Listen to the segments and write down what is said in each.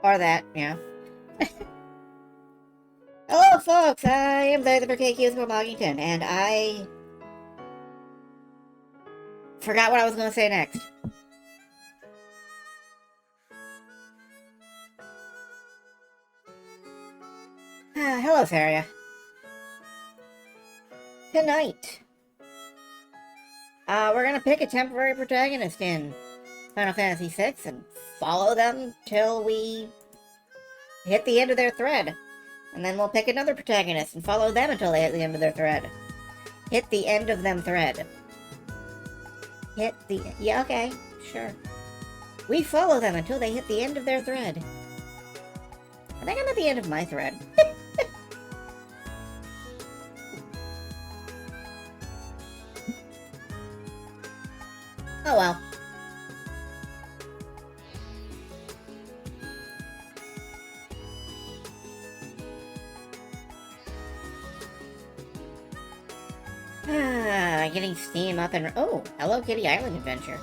Or that, yeah. Hello, folks! I am the KQs from Loggington, and I forgot what I was going to say next. Hello, Saria. Tonight, we're going to pick a temporary protagonist in Final Fantasy VI and follow them till we hit the end of their thread. And then we'll pick another protagonist and follow them until they hit the end of their thread. Hit the end of them thread. Hit the... Yeah, okay. Sure. We follow them until they hit the end of their thread. I think I'm at the end of my thread. Oh well. Getting Steam up and... Oh, Hello Kitty Island Adventure.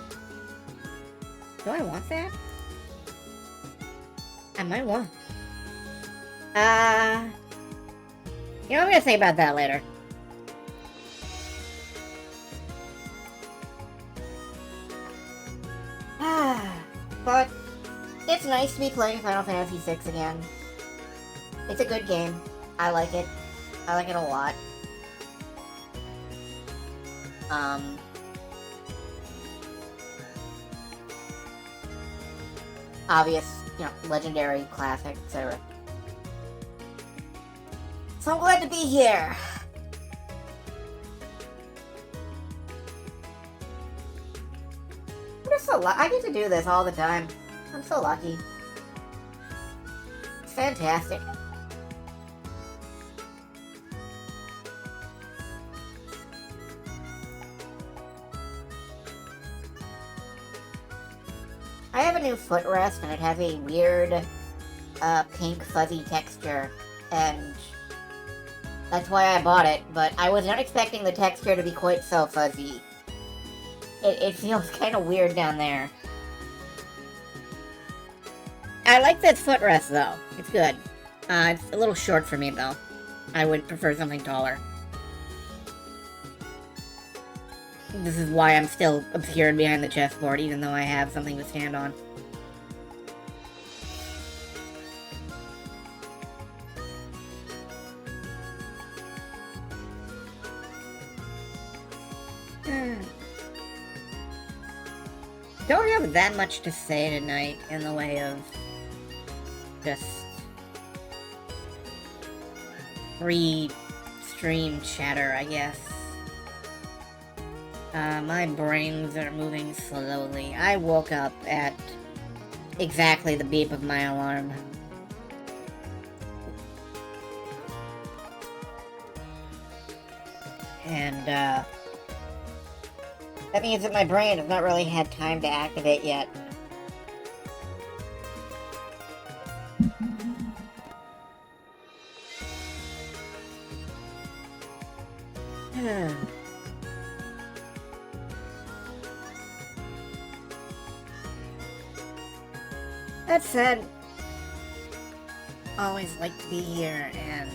Do I want that? I might want... You know, I'm gonna think about that later. But it's nice to be playing Final Fantasy VI again. It's a good game. I like it. I like it a lot. Obvious, you know, legendary, classic, etc. So I'm glad to be here. I'm just so I get to do this all the time. I'm so lucky. It's fantastic. I have a new footrest, and it has a weird, pink fuzzy texture, and that's why I bought it, but I was not expecting the texture to be quite so fuzzy. It feels kind of weird down there. I like this footrest, though. It's good. It's a little short for me, though. I would prefer something taller. This is why I'm still obscured behind the chessboard, even though I have something to stand on. Don't have that much to say tonight in the way of just free stream chatter, I guess. My brains are moving slowly. I woke up at exactly the beep of my alarm. And, that means that my brain has not really had time to activate yet. That said, always like to be here, and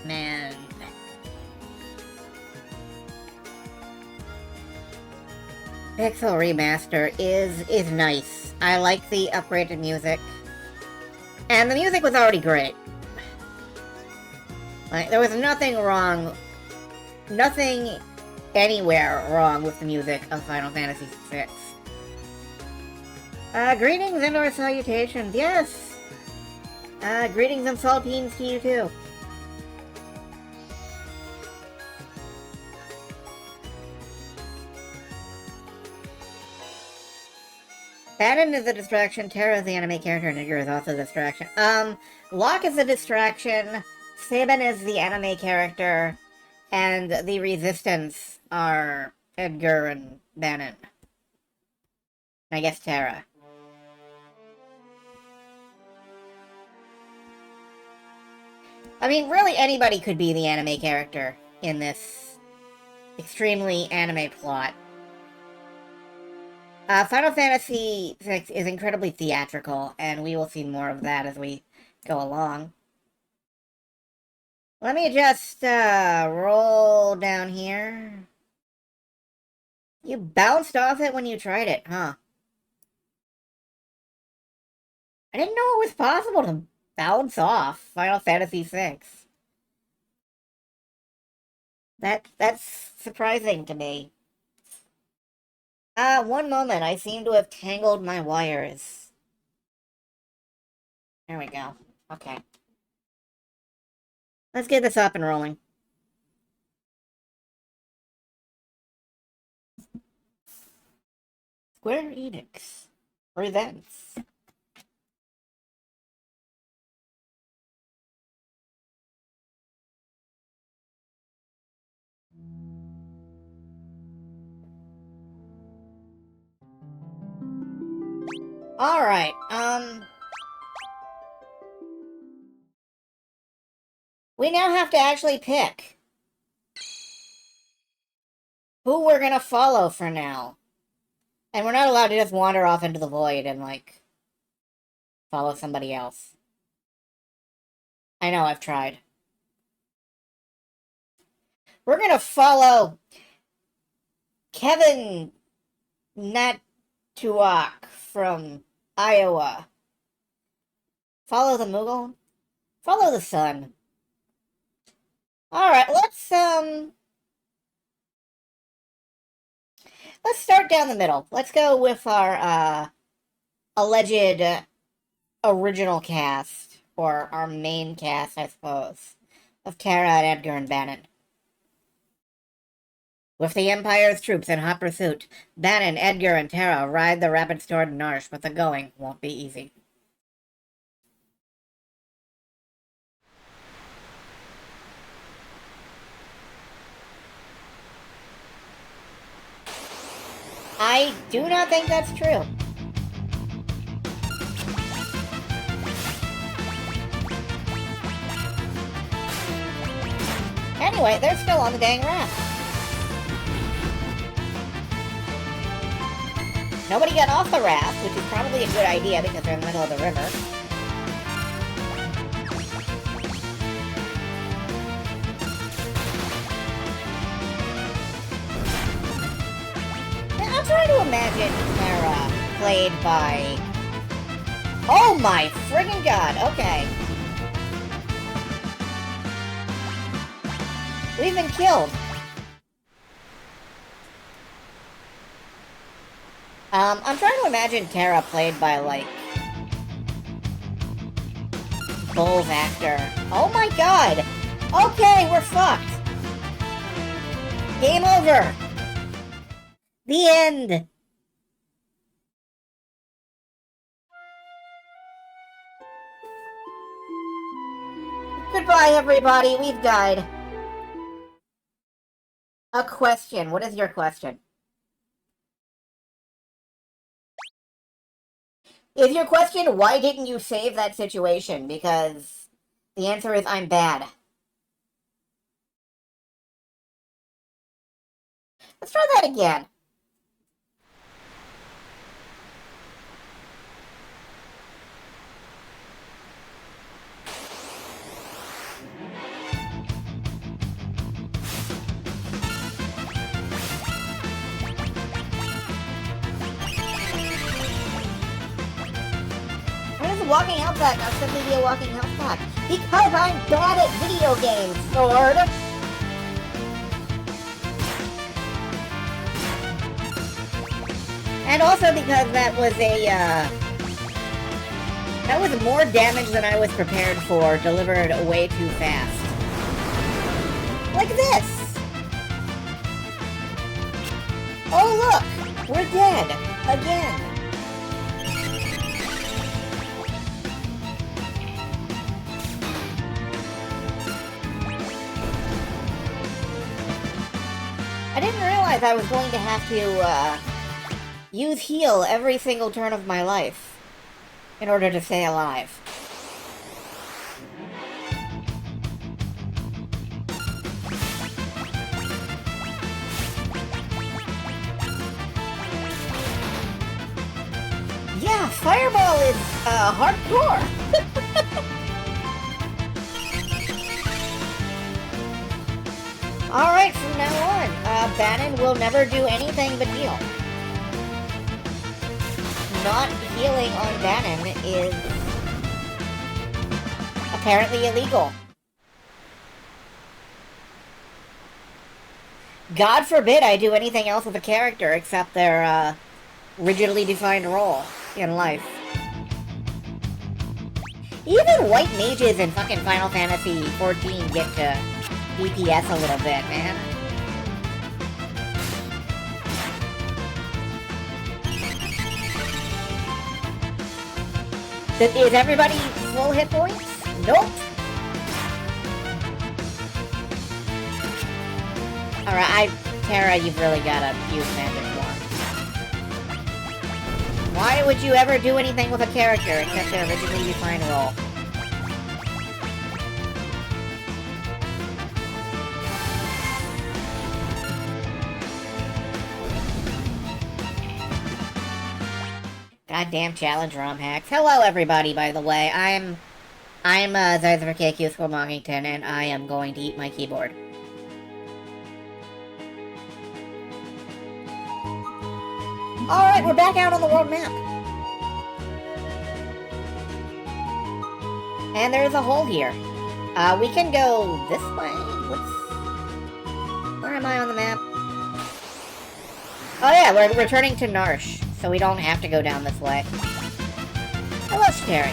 man, Pixel Remaster is nice. I like the upgraded music, and the music was already great. Like, there was nothing anywhere wrong with the music of Final Fantasy VI. Greetings and/or salutations, yes! Greetings and saltines to you too. Banon is a distraction, Terra is the anime character, and Edgar is also a distraction. Locke is a distraction, Sabin is the anime character, and the Resistance are Edgar and Banon. I guess Terra. I mean, really anybody could be the anime character in this extremely anime plot. Final Fantasy VI is incredibly theatrical, and we will see more of that as we go along. Let me just roll down here. You bounced off it when you tried it, huh? I didn't know it was possible to bounce off Final Fantasy VI. That's surprising to me. One moment. I seem to have tangled my wires. There we go. Okay. Let's get this up and rolling. Square Enix presents. Alright, we now have to actually pick who we're gonna follow for now. And we're not allowed to just wander off into the void and, like, follow somebody else. I know, I've tried. We're gonna follow Kevin Natuak from Iowa. Follow the Moogle? Follow the sun. Alright, let's start down the middle. Let's go with our, alleged original cast, or our main cast, I suppose, of Terra and Edgar and Bannon. With the Empire's troops in hot pursuit, Bannon, Edgar, and Terra ride the rapids toward Narshe, but the going won't be easy. I do not think that's true. Anyway, they're still on the dang raft. Nobody got off the raft, which is probably a good idea because they're in the middle of the river. Now, I'm trying to imagine Terra played by... Oh my friggin' god, okay. We've been killed. I'm trying to imagine Terra played by, like, Bull's actor. Oh my god! Okay, we're fucked! Game over! The end! Goodbye, everybody, we've died. A question. What is your question? Is your question, why didn't you save that situation? Because the answer is, I'm bad. Let's try that again. Walking health pack, not simply be a walking health pack. Because I'm bad at video games, Sword! And also because that was more damage than I was prepared for, delivered way too fast. Like this! Oh look! We're dead! Again! I didn't realize I was going to have to, use heal every single turn of my life in order to stay alive. Fireball is, hardcore! Alright, from now on, Bannon will never do anything but heal. Not healing on Bannon is apparently illegal. God forbid I do anything else with a character except their, rigidly defined role in life. Even white mages in fucking Final Fantasy XIV get to DPS a little bit, man. Is everybody full hit points? Nope. Alright, Terra, you've really got a huge magic wand. Why would you ever do anything with a character except their originally defined role? Goddamn challenge ROM hacks. Hello everybody, by the way. I'm Zyzer KQ Squamongington, and I am going to eat my keyboard. Alright, we're back out on the world map. And there's a hole here. We can go this way. Where am I on the map? Oh yeah, we're returning to Narshe, so we don't have to go down this way. Hello, Sherry.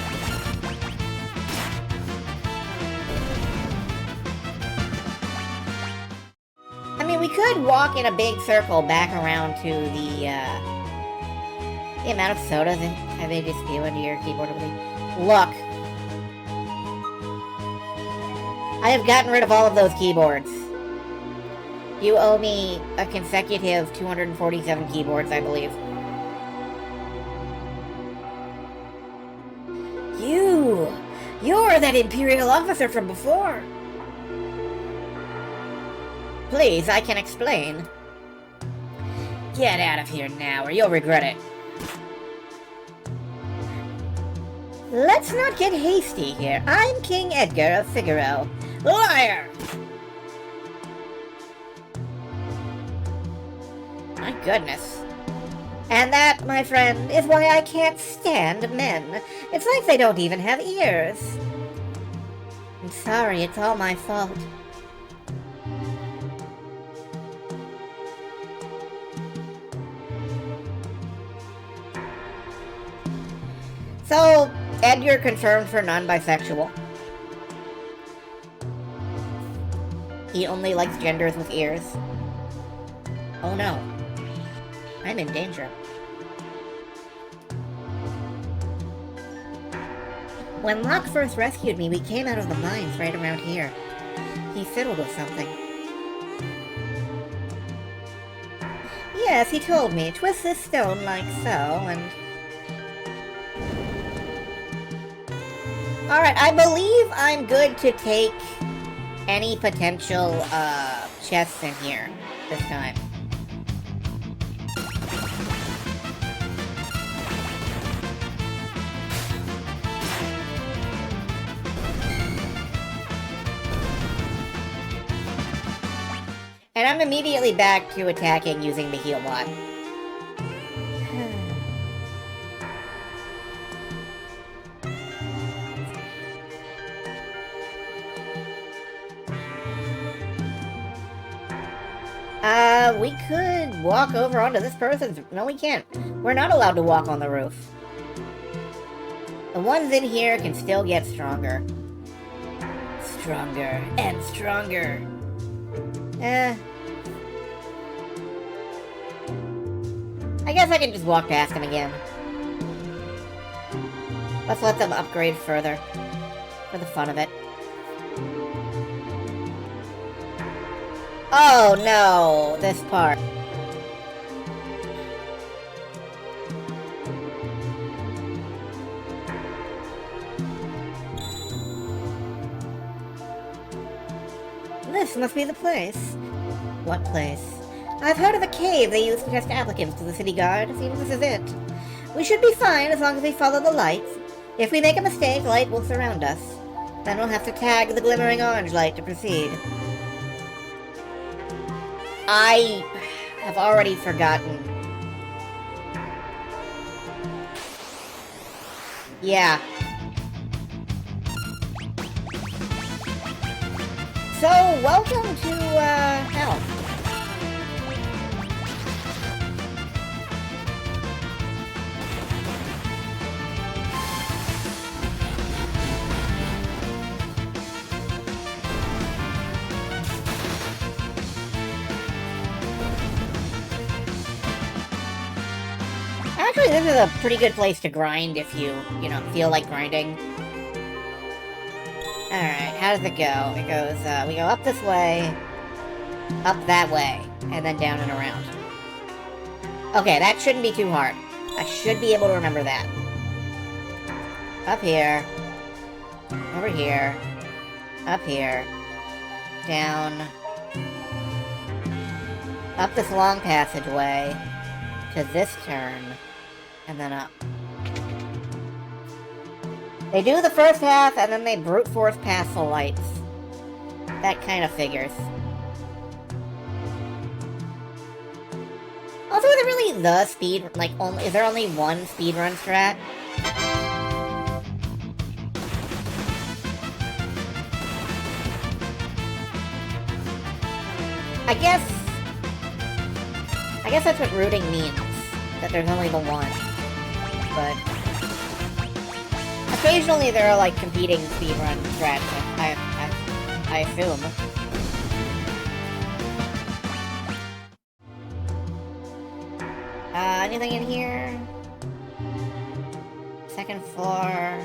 I mean, we could walk in a big circle back around to the amount of sodas have they just spew into your keyboard. Look. I have gotten rid of all of those keyboards. You owe me a consecutive 247 keyboards, I believe. You're that Imperial officer from before. Please, I can explain. Get out of here now, or you'll regret it. Let's not get hasty here. I'm King Edgar of Figaro. Liar! My goodness. And that, my friend, is why I can't stand men. It's like they don't even have ears. I'm sorry, it's all my fault. So, Edgar confirmed for non-bisexual. He only likes genders with ears. Oh no. I'm in danger. When Locke first rescued me, we came out of the mines right around here. He fiddled with something. Yes, he told me. Twist this stone like so, and... Alright, I believe I'm good to take any potential, chests in here this time. And I'm immediately back to attacking using the heal bot. We could walk over onto this person's... No, we can't. We're not allowed to walk on the roof. The ones in here can still get stronger. Stronger and stronger. I guess I can just walk past him again. Let's let them upgrade further. For the fun of it. Oh no, this part. This must be the place. What place? I've heard of a cave they use to test applicants to the city guard. It seems this is it. We should be fine as long as we follow the lights. If we make a mistake, light will surround us. Then we'll have to tag the glimmering orange light to proceed. I have already forgotten. Yeah. So, welcome to, hell. Actually, this is a pretty good place to grind if you feel like grinding. Alright, how does it go? It goes, we go up this way, up that way, and then down and around. Okay, that shouldn't be too hard. I should be able to remember that. Up here, over here, up here, down, up this long passageway, to this turn, and then up. They do the first half, and then they brute force past the lights. That kind of figures. Also, is it really the speed, like, is there only one speedrun strat? I guess that's what rooting means. That there's only the one. But occasionally there are, like, competing speedrun strats, I assume. Anything in here? Second floor.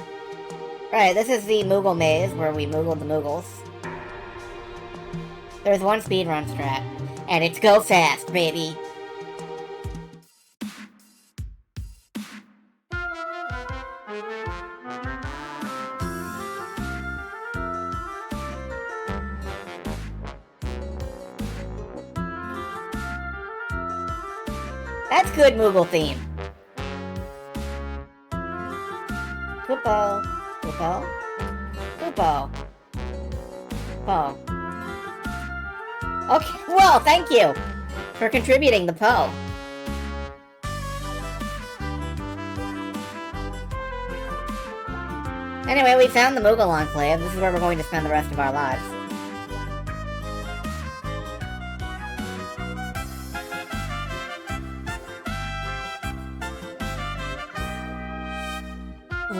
Right, this is the Moogle maze, where we Moogled the Moogles. There's one speedrun strat, and it's go fast, baby! That's good Moogle theme. Koopo. Koopo. Koopo. Po. Okay, well, thank you for contributing the Po. Anyway, we found the Moogle Enclave. This is where we're going to spend the rest of our lives.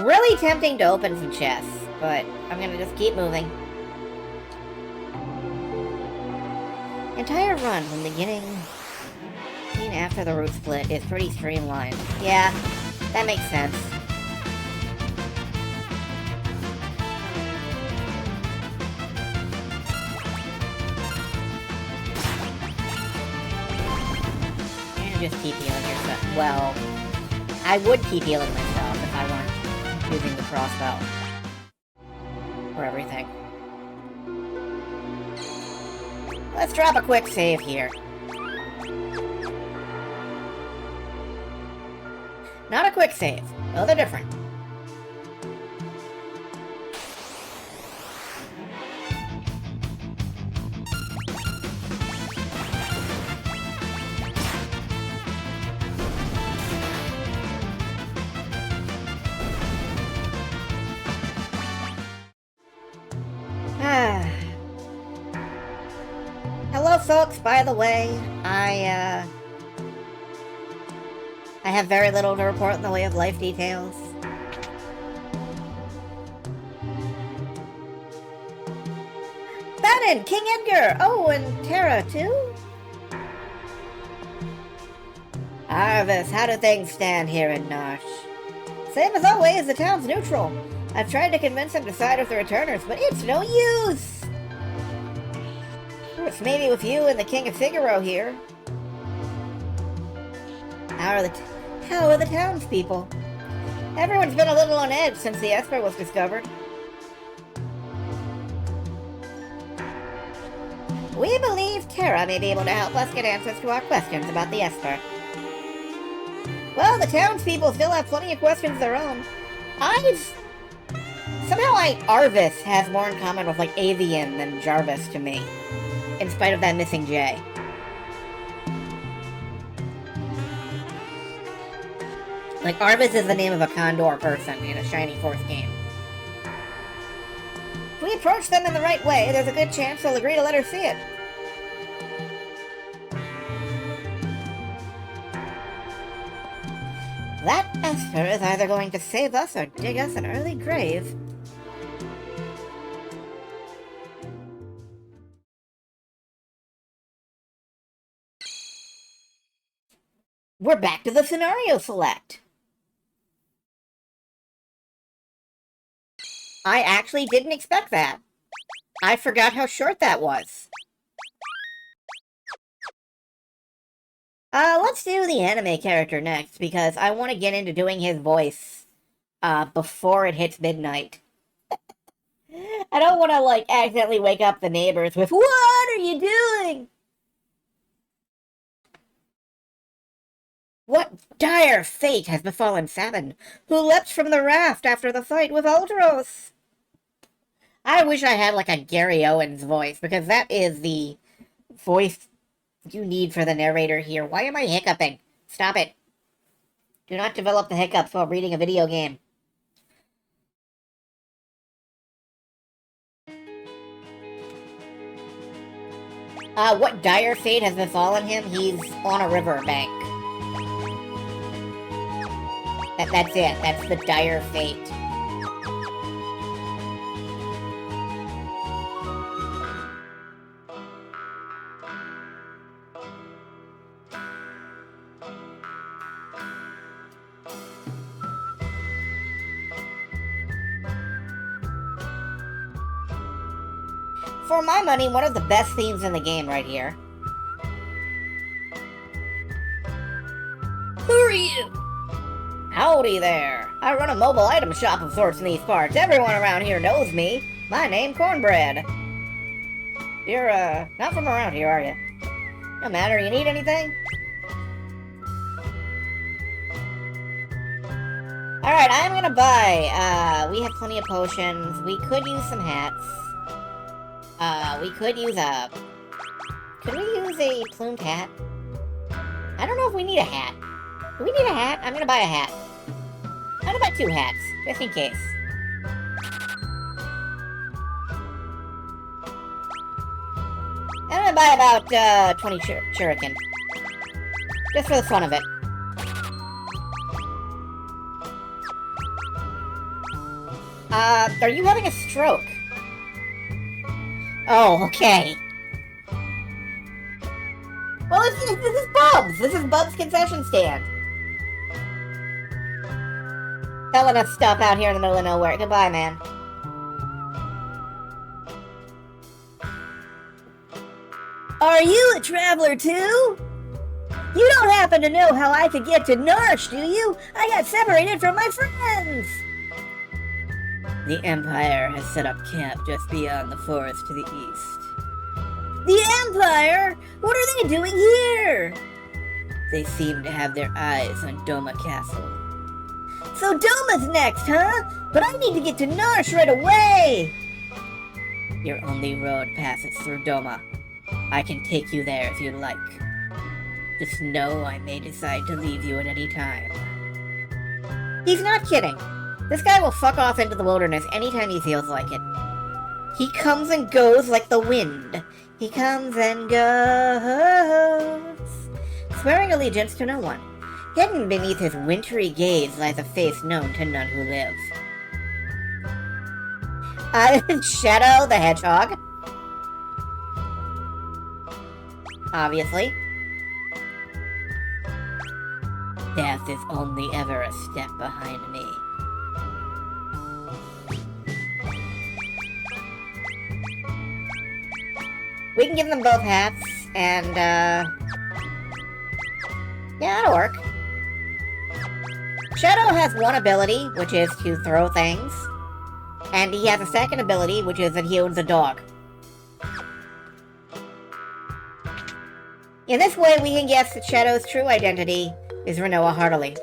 Really tempting to open some chests, but I'm gonna just keep moving. Entire run from the beginning after the route split is pretty streamlined. Yeah, that makes sense. And just keep healing yourself. Well, I would keep healing myself if I weren't using the crossbow for everything. Let's drop a quick save here. Not a quick save. Oh, they're different. Hello, folks. By the way, I have very little to report in the way of life details. Bannon, King Edgar! Oh, and Terra, too? Arvis, how do things stand here in Narshe? Same as always, the town's neutral. I've tried to convince him to side with the returners, but it's no use! It's maybe with you and the King of Figaro here. How are the townspeople? Everyone's been a little on edge since the Esper was discovered. We believe Terra may be able to help us get answers to our questions about the Esper. Well, the townspeople still have plenty of questions of their own. Somehow Arvis has more in common with, like, Avian than Jarvis to me. In spite of that missing J. Like, Arvis is the name of a Condor person in a Shiny Force game. If we approach them in the right way, there's a good chance they'll agree to let her see it. That Esper is either going to save us or dig us an early grave. We're back to the scenario select. I actually didn't expect that. I forgot how short that was. Let's do the anime character next, because I want to get into doing his voice, before it hits midnight. I don't want to, like, accidentally wake up the neighbors with, "What are you doing?" What dire fate has befallen Sabin, who leapt from the raft after the fight with Ultros? I wish I had, like, a Gary Owens voice, because that is the voice you need for the narrator here. Why am I hiccuping? Stop it. Do not develop the hiccups while reading a video game. What dire fate has befallen him? He's on a riverbank. That's it. That's the dire fate. For my money, one of the best themes in the game right here. Who are you? Howdy there. I run a mobile item shop of sorts in these parts. Everyone around here knows me. My name, Cornbread. You're, not from around here, are you? No matter, you need anything? Alright, I'm gonna buy, we have plenty of potions. We could use some hats. We could use a... Could we use a plumed hat? I don't know if we need a hat. Do we need a hat? I'm gonna buy a hat. I'm gonna buy 2 hats, just in case. I'm gonna buy about, 20 shuriken. Just for the fun of it. Are you having a stroke? Oh, okay. Well, this is Bubs! This is Bubs' concession stand. Telling us stuff out here in the middle of nowhere. Goodbye, man. Are you a traveler, too? You don't happen to know how I could get to Narsh, do you? I got separated from my friends! The Empire has set up camp just beyond the forest to the east. The Empire? What are they doing here? They seem to have their eyes on Doma Castle. So Doma's next, huh? But I need to get to Narsh right away! Your only road passes through Doma. I can take you there if you'd like. Just know I may decide to leave you at any time. He's not kidding. This guy will fuck off into the wilderness anytime he feels like it. He comes and goes like the wind. He comes and goes, swearing allegiance to no one. Hidden beneath his wintry gaze lies a face known to none who live. Shadow the Hedgehog. Obviously. Death is only ever a step behind me. We can give them both hats, and, yeah, that'll work. Shadow has one ability, which is to throw things, and he has a second ability, which is that he owns a dog. In this way, we can guess Shadow's true identity is Renoa heartily.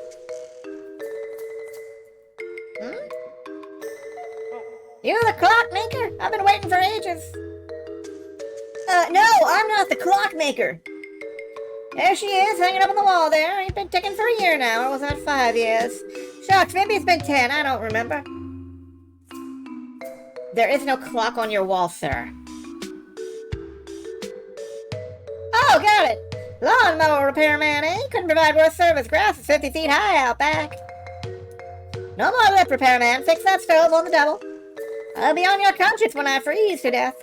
You the clockmaker? I've been waiting for ages. No, I'm not the clockmaker. There she is, hanging up on the wall there. Ain't been ticking for a year now, or was that 5 years? Shucks, maybe it's been 10, I don't remember. There is no clock on your wall, sir. Oh, got it! Lawnmower repairman, eh? Couldn't provide worse service. Grass is 50 feet high out back. No more lip repairman. Fix that stove on the double. I'll be on your conscience when I freeze to death.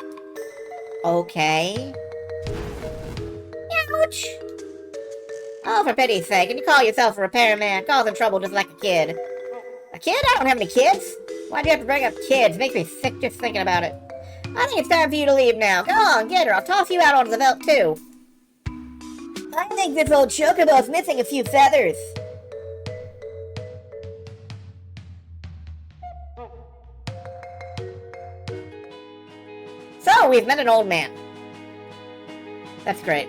Okay. Ouch! Oh, for pity's sake, can you call yourself a repairman? Causing trouble just like a kid. A kid? I don't have any kids. Why'd you have to bring up kids? Makes me sick just thinking about it. I think it's time for you to leave now. Go on, get her. I'll toss you out onto the veldt, too. I think this old chocobo's missing a few feathers. So, we've met an old man. That's great.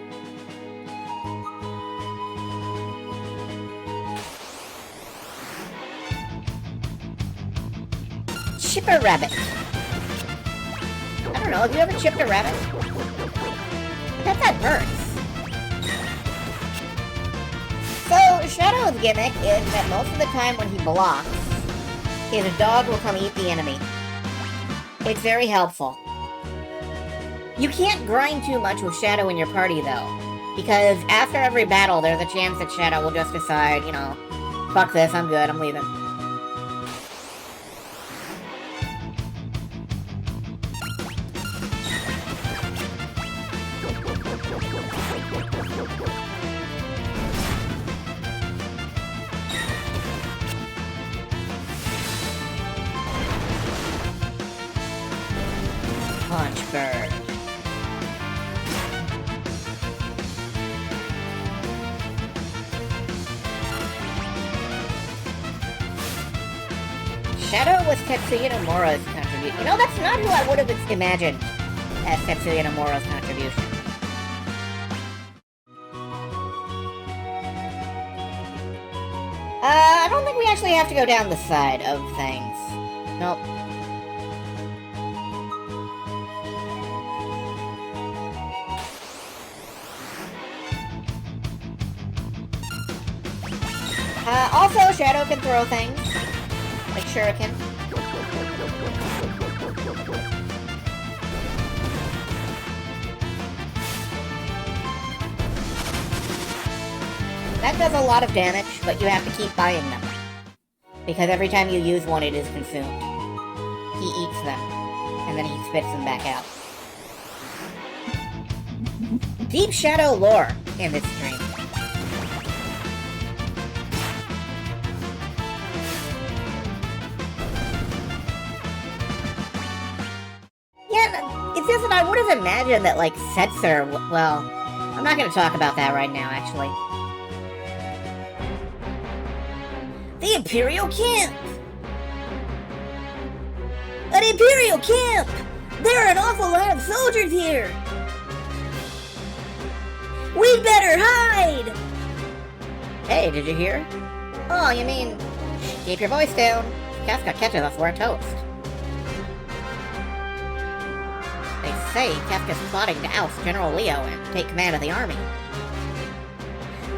Chip a rabbit. I don't know, have you ever chipped a rabbit? I bet that hurts. So, Shadow's gimmick is that most of the time when he blocks, his dog will come eat the enemy. It's very helpful. You can't grind too much with Shadow in your party, though, because after every battle, there's a chance that Shadow will just decide, you know, fuck this, I'm good, I'm leaving. Punch bird. Shadow was Tetsuya Nomura's contribution. You know, that's not who I would have imagined as Tetsuya Nomura's contribution. I don't think we actually have to go down the side of things. Nope. Also, Shadow can throw things. Like shuriken. That does a lot of damage, but you have to keep buying them. Because every time you use one, it is consumed. He eats them, and then he spits them back out. Deep Shadow lore in this stream. It's just that I would have imagined that, like, Setzer, well, I'm not going to talk about that right now, actually. The Imperial Camp! An Imperial Camp! There are an awful lot of soldiers here! We'd better hide! Hey, did you hear? Oh, you mean, keep your voice down. Kefka catches us, we're toast. Say Kefka's plotting to oust General Leo and take command of the army.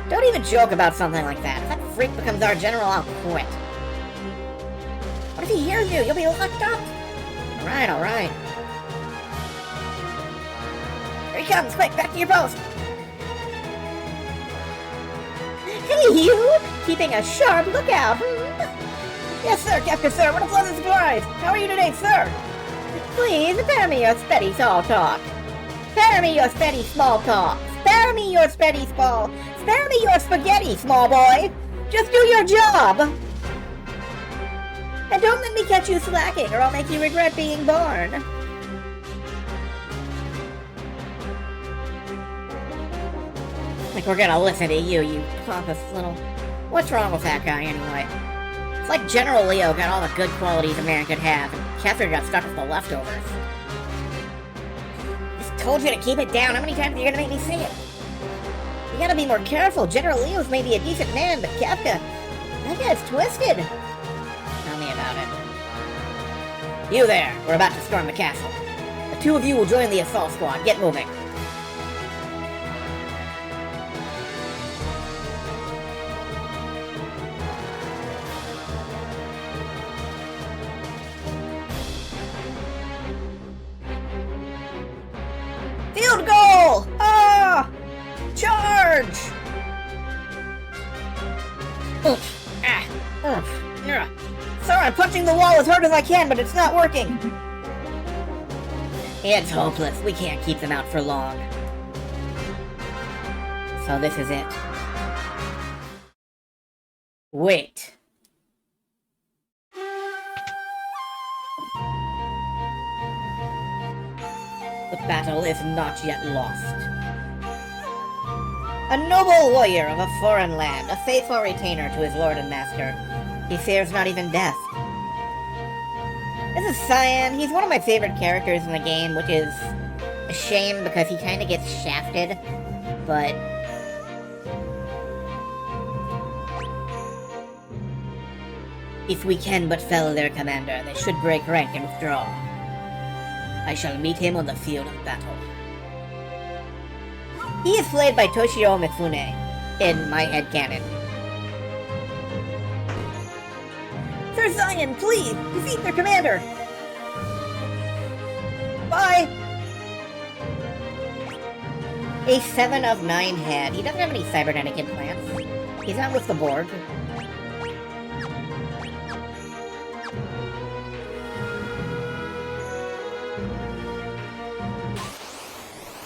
Don't even joke about something like that. If that freak becomes our general, I'll quit. What if he hears you? You'll be locked up. Alright, alright. Here he comes, quick, back to your post. Hey, you! Keeping a sharp lookout. Yes, sir, Kefka, sir. What a pleasant surprise. How are you today, sir? Please, spare me your steady small talk. Spare me your steady small talk. Spare me your steady small. Spare me your spaghetti, small boy. Just do your job. And don't let me catch you slacking, or I'll make you regret being born. Like we're gonna listen to you, you pompous little... What's wrong with that guy, anyway? It's like General Leo got all the good qualities a man could have, and Kefka got stuck with the leftovers. Just told you to keep it down. How many times are you gonna make me say it? You gotta be more careful. General Leos may be a decent man, but Kefka, that guy's twisted. Tell me about it. You there, we're about to storm the castle. The two of you will join the assault squad. Get moving. Field goal! Ah! Charge! Oof. Ah. Oof. Yeah. Sorry, I'm punching the wall as hard as I can, but it's not working. It's hopeless. We can't keep them out for long. So this is it. Wait. The battle is not yet lost. A noble warrior of a foreign land, a faithful retainer to his lord and master. He fears not even death. This is Cyan. He's one of my favorite characters in the game, which is a shame because he kind of gets shafted, but... if we can but fell their commander, they should break rank and withdraw. I shall meet him on the field of battle. He is played by Toshio Mifune, in my headcanon. Sir Cyan, please, defeat their commander! Bye! A 7 of 9 head. He doesn't have any cybernetic implants. He's not with the Borg.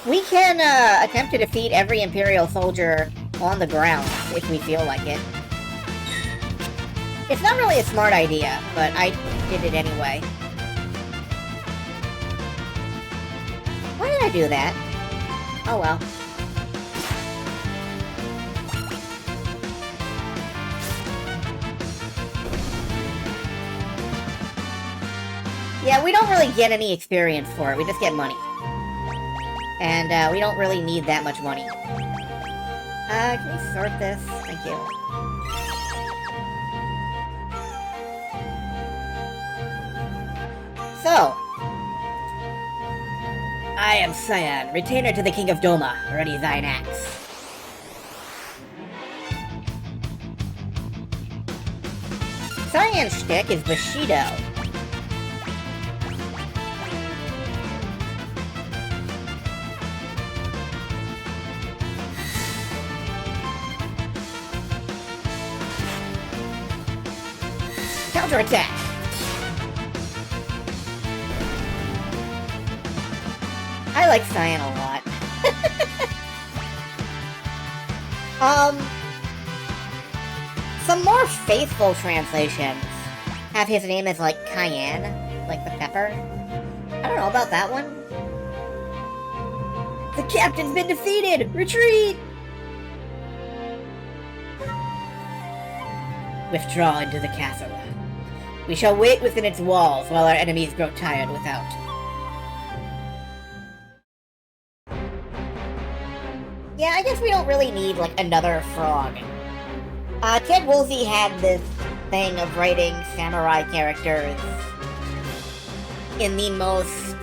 We can attempt to defeat every Imperial soldier on the ground if we feel like it. It's not really a smart idea, but I did it anyway. Why did I do that? Oh well. Yeah, we don't really get any experience for it, we just get money. And we don't really need that much money. Can we sort this? Thank you. So, I am Cyan, retainer to the King of Doma. Ready thine axe. Cyan's shtick is Bushido. Counterattack! I like Cyan a lot. Some more faithful translations have his name as, like, Cayenne, like the pepper. I don't know about that one. The captain's been defeated! Retreat! Withdraw into the castle. We shall wait within its walls while our enemies grow tired without. Yeah, I guess we don't really need, like, another frog. Ted Woolsey had this thing of writing samurai characters in the most...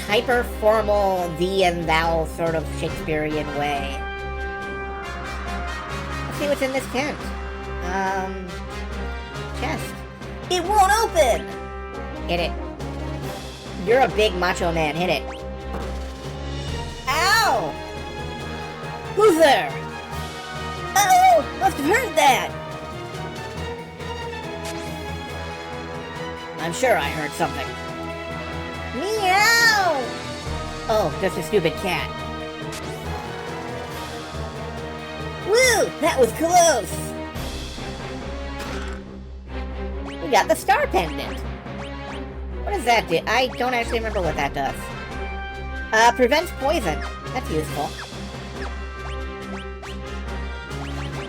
hyper-formal thee and thou sort of Shakespearean way. Let's see what's in this tent. Chest. It won't open! Hit it. You're a big macho man, hit it. Ow! Who's there? Uh-oh! Must have heard that! I'm sure I heard something. Meow! Oh, just a stupid cat. Woo! That was close! We got the star pendant. What does that do? I don't actually remember what that does. Prevents poison. That's useful.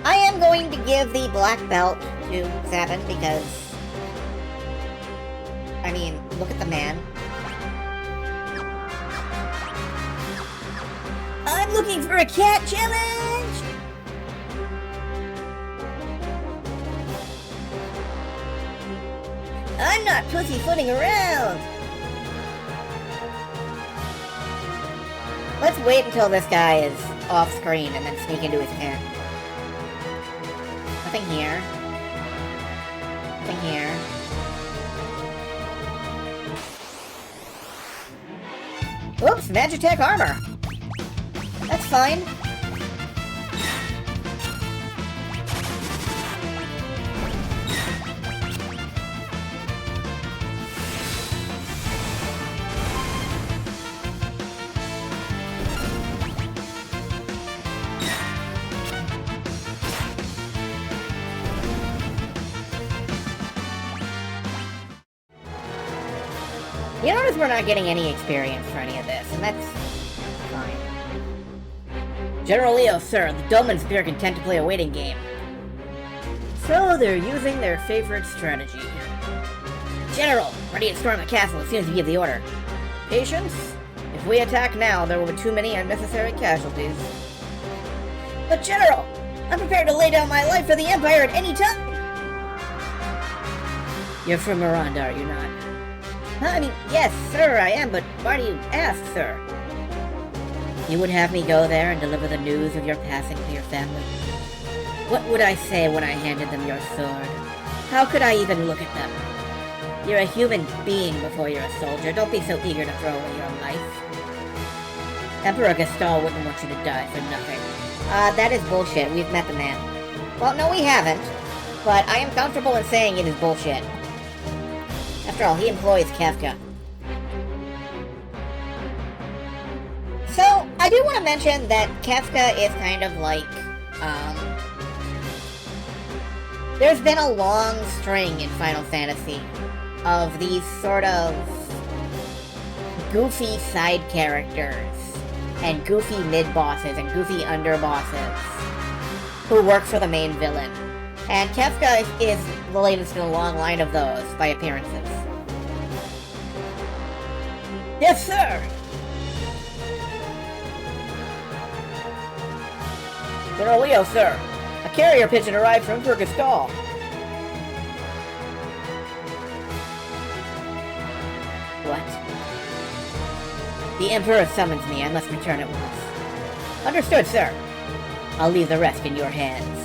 I am going to give the black belt to Sabin because... I mean, look at the man. Looking for a cat challenge? I'm not pussyfooting around! Let's wait until this guy is off screen and then sneak into his pen. Nothing here. Nothing here. Oops, Magitech armor! That's fine. You notice we're not getting any experience for any of this, and that's fine. General Leo, sir, the Dolmens appear content to play a waiting game. So they're using their favorite strategy. General, ready to storm the castle as soon as you give the order. Patience? If we attack now, there will be too many unnecessary casualties. But General, I'm prepared to lay down my life for the Empire at any time! You're from Miranda, are you not? I mean, yes, sir, I am, but why do you ask, sir? You would have me go there and deliver the news of your passing to your family? What would I say when I handed them your sword? How could I even look at them? You're a human being before you're a soldier. Don't be so eager to throw away your life. Emperor Gaston wouldn't want you to die for nothing. That is bullshit. We've met the man. Well, no, we haven't. But I am comfortable in saying it is bullshit. After all, he employs Kefka. So, I do want to mention that Kefka is kind of like, there's been a long string in Final Fantasy of these sort of goofy side characters and goofy mid-bosses and goofy under-bosses who work for the main villain. And Kefka is the latest in a long line of those by appearances. Yes, sir! General Leo, sir. A carrier pigeon arrived from Emperor Gaston. What? The Emperor summons me. I must return at once. Understood, sir. I'll leave the rest in your hands.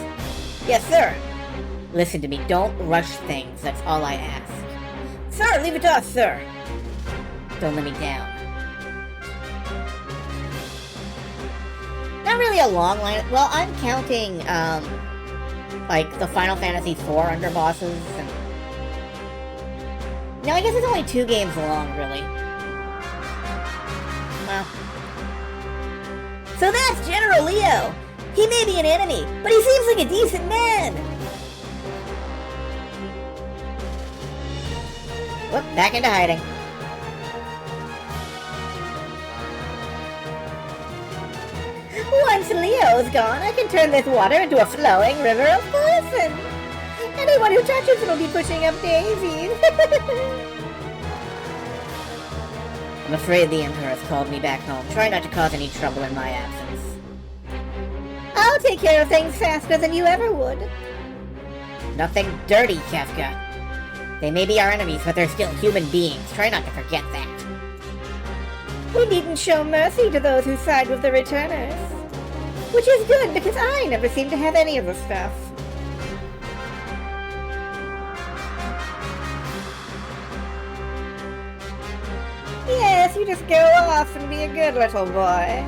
Yes, sir. Listen to me. Don't rush things. That's all I ask. Sir, leave it to us, sir. Don't let me down. Not really a long line. Well, I'm counting, like, the Final Fantasy IV underbosses, and... No, I guess it's only 2 games long, really. Well. So that's General Leo! He may be an enemy, but he seems like a decent man! Whoop, back into hiding. Once Leo's gone, I can turn this water into a flowing river of poison. Anyone who touches it will be pushing up daisies. I'm afraid the Emperor has called me back home. Try not to cause any trouble in my absence. I'll take care of things faster than you ever would. Nothing dirty, Kefka. They may be our enemies, but they're still human beings. Try not to forget that. We needn't show mercy to those who side with the returners. Which is good, because I never seem to have any of the stuff. Yes, you just go off and be a good little boy.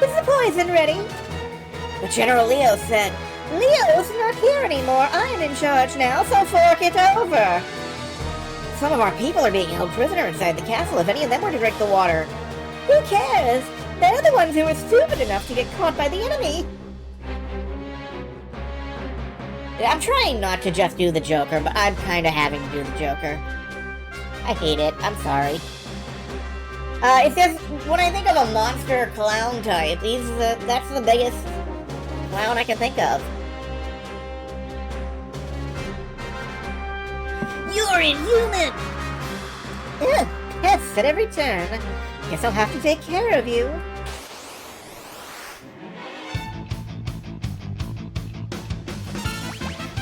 Is the poison ready? But General Leo said, Leo's not here anymore. I'm in charge now, so fork it over. Some of our people are being held prisoner inside the castle. If any of them were to drink the water. Who cares? They're the ones who were stupid enough to get caught by the enemy. I'm trying not to just do the Joker, but I'm kind of having to do the Joker. I hate it. I'm sorry. When I think of a monster clown type, that's the biggest clown I can think of. You're inhuman! Ugh, pests at every turn. Guess I'll have to take care of you.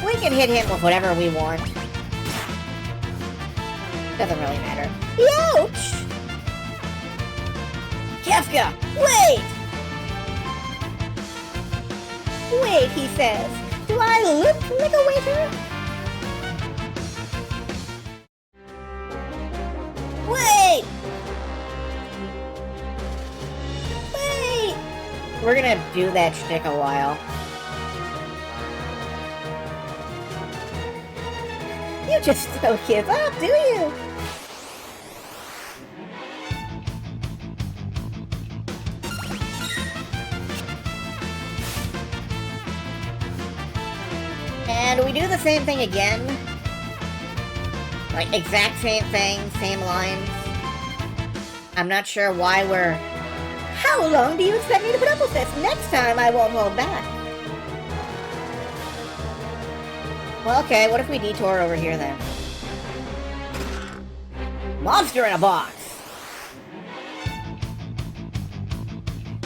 We can hit him with whatever we want. Doesn't really matter. Ouch! Kefka, wait! Wait, he says. Do I look like a waiter? Wait! Wait! We're gonna do that shtick a while. You just don't give up, do you? And we do the same thing again. Like, exact same thing, same lines. I'm not sure why we're... How long do you expect me to put up with this? Next time I won't hold back. Well, okay, what if we detour over here then? Monster in a box!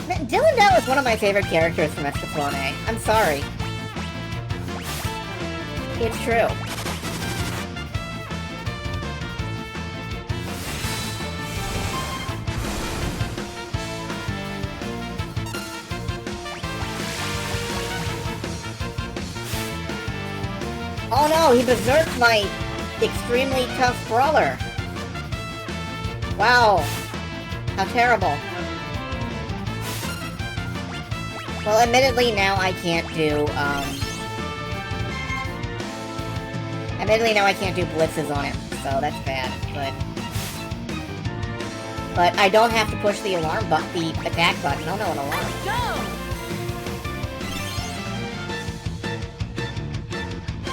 Man, Dylan Dow is one of my favorite characters from Escaflowne. I'm sorry. It's true. Oh no, he berserked my extremely tough brawler. Wow. How terrible. Well, admittedly now I can't do, Admittedly now I can't do blitzes on him, so that's bad, but I don't have to push the alarm button, the attack button. Oh no, an alarm. Go!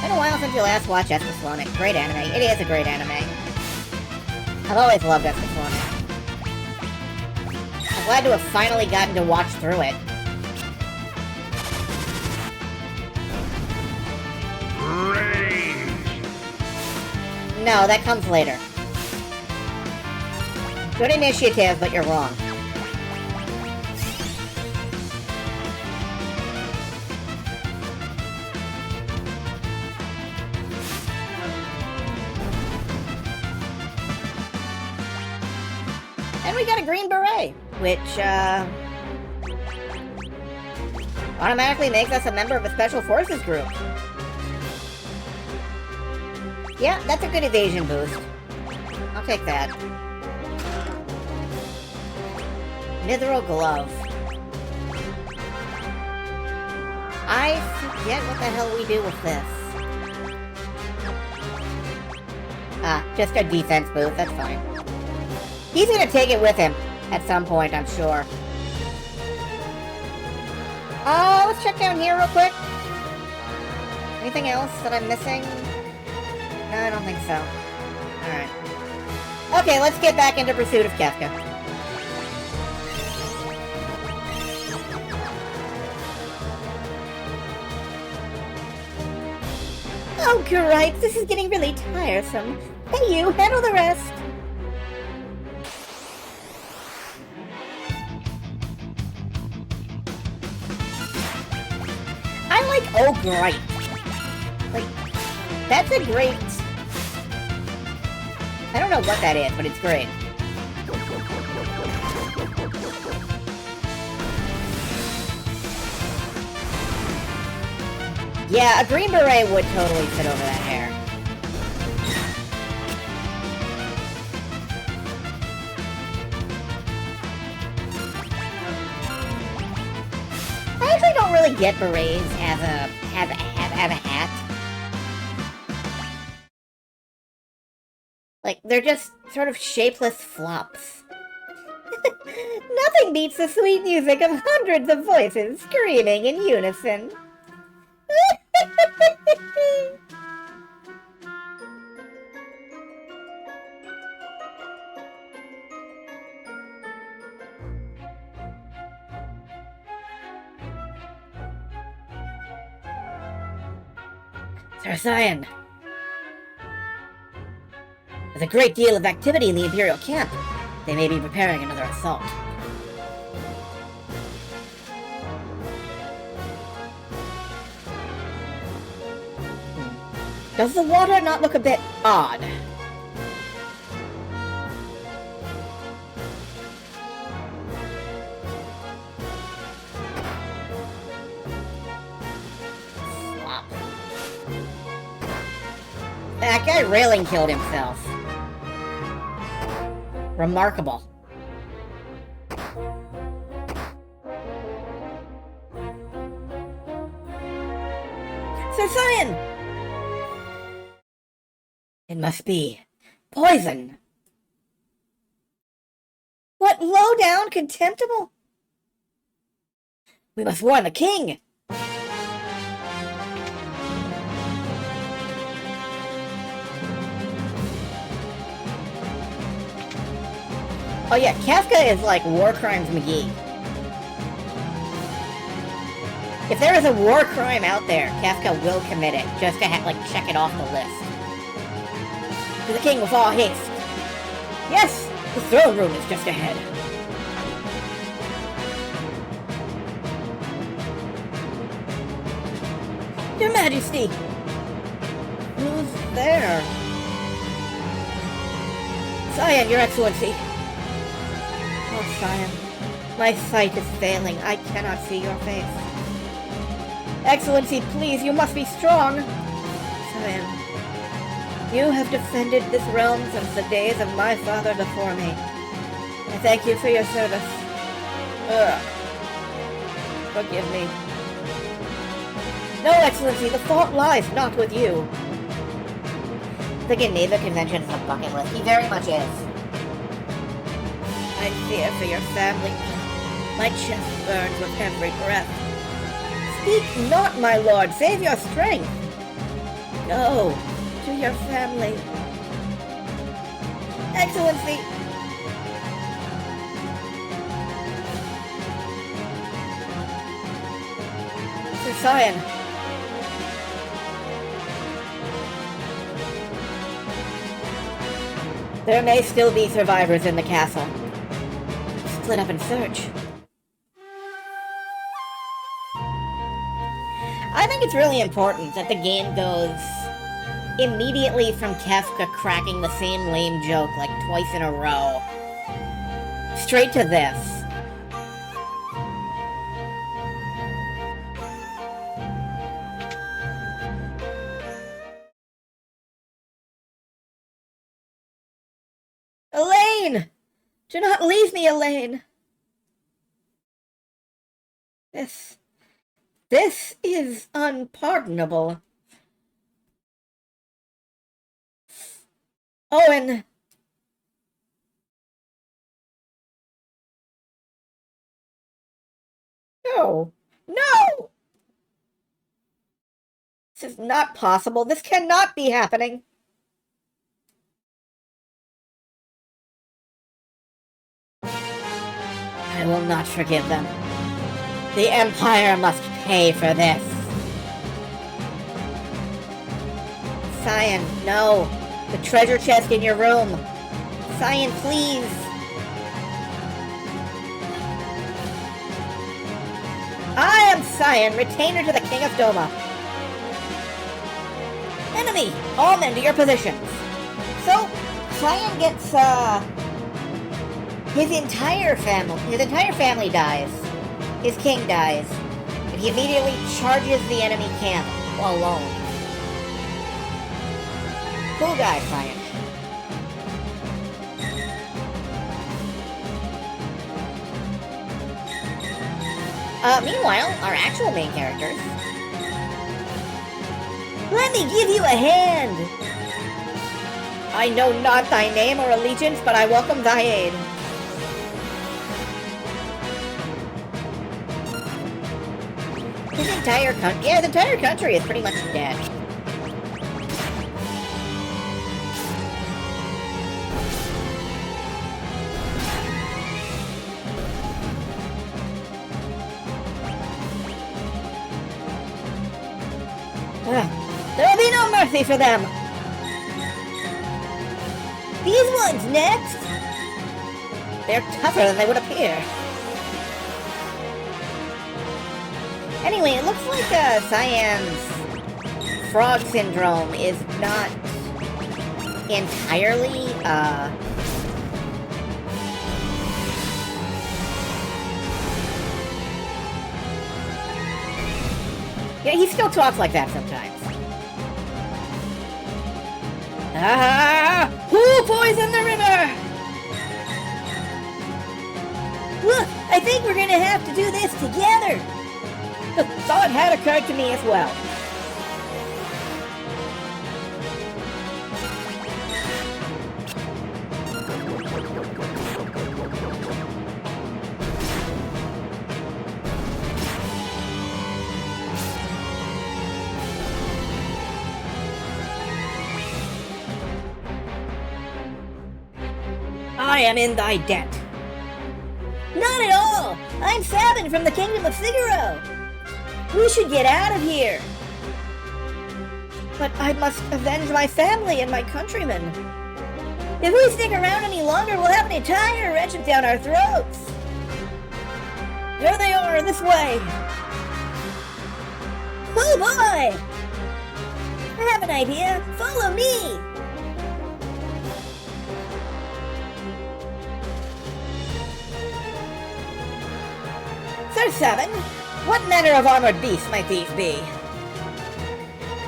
Been a while since you last watched Escaflowne. Great anime. It is a great anime. I've always loved Escaflowne. I'm glad to have finally gotten to watch through it. Range! No, that comes later. Good initiative, but you're wrong. And we got a green beret, which, automatically makes us a member of a special forces group. Yeah, that's a good evasion boost. I'll take that. Mithril Glove. I forget what the hell we do with this. Ah, just a defense boost, that's fine. He's gonna take it with him at some point, I'm sure. Let's check down here real quick. Anything else that I'm missing? No, I don't think so. Alright. Okay, let's get back into pursuit of Kefka. Oh, great! This is getting really tiresome. Hey, you, handle the rest! I like, oh, great. Like, that's a great... I don't know what that is, but it's great. Yeah, a green beret would totally fit over that hair. I actually don't really get berets as a hat. Like, they're just sort of shapeless flops. Nothing beats the sweet music of hundreds of voices screaming in unison. Sir Cyan. There's a great deal of activity in the Imperial camp. They may be preparing another assault. Does the water not look a bit odd? Flop. That guy railing killed himself. Remarkable. Sir Cyan! It must be poison. What low down, contemptible? We must warn the king. Oh yeah, Kafka is like War Crimes McGee. If there is a war crime out there, Kafka will commit it, just to like check it off the list. To the king with all haste. Yes, the throne room is just ahead. Your Majesty! Who's there? Cyan, Your Excellency. Oh, Cyan. My sight is failing. I cannot see your face. Excellency, please, you must be strong. Cyan, you have defended this realm since the days of my father before me. I thank you for your service. Forgive me. No, Excellency, the fault lies not with you. The Geneva Convention is a bucket list. He very much is. I fear for your family. My chest burns with every breath. Speak not, my lord. Save your strength. Go to your family. Excellency! Sir Cyan. There may still be survivors in the castle. Split up and search. I think it's really important that the game goes immediately from Kefka cracking the same lame joke like twice in a row, straight to this. Elaine! Do not leave me, Elaine! This is unpardonable. Owen! No! No! This is not possible. This cannot be happening. I will not forgive them. The Empire must pay for this. Cyan, no. The treasure chest in your room. Cyan, please. I am Cyan, retainer to the King of Doma. Enemy, all men to your positions. So, Cyan gets, his entire family dies. His king dies. And he immediately charges the enemy camp alone. Cool guy, Cyan. Meanwhile, our actual main characters. Let me give you a hand! I know not thy name or allegiance, but I welcome thy aid. His entire country, yeah, the entire country is pretty much dead. There will be no mercy for them! These ones next! They're tougher than they would appear. Anyway, it looks like Cyan's frog syndrome is not entirely, yeah, he still talks like that sometimes. Ah! Who poisoned the river? Look, I think we're gonna have to do this together. The thought had occurred to me as well. I am in thy debt. Not at all! I'm Sabin from the Kingdom of Siguro! We should get out of here! But I must avenge my family and my countrymen. If we stick around any longer, we'll have an entire regiment down our throats! There they are, this way! Oh boy! I have an idea! Follow me! Sir Sabin, what manner of armored beasts might these be?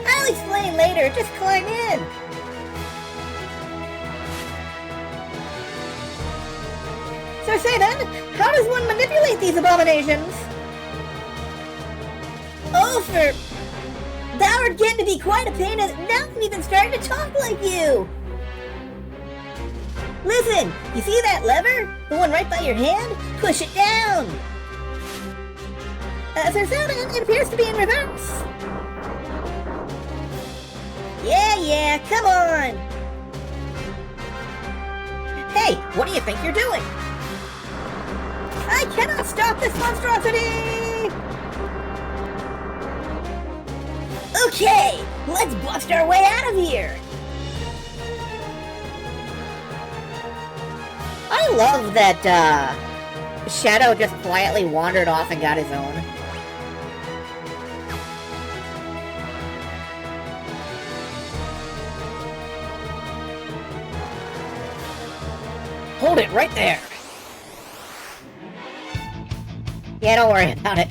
I'll explain later, just climb in! Sir Sabin, how does one manipulate these abominations? Oh, thou art getting to be quite a pain, and now I'm even starting to talk like you! Listen, you see that lever? The one right by your hand? Push it down! Sir Sabin, it appears to be in reverse. Yeah, come on! Hey, what do you think you're doing? I cannot stop this monstrosity! Okay, let's bust our way out of here! I love that, Shadow just quietly wandered off and got his own. Hold it right there! Yeah, don't worry about it.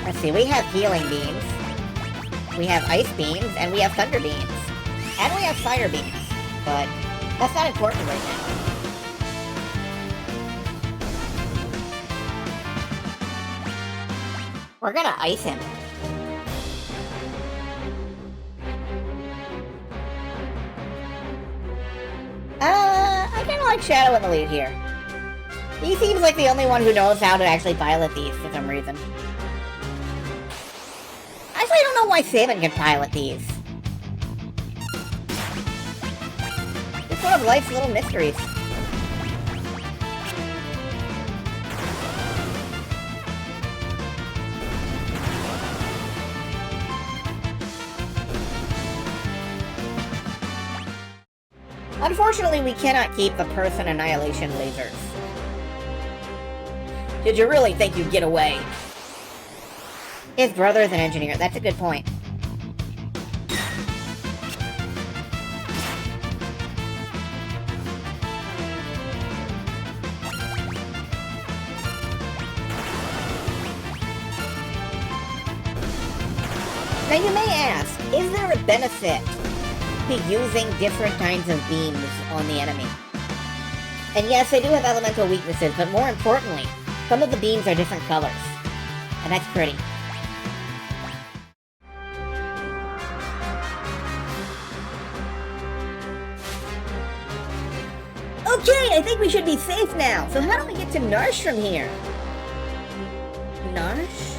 Let's see, we have healing beams, we have ice beams, and we have thunder beams. And we have fire beams, but that's not important right now. We're gonna ice him. I kinda like Shadow in the lead here. He seems like the only one who knows how to actually pilot these for some reason. Actually, I don't know why Sabin can pilot these. It's one of life's little mysteries. Unfortunately, we cannot keep the person annihilation lasers. Did you really think you'd get away? His brother is an engineer, that's a good point. Now you may ask, is there a benefit to using different kinds of beams on the enemy? And yes, they do have elemental weaknesses, but more importantly, some of the beams are different colors. And that's pretty. Okay, I think we should be safe now. So how do we get to Narshe from here? Narshe?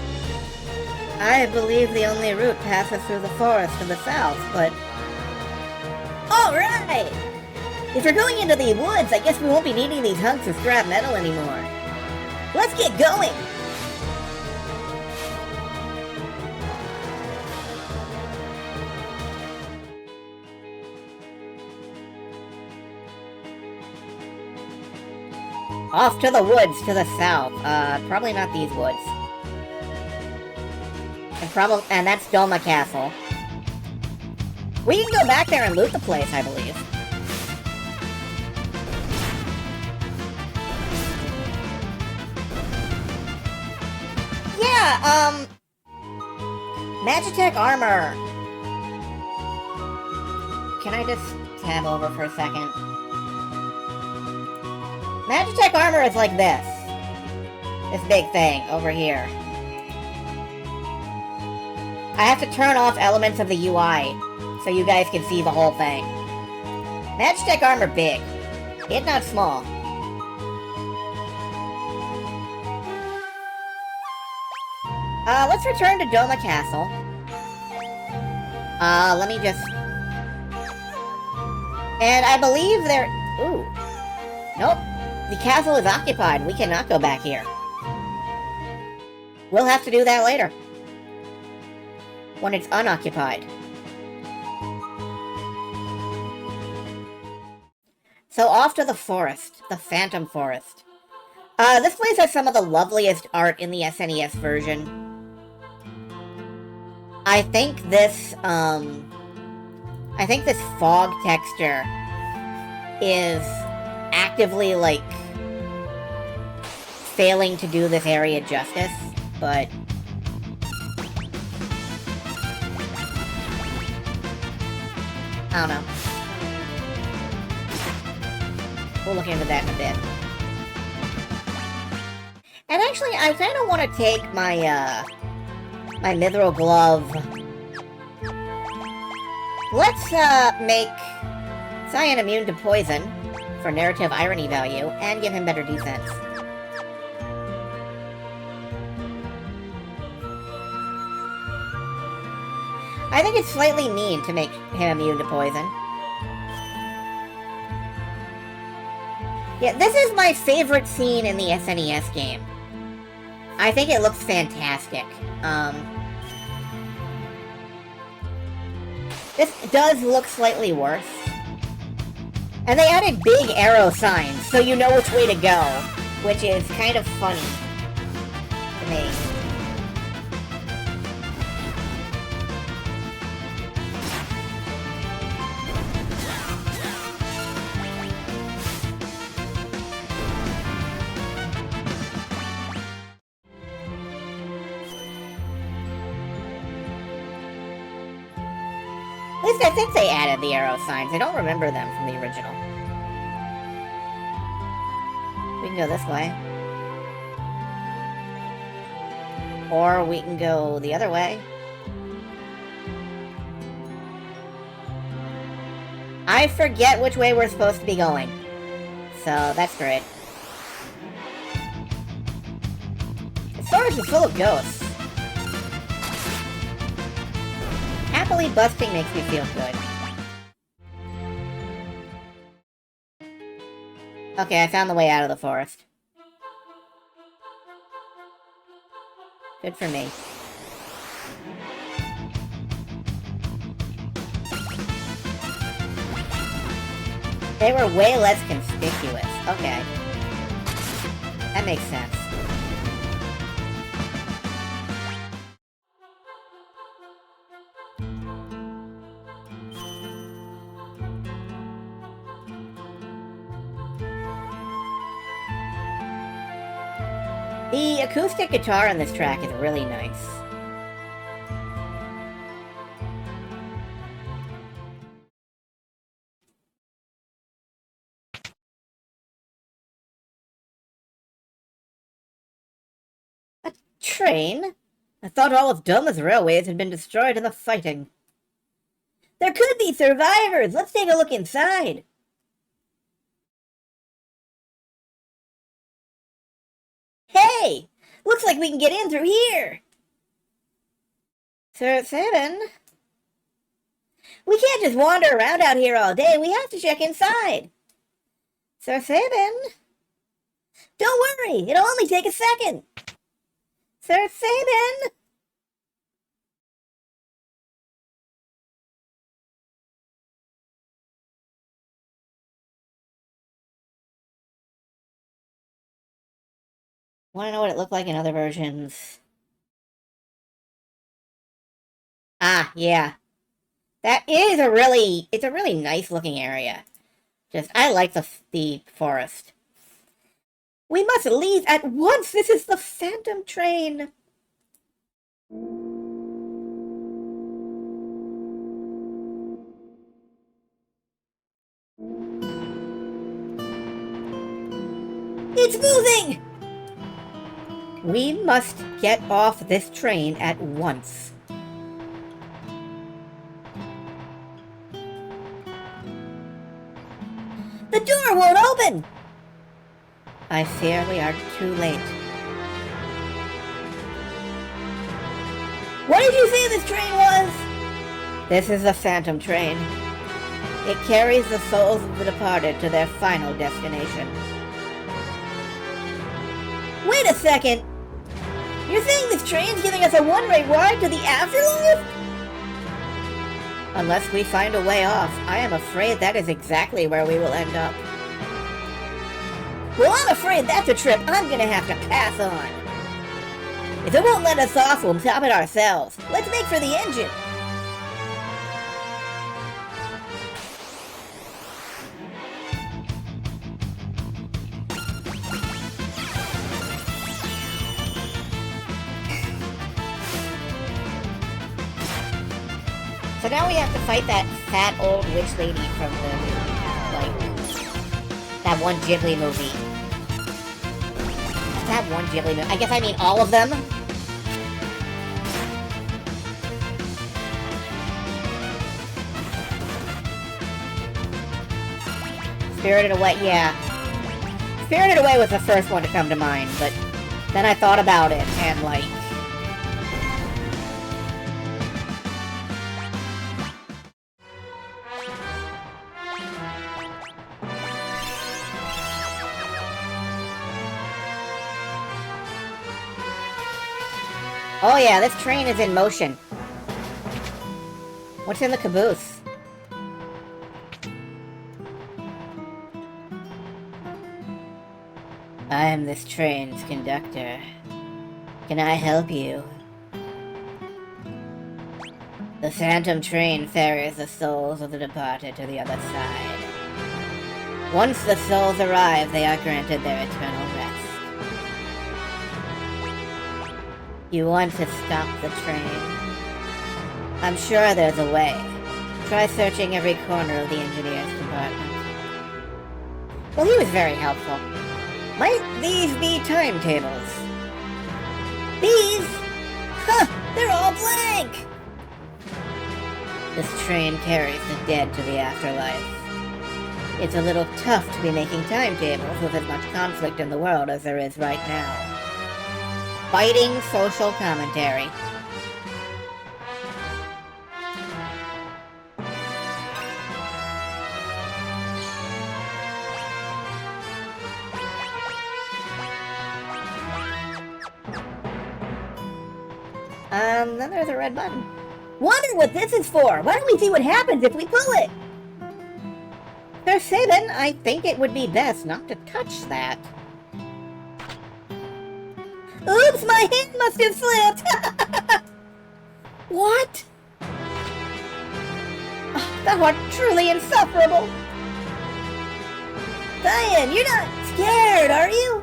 I believe the only route passes through the forest to the south, but... Alright! If we're going into the woods, I guess we won't be needing these hunks of scrap metal anymore. Let's get going! Off to the woods to the south. Probably not these woods. And that's Doma Castle. We can go back there and loot the place, I believe. Yeah, Magitech armor. Can I just tab over for a second? Magitech armor is like this. This big thing over here. I have to turn off elements of the UI so you guys can see the whole thing. Magitech armor big. It's not small. Let's return to Doma Castle. Let me just... And I believe there... Ooh. Nope. The castle is occupied. We cannot go back here. We'll have to do that later. When it's unoccupied. So off to the forest. The Phantom Forest. This place has some of the loveliest art in the SNES version. I think this fog texture is actively, like, failing to do this area justice, but... I don't know. We'll look into that in a bit. And actually, I kind of want to take my, my Mithril Glove. Let's, make Cyan immune to poison for narrative irony value, and give him better defense. I think it's slightly mean to make him immune to poison. Yeah, this is my favorite scene in the SNES game. I think it looks fantastic. This does look slightly worse. And they added big arrow signs, so you know which way to go, which is kind of funny to me. At least I think they added the arrow signs. I don't remember them from the original. We can go this way. Or we can go the other way. I forget which way we're supposed to be going. So, that's great. The forest is full of ghosts. Happily busting makes me feel good. Okay, I found the way out of the forest. Good for me. They were way less conspicuous. Okay. That makes sense. The acoustic guitar on this track is really nice. A train? I thought all of Doma's railways had been destroyed in the fighting. There could be survivors! Let's take a look inside! Hey! Looks like we can get in through here! Sir Seven? We can't just wander around out here all day. We have to check inside. Sir Seven? Don't worry, it'll only take a second. Sir Sabin! Want to know what it looked like in other versions? Ah, yeah. That is it's a really nice looking area. I like the forest. We must leave at once! This is the Phantom Train! It's moving! We must get off this train at once. The door won't open! I fear we are too late. What did you say this train was? This is the Phantom Train. It carries the souls of the departed to their final destination. Wait a second! You're saying this train's giving us a one-way ride to the afterlife? Unless we find a way off, I am afraid that is exactly where we will end up. Well, I'm afraid that's a trip I'm gonna have to pass on. If it won't let us off, we'll stop it ourselves. Let's make for the engine. So now we have to fight that fat old witch lady from the, that one Ghibli movie. That one Ghibli movie. I guess I mean all of them. Spirited Away, yeah. Spirited Away was the first one to come to mind, but then I thought about it, and like... Oh yeah, this train is in motion. What's in the caboose? I am this train's conductor. Can I help you? The Phantom Train ferries the souls of the departed to the other side. Once the souls arrive, they are granted their eternal rest. You want to stop the train? I'm sure there's a way. Try searching every corner of the engineer's compartment. Well, he was very helpful. Might these be timetables? These? Huh! They're all blank! This train carries the dead to the afterlife. It's a little tough to be making timetables with as much conflict in the world as there is right now. Biting social commentary. Then there's a red button. Wonder what this is for! Why don't we see what happens if we pull it? Fair Sabin, I think it would be best not to touch that. Oops, my hand must have slipped! What? Oh, thou art truly insufferable! Diane, you're not scared, are you?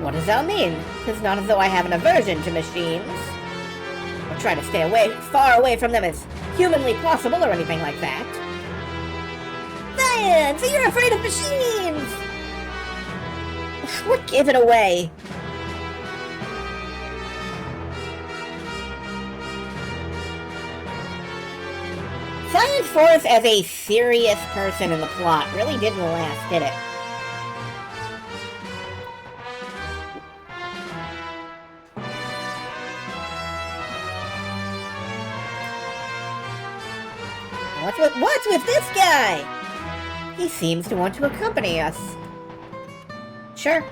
What does that mean? It's not as though I have an aversion to machines. Or try to stay far away from them as humanly possible or anything like that. Diane, so you're afraid of machines! What gave it away? Science Force as a serious person in the plot really didn't last, did it? What's with this guy? He seems to want to accompany us. Sure.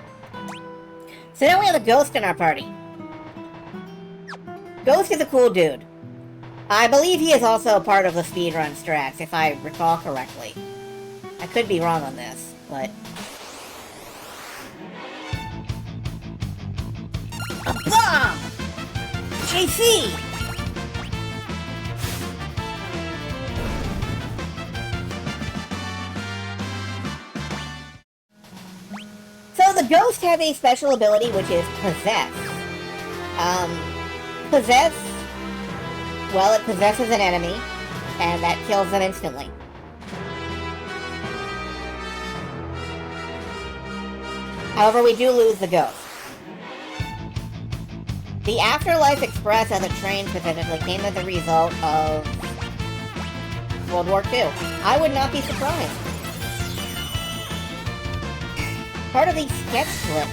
So now we have a Ghost in our party. Ghost is a cool dude. I believe he is also part of the speedrun strats, if I recall correctly. I could be wrong on this, but... A bomb! JC! So the ghost has a special ability, which is Possess. Possess, well, it possesses an enemy, and that kills them instantly. However, we do lose the ghost. The Afterlife Express as a train specifically came as a result of World War II. I would not be surprised. Part of the sketch slip.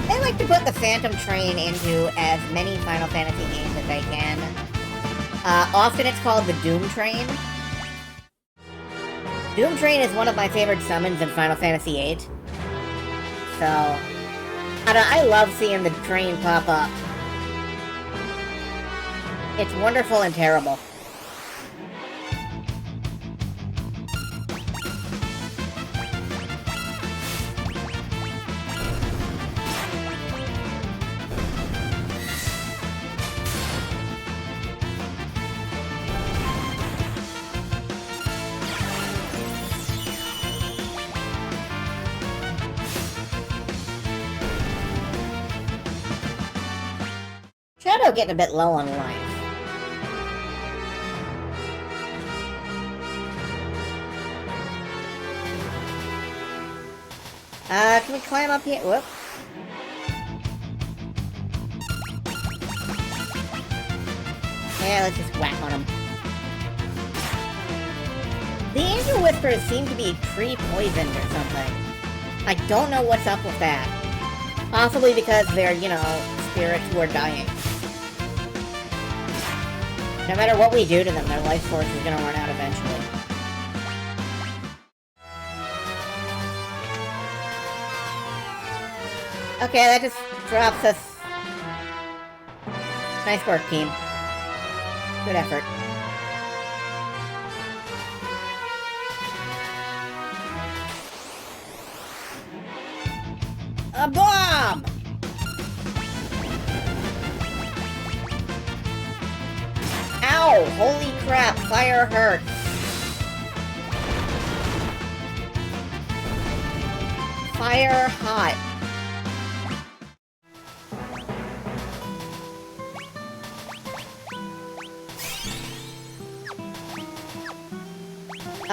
They like to put the Phantom Train into as many Final Fantasy games as they can. Often it's called the Doom Train. Doom Train is one of my favorite summons in Final Fantasy VIII. So, I love seeing the train pop up. It's wonderful and terrible. Shadow getting a bit low on life. Can we climb up here? Whoop. Yeah, let's just whack on him. The Angel Whisperers seem to be pre-poisoned or something. I don't know what's up with that. Possibly because they're, you know, spirits who are dying. No matter what we do to them, their life force is gonna run out eventually. Okay, that just drops us. Nice work, team. Good effort. A bomb! Ow! Holy crap, fire hurts. Fire hot.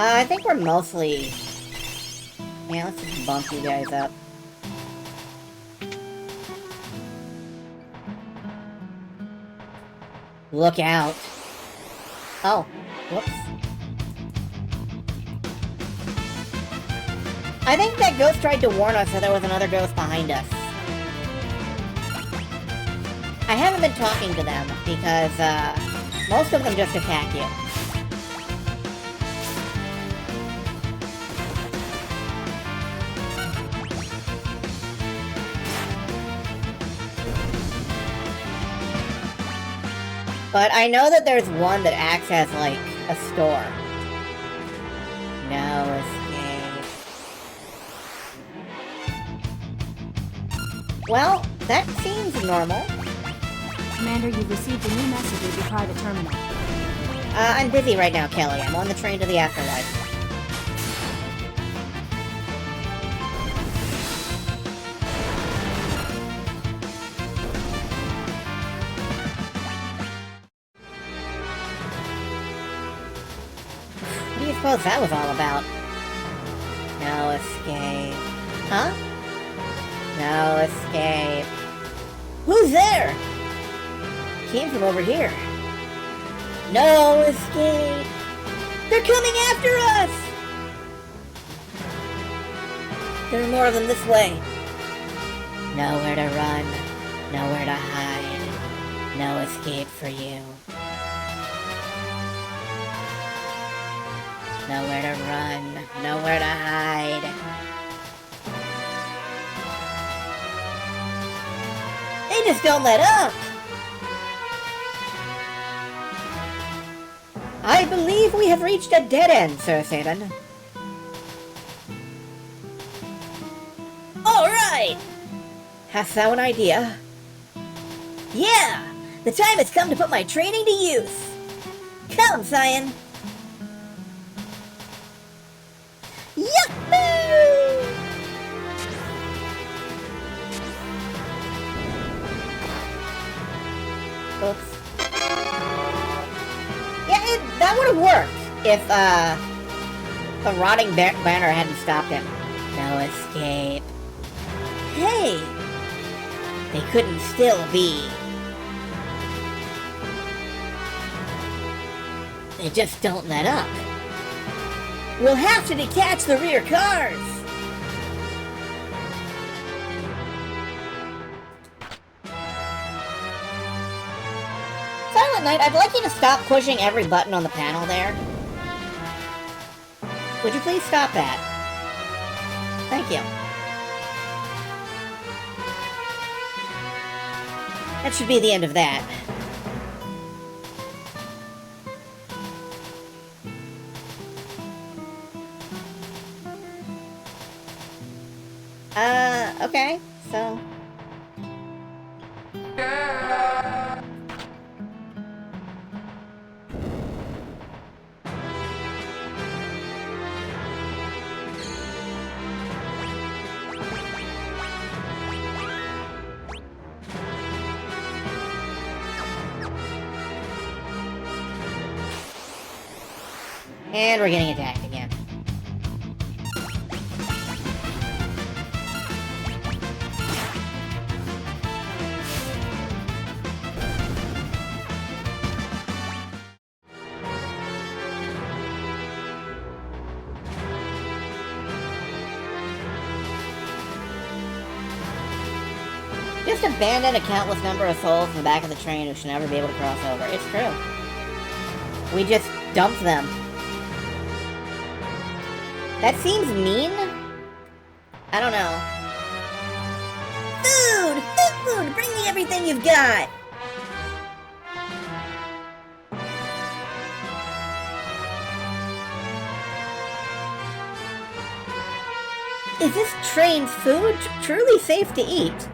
I think we're mostly... Yeah, let's just bump you guys up. Look out. Oh, whoops. I think that ghost tried to warn us that there was another ghost behind us. I haven't been talking to them because, most of them just attack you. But I know that there's one that acts as, like, a store. No escape. Well, that seems normal. Commander, you've received a new message at your private terminal. I'm busy right now, Kelly. I'm on the train to the afterlife. What do you suppose that was all about? No escape. Huh? No escape. Who's there? Came from over here. No escape. They're coming after us! There are more of them this way. Nowhere to run. Nowhere to hide. No escape for you. Nowhere to run, nowhere to hide. They just don't let up! I believe we have reached a dead end, Sir Satan. Alright! Hast thou an idea? Yeah! The time has come to put my training to use! Come, Cyan! Yahoo! Oops. Yeah, that would have worked if, the rotting banner hadn't stopped him. No escape. Hey! They couldn't still be. They just don't let up. We'll have to detach the rear cars! Silent Knight, I'd like you to stop pushing every button on the panel there. Would you please stop that? Thank you. That should be the end of that. Okay, so... And we're getting attacked again. Just abandon a countless number of souls in the back of the train who should never be able to cross over. It's true. We just dumped them. That seems mean? I don't know. Food! Food! Bring me everything you've got! Is this train's food truly safe to eat?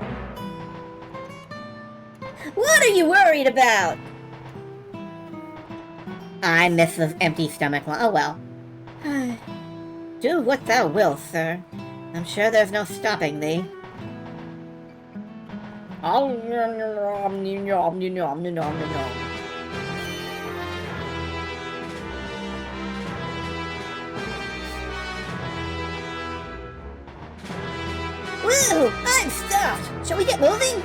What are you worried about? I miss the empty stomach one. Oh well. Do what thou wilt, sir. I'm sure there's no stopping thee. Woo! I'm stuffed! Shall we get moving?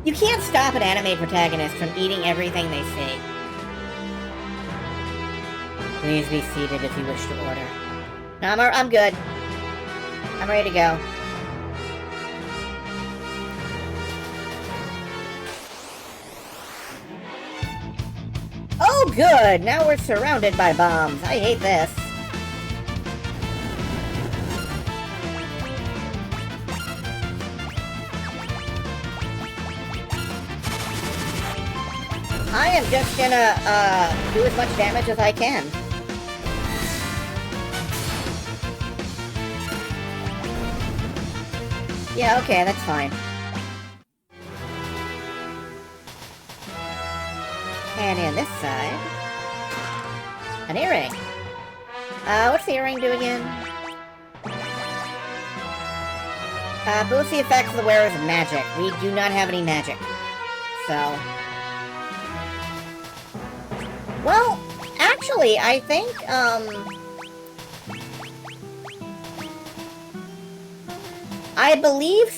You can't stop an anime protagonist from eating everything they see. Please be seated if you wish to order. No, I'm good. I'm ready to go. Oh, good! Now we're surrounded by bombs. I hate this. I am just gonna, do as much damage as I can. Yeah, okay, that's fine. And in this side... an earring. What's the earring do again? Boosts the effects of the wearer's magic. We do not have any magic. So... well, actually, I think, I believe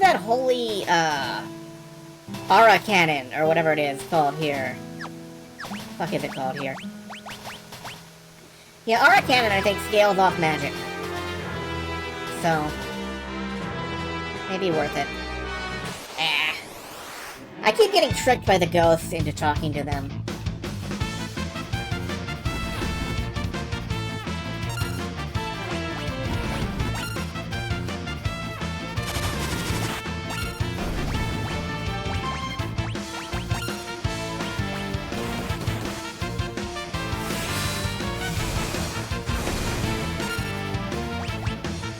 that holy, Aura Cannon, or whatever it is called here. Fuck is it called here? Yeah, Aura Cannon, I think, scales off magic. So, maybe worth it. I keep getting tricked by the ghosts into talking to them.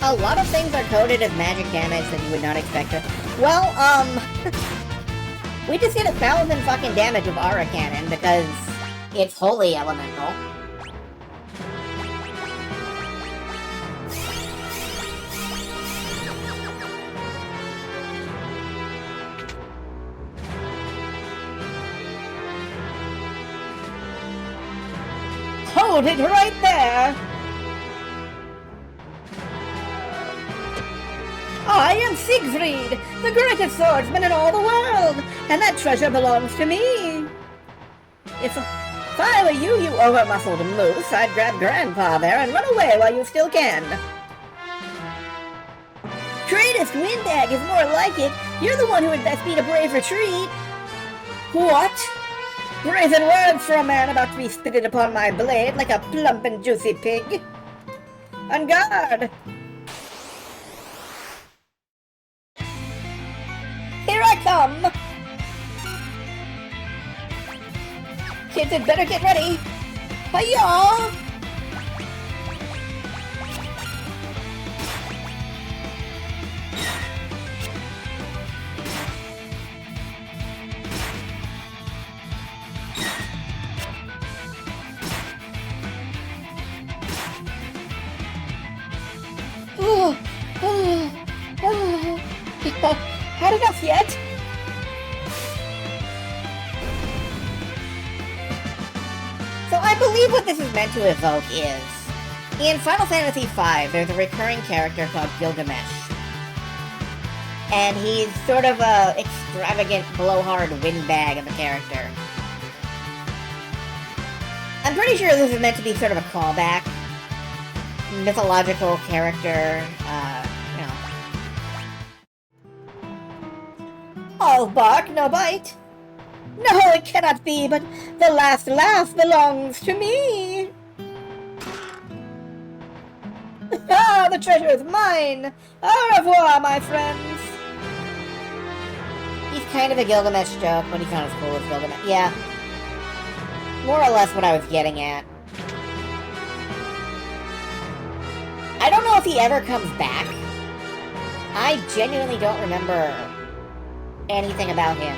a lot of things are coded as magic damage that you would not expect to. Well, we just did 1,000 fucking damage with Aura Cannon because it's holy elemental. Hold it right there! I am Siegfried, the greatest swordsman in all the world, and that treasure belongs to me. If I were you, you over-muscled moose, I'd grab Grandpa there and run away while you still can. Greatest Windag is more like it. You're the one who would best beat a brave retreat. What? Brazen words for a man about to be spitted upon my blade like a plump and juicy pig. On guard! Here I come! Kids had better get ready! Hi-ya! Had enough yet? So I believe what this is meant to evoke is, in Final Fantasy V, there's a recurring character called Gilgamesh. And he's sort of a extravagant, blowhard windbag of a character. I'm pretty sure this is meant to be sort of a callback. Mythological character, you know. All bark, no bite. No, it cannot be, but the last laugh belongs to me. Ah, the treasure is mine. Au revoir, my friends. He's kind of a Gilgamesh joke, but he's not as cool as Gilgamesh. Yeah. More or less what I was getting at. I don't know if he ever comes back. I genuinely don't remember anything about him.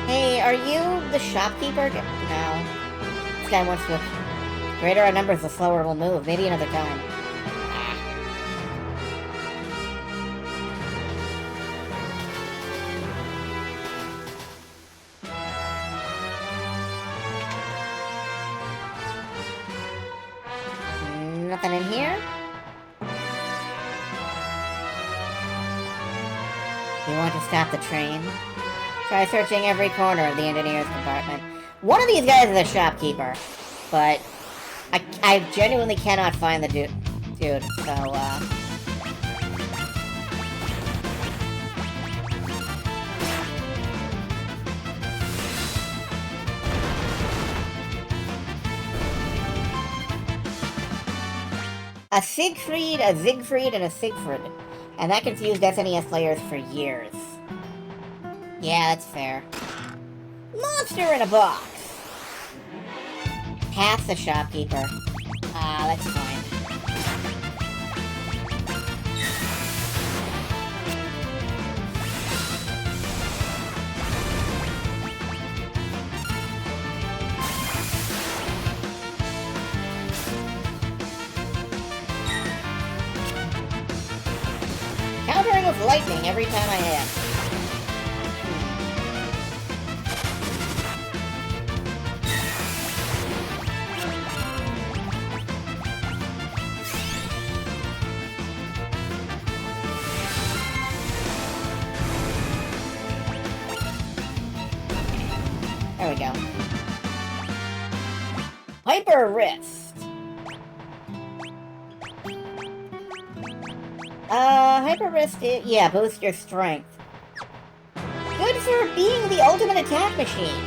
Hey, are you the shopkeeper? No. This guy wants to... Greater our numbers, the slower we'll move. Maybe another time. Nothing in here? You want to stop the train? Try searching every corner of the engineer's compartment. One of these guys is a shopkeeper, but I genuinely cannot find the dude, so, A Siegfried, a Siegfried, and a Siegfried. And that confused SNES players for years. Yeah, that's fair. Monster in a box! Half the shopkeeper. Ah, that's fine. Countering with lightning every time I hit. There we go. Hyper Wrist. Hyper Wrist, yeah, boost your strength. Good for being the ultimate attack machine.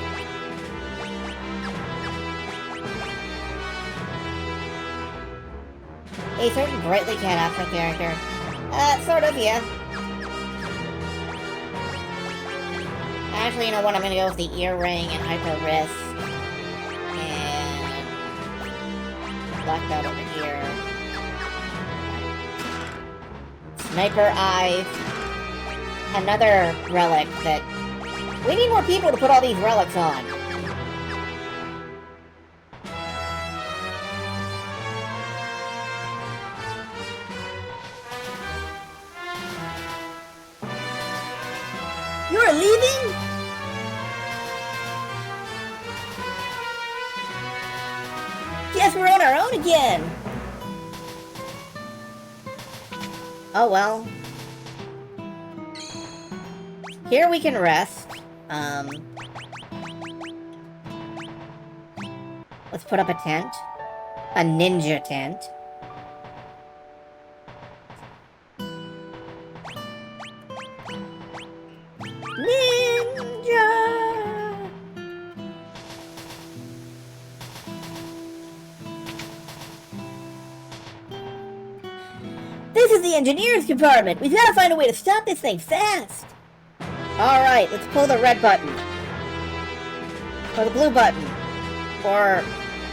A certain brightly cat option character. Sort of, yeah. Actually, you know what? I'm gonna go with the earring and Hyper Wrist. And... Black belt over here. Sniper eyes. Another relic that... We need more people to put all these relics on. You're leaving? Guess we're on our own again. Oh well. Here we can rest. Let's put up a tent. A ninja tent. Ninja! This is the engineer's compartment. We've got to find a way to stop this thing fast. Alright, let's pull the red button. Or the blue button. Or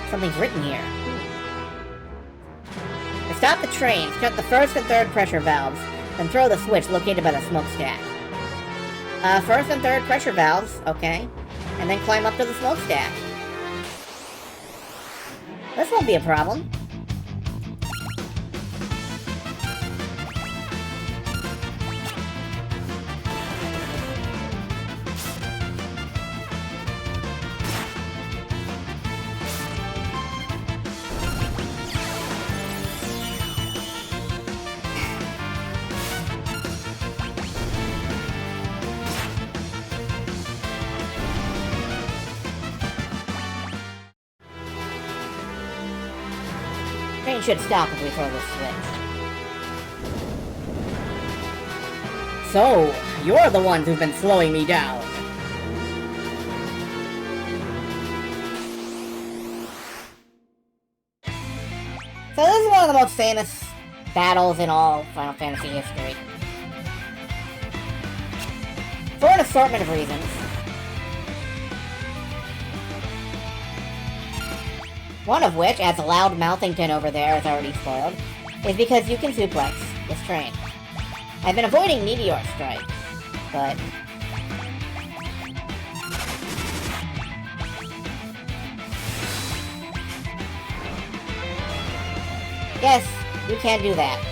something's written here. To stop the train, shut the first and third pressure valves, then throw the switch located by the smokestack. First and third pressure valves, okay. And then climb up to the smokestack. This won't be a problem. Train should stop if we throw this switch. So, you're the ones who've been slowing me down. So this is one of the most famous battles in all Final Fantasy history. For an assortment of reasons. One of which, as the loud mouthing tin over there is already spoiled, is because you can suplex this train. I've been avoiding meteor strikes, but... yes, you can do that.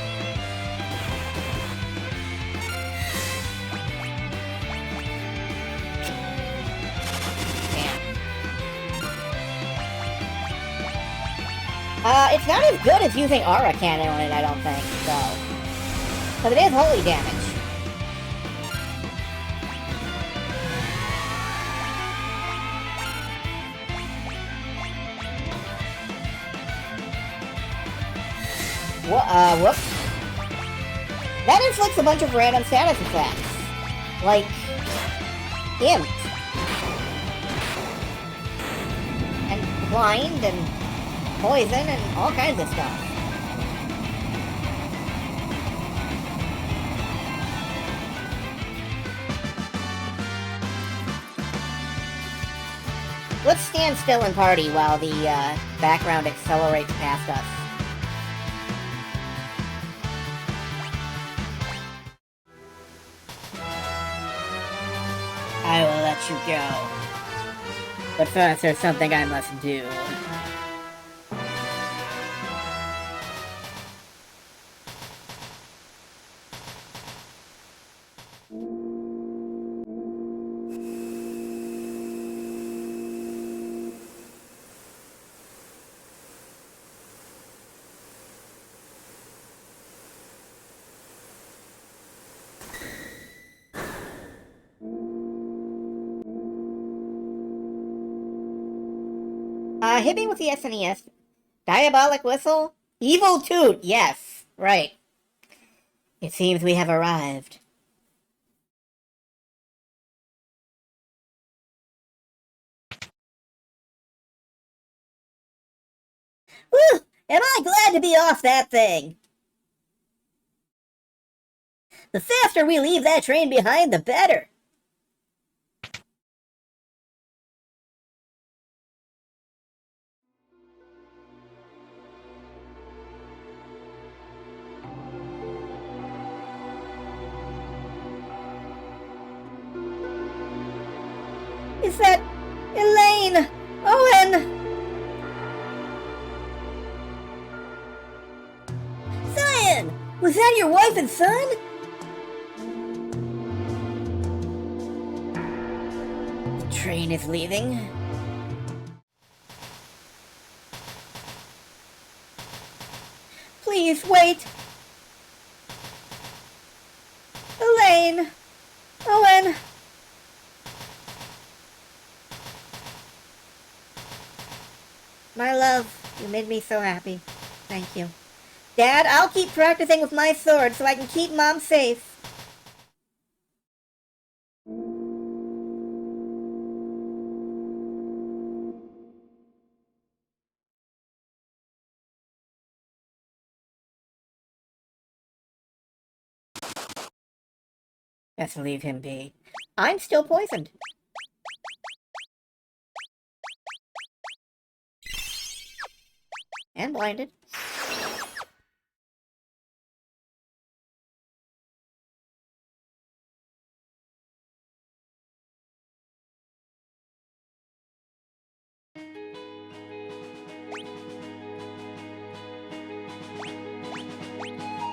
It's not as good as using Aura Cannon on it, I don't think, so... but it is holy damage. Whoops. That inflicts a bunch of random status effects. Like... Imp. And Blind, and... poison, and all kinds of stuff. Let's stand still and party while the background accelerates past us. I will let you go. But first, there's something I must do. Hit me with the SNES. Diabolic Whistle? Evil Toot, yes. Right. It seems we have arrived. Whew! Am I glad to be off that thing! The faster we leave that train behind, the better. Is that Elaine? Owen! Cyan! Was that your wife and son? The train is leaving. Please, wait! Elaine! Owen! My love, you made me so happy. Thank you. Dad, I'll keep practicing with my sword so I can keep Mom safe. Just leave him be. I'm still poisoned. And blinded.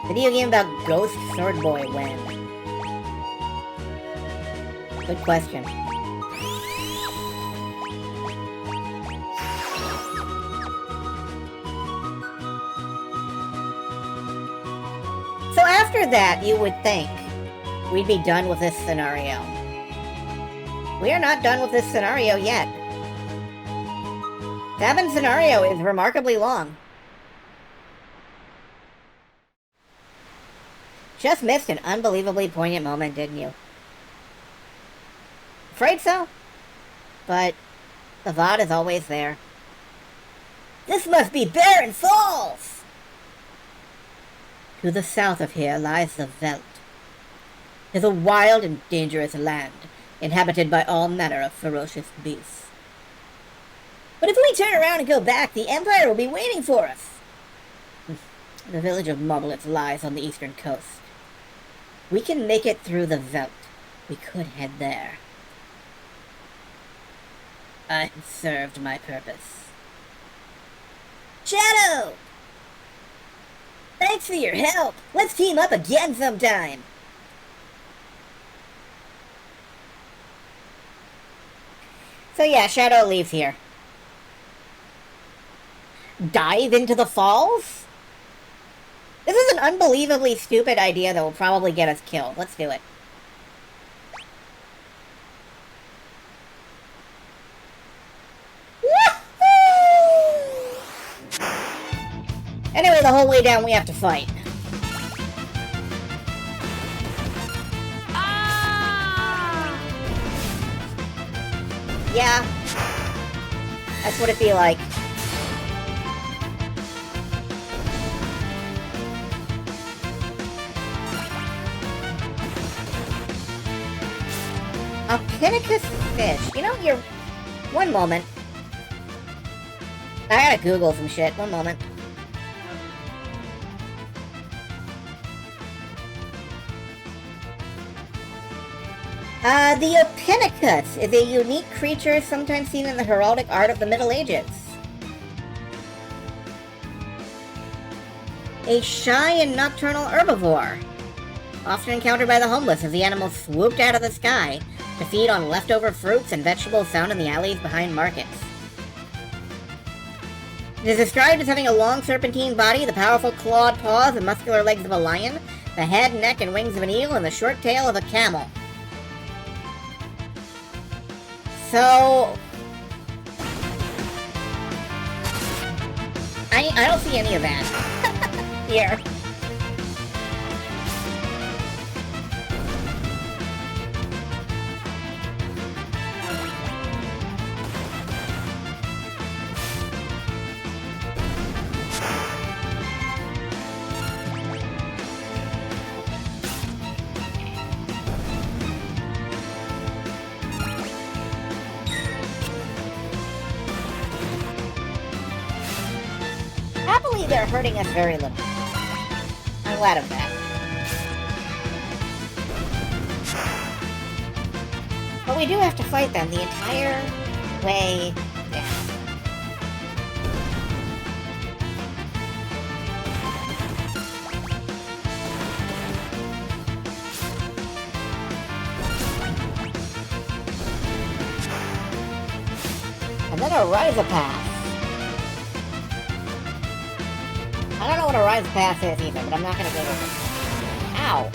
Video game about Ghost Sword Boy when? Good question. So after that, you would think we'd be done with this scenario. We are not done with this scenario yet. Sabin's scenario is remarkably long. Just missed an unbelievably poignant moment, didn't you? Afraid so? But the VOD is always there. This must be Barren Falls! To the south of here lies the Veldt. 'Tis a wild and dangerous land, inhabited by all manner of ferocious beasts. But if we turn around and go back, the Empire will be waiting for us. The village of Marblets lies on the eastern coast. We can make it through the Veldt. We could head there. I have served my purpose. Shadow! Thanks for your help! Let's team up again sometime! So yeah, Shadow leaves here. Dive into the falls? This is an unbelievably stupid idea that will probably get us killed. Let's do it. Anyway, the whole way down we have to fight. Yeah. That's what it'd be like. A Pinnacus fish. You know, you're... One moment. I gotta Google some shit. One moment. The Ophinicus is a unique creature sometimes seen in the heraldic art of the Middle Ages. A shy and nocturnal herbivore, often encountered by the homeless as the animal swooped out of the sky to feed on leftover fruits and vegetables found in the alleys behind markets. It is described as having a long serpentine body, the powerful clawed paws and muscular legs of a lion, the head, neck, and wings of an eel, and the short tail of a camel. So... I don't see any of that. Here. Happily, they're hurting us very little. I'm glad of that. But we do have to fight them the entire way down. And then a Rhizopath. I don't know what a Rhizopath is either, but I'm not gonna go with it. Ow!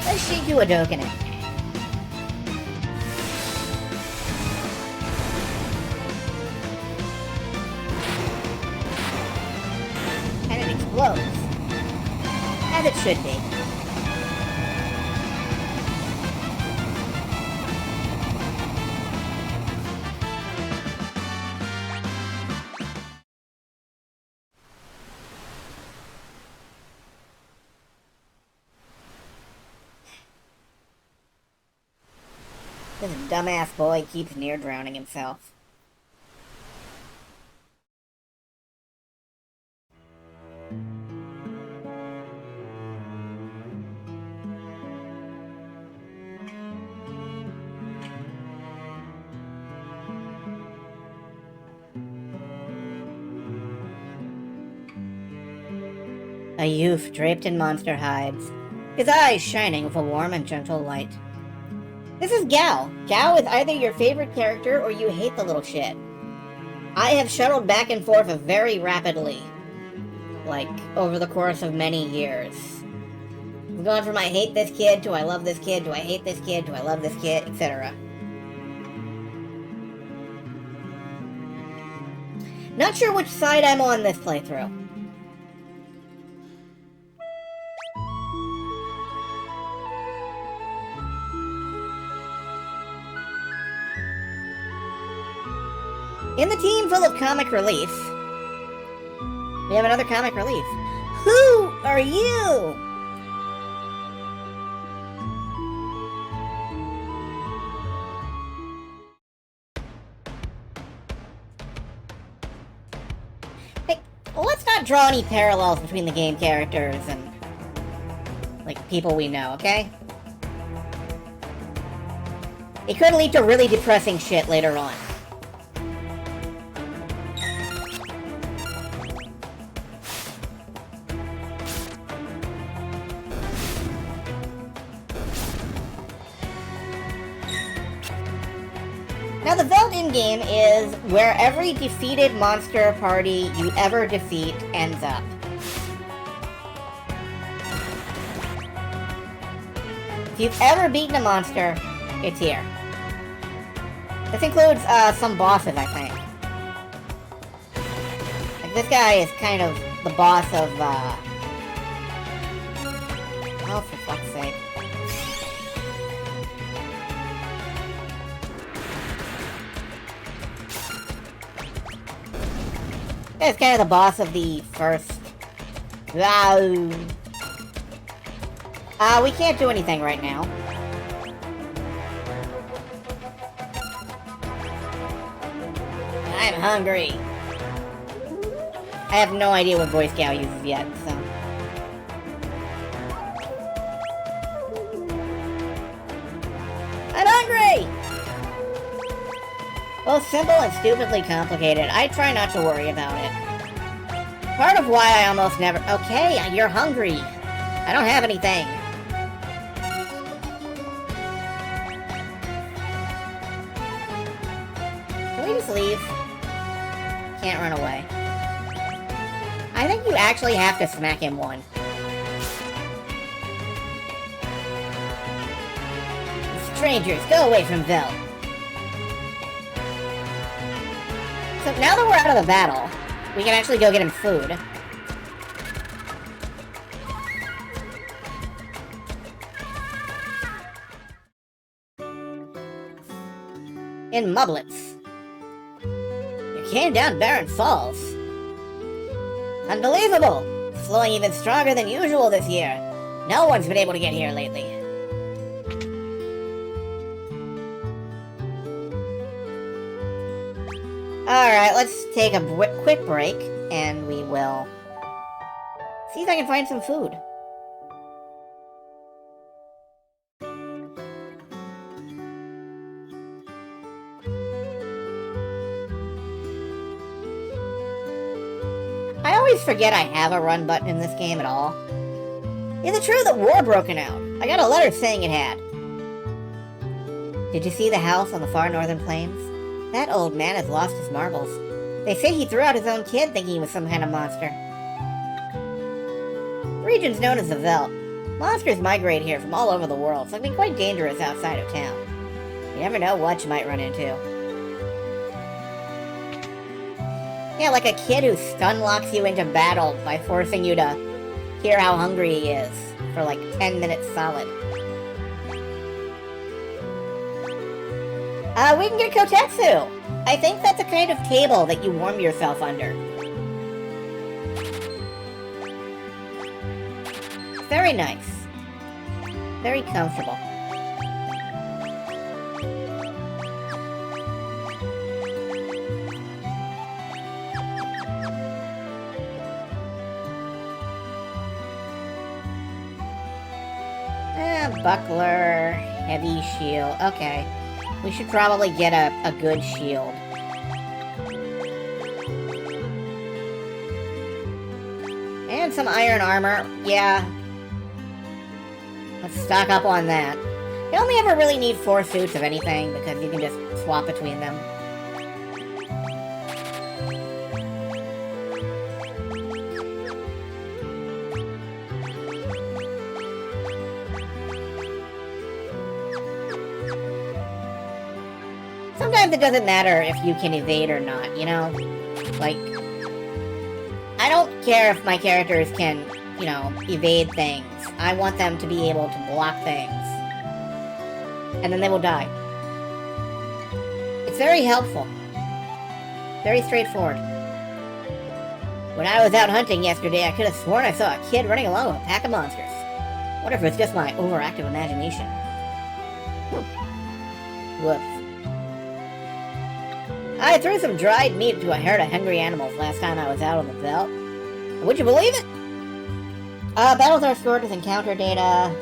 Let's shoot you a Dokkan. And it explodes. As it should be. This dumbass boy keeps near drowning himself. A youth draped in monster hides, his eyes shining with a warm and gentle light. This is Gao. Gao is either your favorite character or you hate the little shit. I have shuttled back and forth very rapidly. Like, over the course of many years. I've gone from I hate this kid to I love this kid to I hate this kid to I love this kid, etc. Not sure which side I'm on this playthrough. In the team full of comic relief, we have another comic relief. Who are you? Hey, let's not draw any parallels between the game characters and, like, people we know, okay? It could lead to really depressing shit later on. Now, the Veld in-game is where every defeated monster party you ever defeat ends up. If you've ever beaten a monster, it's here. This includes some bosses, I think. Like, this guy is kind of the boss of, oh, for fuck's sake. It's kind of the boss of the first... we can't do anything right now. I'm hungry. I have no idea what voice Gao uses yet, so... I'm hungry! Both simple and stupidly complicated. I try not to worry about it. Part of why I almost never... Okay, you're hungry. I don't have anything. Can we just leave? Can't run away. I think you actually have to smack him one. Strangers, go away from Veld. So now that we're out of the battle, we can actually go get him food. In Mublets. You came down Barren Falls. Unbelievable! Flowing even stronger than usual this year. No one's been able to get here lately. Alright, let's take a quick break, and we will See if I can find some food. I always forget I have a run button in this game at all. Is it true that war broken out? I got a letter saying it had. Did you see the house on the far northern plains? That old man has lost his marbles. They say he threw out his own kid thinking he was some kind of monster. The region's known as the Veldt. Monsters migrate here from all over the world, so it can be quite dangerous outside of town. You never know what you might run into. Yeah, like a kid who stun locks you into battle by forcing you to hear how hungry he is for like 10 minutes solid. We can get a kotetsu! I think that's a kind of table that you warm yourself under. Very nice. Very comfortable. Buckler, heavy shield. Okay. We should probably get a good shield. And some iron armor. Yeah. Let's stock up on that. You only ever really need 4 suits of anything, because you can just swap between them. Sometimes it doesn't matter if you can evade or not, you know? Like, I don't care if my characters can, you know, evade things. I want them to be able to block things. And then they will die. It's very helpful. Very straightforward. When I was out hunting yesterday, I could have sworn I saw a kid running along with a pack of monsters. Wonder if it's just my overactive imagination. Whoops. I threw some dried meat to a herd of hungry animals last time I was out on the Veldt. And would you believe it? Battles are stored with encounter data.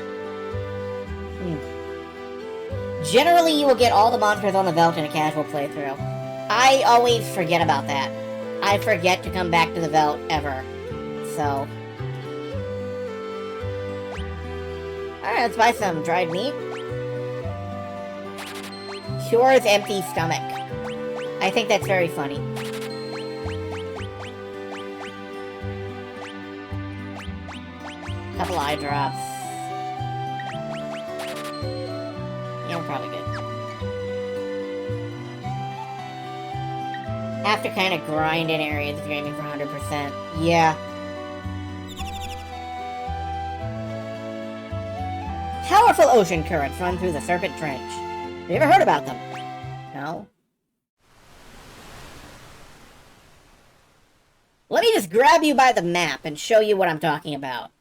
Generally, you will get all the monsters on the Veldt in a casual playthrough. I always forget about that. I forget to come back to the Veldt ever. So. Alright, let's buy some dried meat. Shore's empty stomach. I think that's very funny. Couple eye drops. Yeah, we're probably good. Have to kind of grind in areas if you're aiming for 100%. Yeah. Powerful ocean currents run through the Serpent Trench. Have you ever heard about them? No? Let me just grab you by the map and show you what I'm talking about.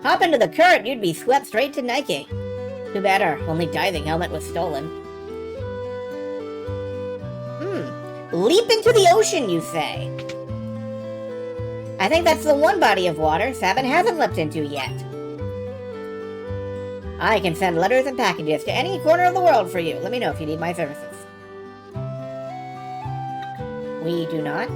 Hop into the current, you'd be swept straight to Nike. Too bad our only diving helmet was stolen. Leap into the ocean, you say? I think that's the one body of water Sabin hasn't leapt into yet. I can send letters and packages to any corner of the world for you. Let me know if you need my services. We do not.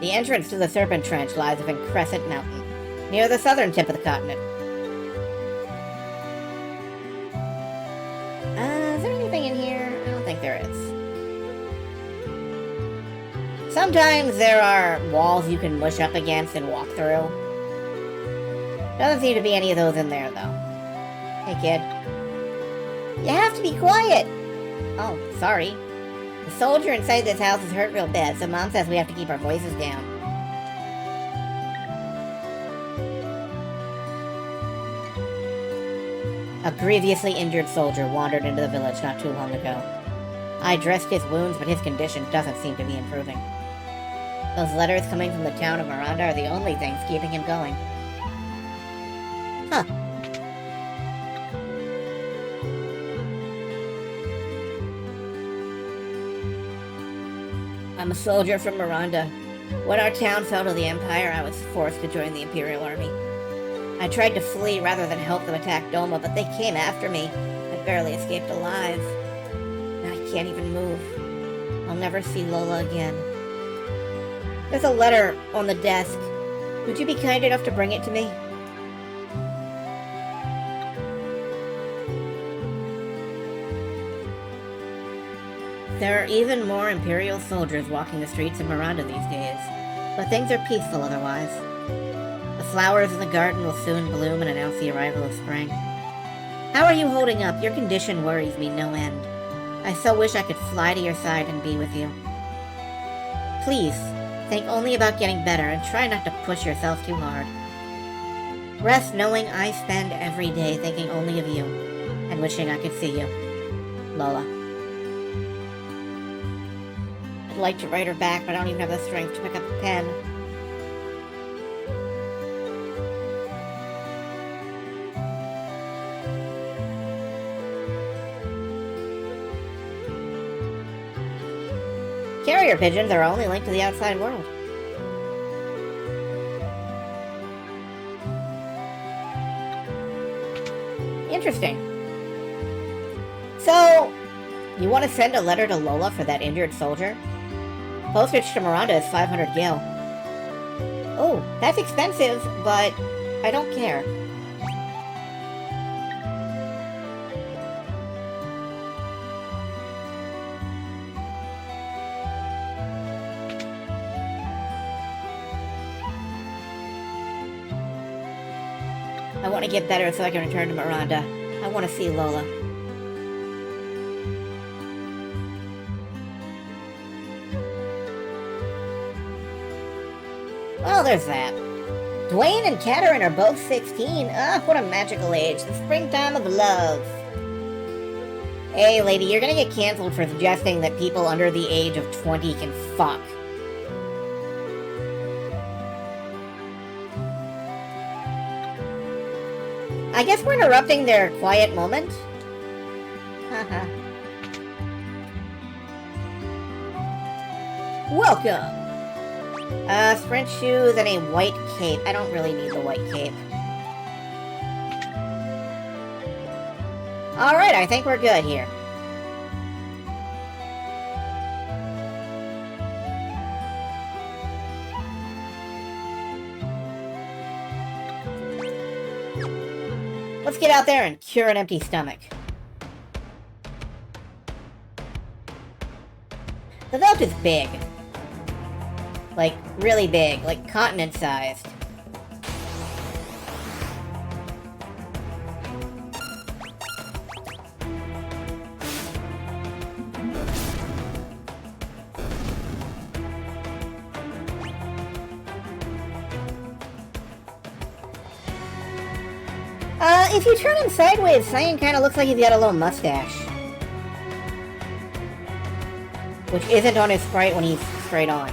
The entrance to the Serpent Trench lies within Crescent Mountain, near the southern tip of the continent. Is there anything in here? I don't think there is. Sometimes there are walls you can mush up against and walk through. Doesn't seem to be any of those in there, though. Hey, kid. You have to be quiet! Oh, sorry. The soldier inside this house is hurt real bad, so Mom says we have to keep our voices down. A grievously injured soldier wandered into the village not too long ago. I dressed his wounds, but his condition doesn't seem to be improving. Those letters coming from the town of Miranda are the only things keeping him going. Huh. I'm a soldier from Miranda. When our town fell to the Empire, I was forced to join the Imperial Army. I tried to flee rather than help them attack Doma, but they came after me. I barely escaped alive. Now I can't even move. I'll never see Lola again. There's a letter on the desk. Would you be kind enough to bring it to me? There are even more Imperial soldiers walking the streets of Miranda these days, but things are peaceful otherwise. The flowers in the garden will soon bloom and announce the arrival of spring. How are you holding up? Your condition worries me no end. I so wish I could fly to your side and be with you. Please, think only about getting better and try not to push yourself too hard. Rest knowing I spend every day thinking only of you and wishing I could see you. Lola. I'd like to write her back, but I don't even have the strength to pick up a pen. Carrier pigeons are our only link to the outside world. Interesting. So, you want to send a letter to Lola for that injured soldier? Postage to Miranda is 500 gil. Oh, that's expensive, but I don't care. I want to get better so I can return to Miranda. I want to see Lola. Well, there's that. Dwayne and Katerin are both 16. Ah, what a magical age. The springtime of love. Hey, lady, you're gonna get canceled for suggesting that people under the age of 20 can fuck. I guess we're interrupting their quiet moment. Haha. Welcome! Sprint shoes and a white cape. I don't really need the white cape. Alright, I think we're good here. Let's get out there and cure an empty stomach. The Veldt is big. Like, really big. Like, continent-sized. If you turn him sideways, Cyan kind of looks like he's got a little mustache. Which isn't on his sprite when he's straight on.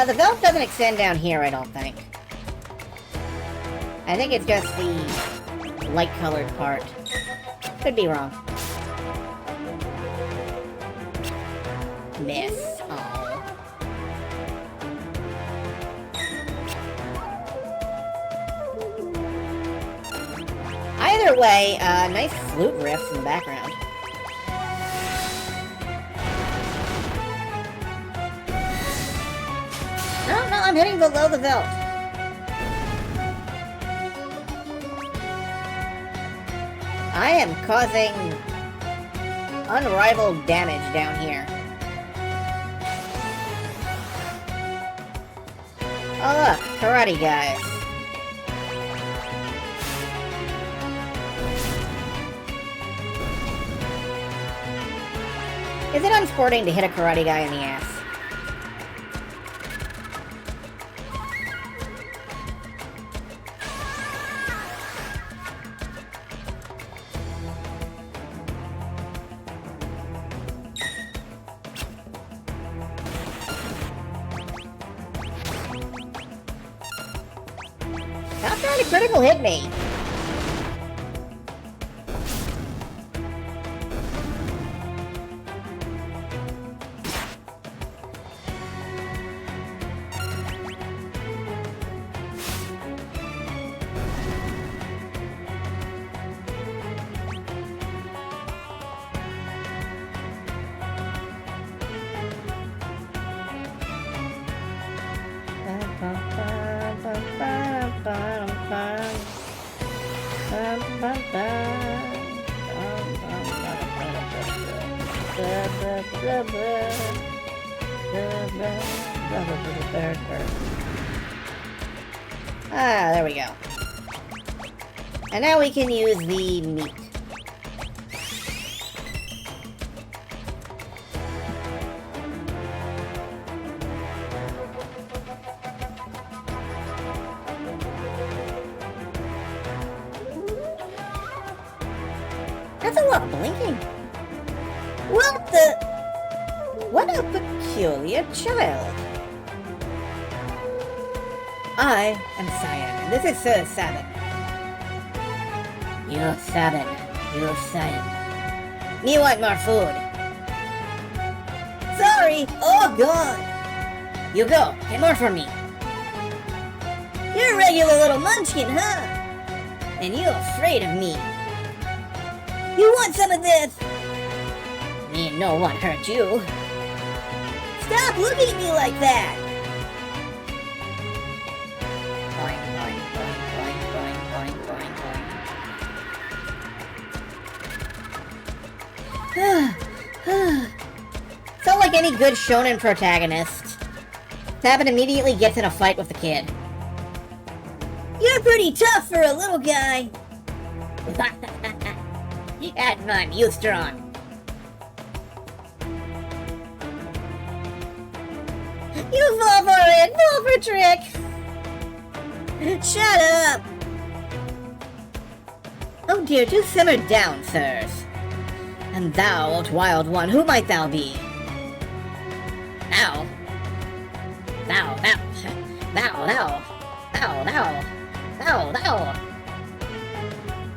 The Veldt doesn't extend down here, I don't think. I think it's just the light-colored part. Could be wrong. Miss. Oh. Either way, nice flute riffs in the background. No, I'm hitting below the Veldt. I am causing unrivaled damage down here. Oh look, karate guys. Is it unsporting to hit a karate guy in the ass? Stop trying to critical hit me! Ah, there we go. And now we can use the meat. That's a lot of blinking. What the? What a peculiar child. I am Cyan, and this is Sir Sabin. You're Sabin. You're Cyan. Me want more food. Sorry. Oh, God. You go. Get more for me. You're a regular little munchkin, huh? And you're afraid of me. You want some of this? Me and no one hurt you. Stop looking at me like that! Boing, boing, boing, boing, boing, boing, boing. So like any good shonen protagonist, Sabin immediately gets in a fight with the kid. You're pretty tough for a little guy. Have fun, you strong. You fall for it! Fall for trick! Shut up! Oh dear, do simmer down, sirs. And thou, old wild one, who might thou be? Thou? Thou.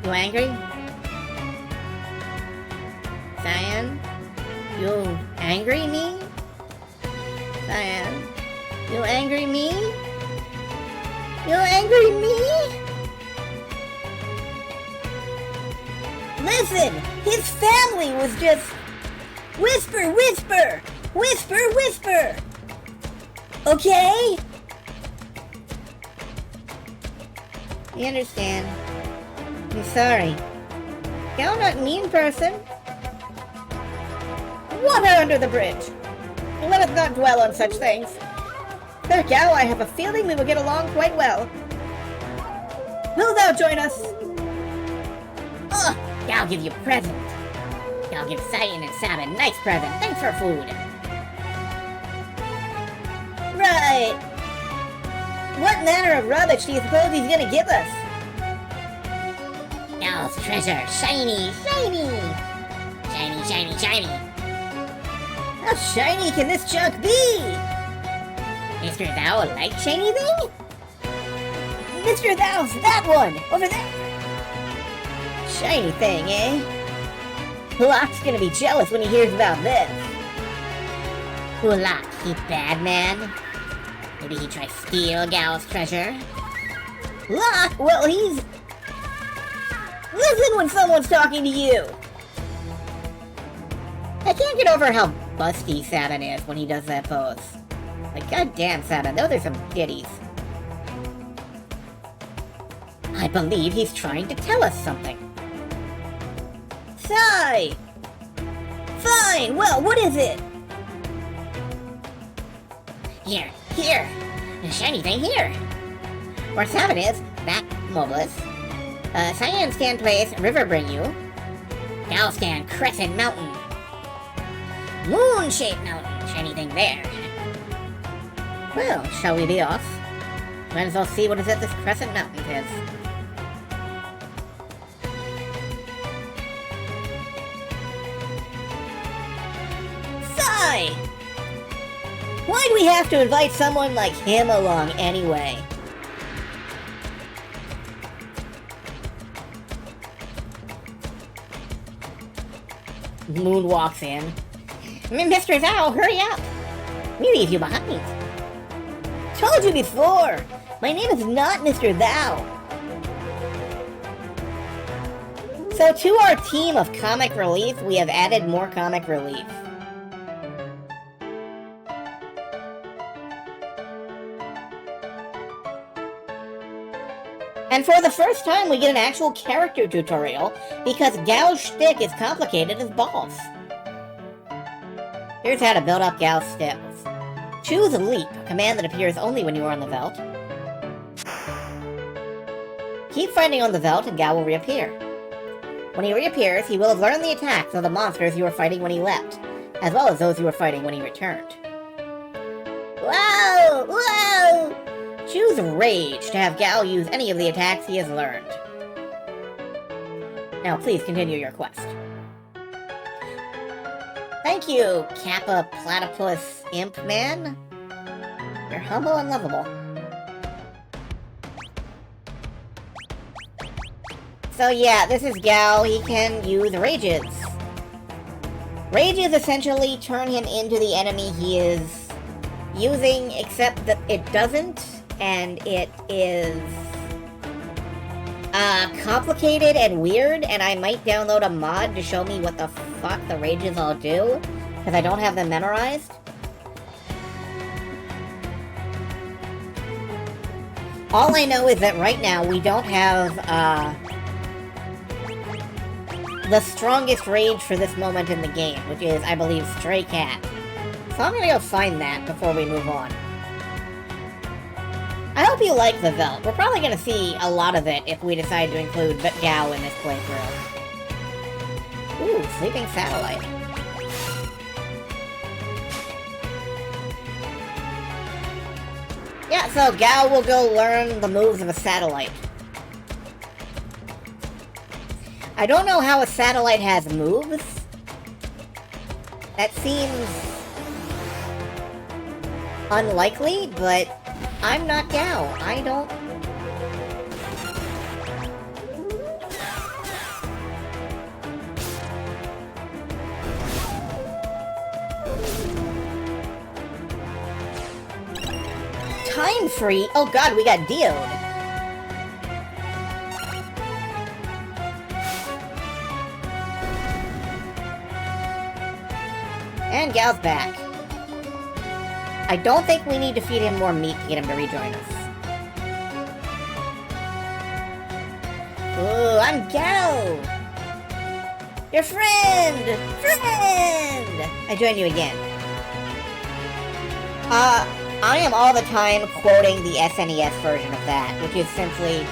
You angry? Cyan? You angry me? Cyan, you angry me? You angry me? Listen, his family was just whisper, whisper, whisper, whisper. Okay? You understand? I'm sorry. You're not a mean person. Water under the bridge. Let us not dwell on such things. Sir Gao, I have a feeling we will get along quite well. Will thou join us? Ugh, Gao give you a present. Gao give Cyan and Sabin a nice present. Thanks for food. Right. What manner of rubbish do you suppose he's gonna give us? Gao's treasure. Shiny, shiny. Shiny, shiny, shiny. How shiny can this junk be? Mr. Thou like shiny thing? Mr. Thou's that one! Over there! Shiny thing, eh? Hulak's gonna be jealous when he hears about this. Hulak, he bad man? Maybe he tries to steal Gao's treasure? Hulak? Well, he's... Listen when someone's talking to you! I can't get over how busty Sabin is when he does that pose. Like, goddamn, Sabin, those are some ditties. I believe he's trying to tell us something. Sigh! Fine, well, what is it? Here, A shiny thing here! Where Sabin is, back Mobilis. Cyan scan place, River bring you. Gal scan Crescent Mountain. Moon-shaped mountain, shiny thing there. Well, shall we be off? Might as well see what is at this Crescent Mountain is. Sigh! Why'd we have to invite someone like him along anyway? Moon walks in. Mr. Zhao, hurry up! We leave you behind. Told you before! My name is not Mr. Zhao. So to our team of comic relief, we have added more comic relief. And for the first time, we get an actual character tutorial, because Gao's shtick is complicated as balls. Here's how to build up Gao's stills. Choose Leap, a command that appears only when you are on the Veldt. Keep fighting on the Veldt and Gao will reappear. When he reappears, he will have learned the attacks of the monsters you were fighting when he left, as well as those you were fighting when he returned. Whoa! Whoa! Choose Rage to have Gao use any of the attacks he has learned. Now please continue your quest. Thank you, Kappa Platypus Imp Man. You're humble and lovable. So yeah, this is Gao. He can use Rages. Rages essentially turn him into the enemy he is using, except that it doesn't. And it is complicated and weird, and I might download a mod to show me what the fuck the Rages all do, because I don't have them memorized. All I know is that right now we don't have the strongest rage for this moment in the game, which is, I believe, Stray Cat. So I'm gonna go find that before we move on. I hope you like the Veldt. We're probably going to see a lot of it if we decide to include Gao in this playthrough. Ooh, Sleeping Satellite. Yeah, so Gao will go learn the moves of a satellite. I don't know how a satellite has moves. That seems unlikely, but I'm not Gao. I don't... Time free? Oh god, we got Diode. And Gao's back. I don't think we need to feed him more meat to get him to rejoin us. Ooh, I'm Gao! Your friend! Friend! I join you again. I am all the time quoting the SNES version of that, which is simply,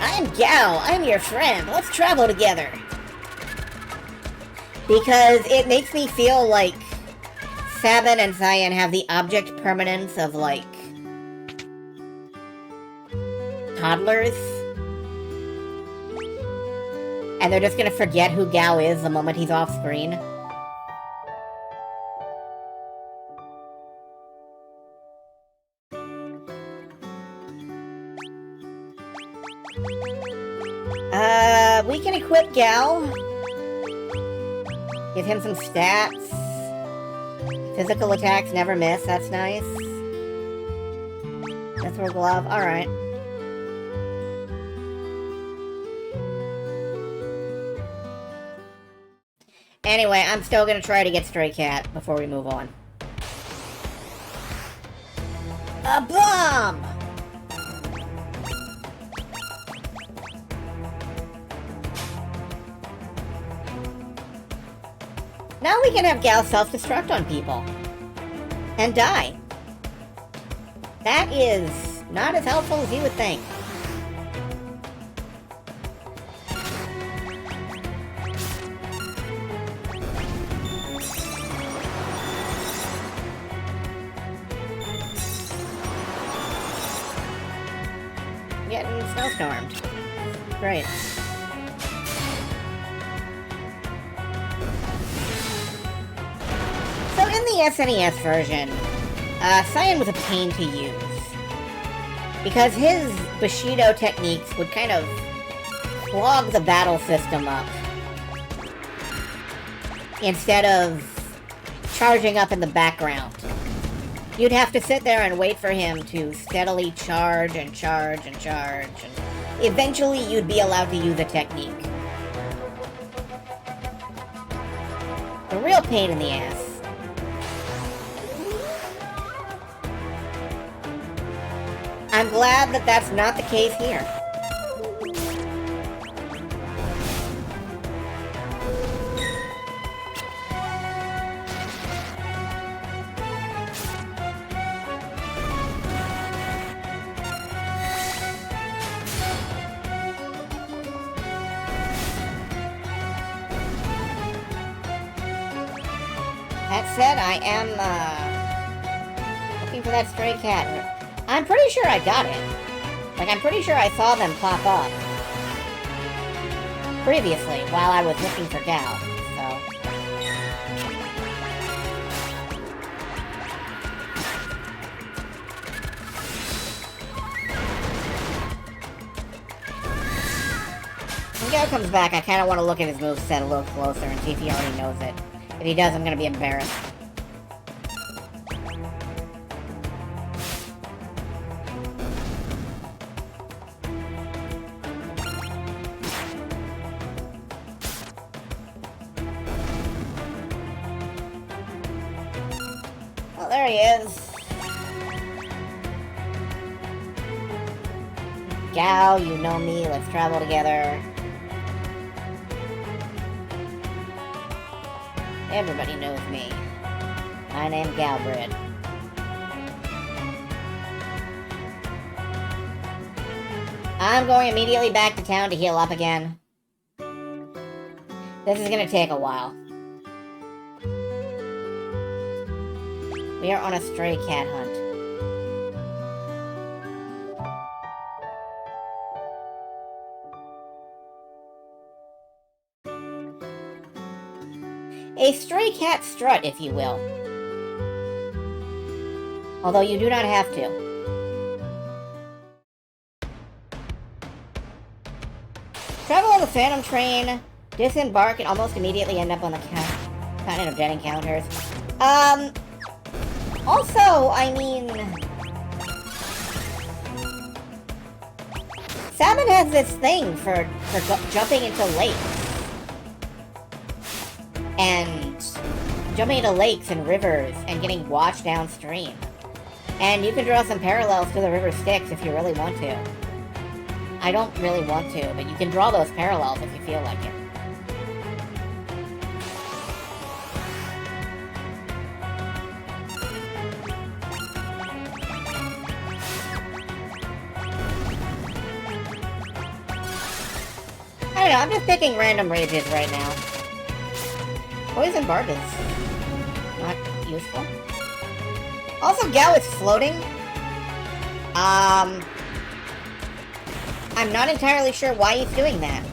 I'm Gao, I'm your friend, let's travel together! Because it makes me feel like Sabin and Cyan have the object permanence of, like, toddlers. And they're just gonna forget who Gao is the moment he's off screen. We can equip Gao. Give him some stats. Physical attacks never miss, that's nice. Mithril Glove, alright. Anyway, I'm still gonna try to get Stray Cat before we move on. A bomb! Now we can have Gao self-destruct on people. And die. That is not as helpful as you would think. Getting snowstormed. Great. So in the SNES version, Cyan was a pain to use. Because his Bushido techniques would kind of clog the battle system up. Instead of charging up in the background. You'd have to sit there and wait for him to steadily charge and charge and charge, and eventually you'd be allowed to use a technique. A real pain in the ass. I'm glad that that's not the case here. That said, I am, looking for that stray cat. I'm pretty sure I got it. Like, I'm pretty sure I saw them pop up previously while I was looking for Gal, so... When Gal comes back, I kind of want to look at his moveset a little closer and see if he already knows it. If he does, I'm going to be embarrassed. Well, there he is. Gal, you know me. Let's travel together. Everybody knows me. My name's Galbred. I'm going immediately back to town to heal up again. This is gonna take a while. We are on a stray cat hunt. A stray cat strut, if you will. Although you do not have to. Travel on the Phantom Train, disembark, and almost immediately end up on the continent of Dead Encounters. Also, I mean... Sabin has this thing for jumping into lakes. And jumping into lakes and rivers and getting washed downstream. And you can draw some parallels to the River Styx if you really want to. I don't really want to, but you can draw those parallels if you feel like it. I don't know, I'm just picking random rages right now. Poison Barb is not useful. Also, Gao is floating. I'm not entirely sure why he's doing that.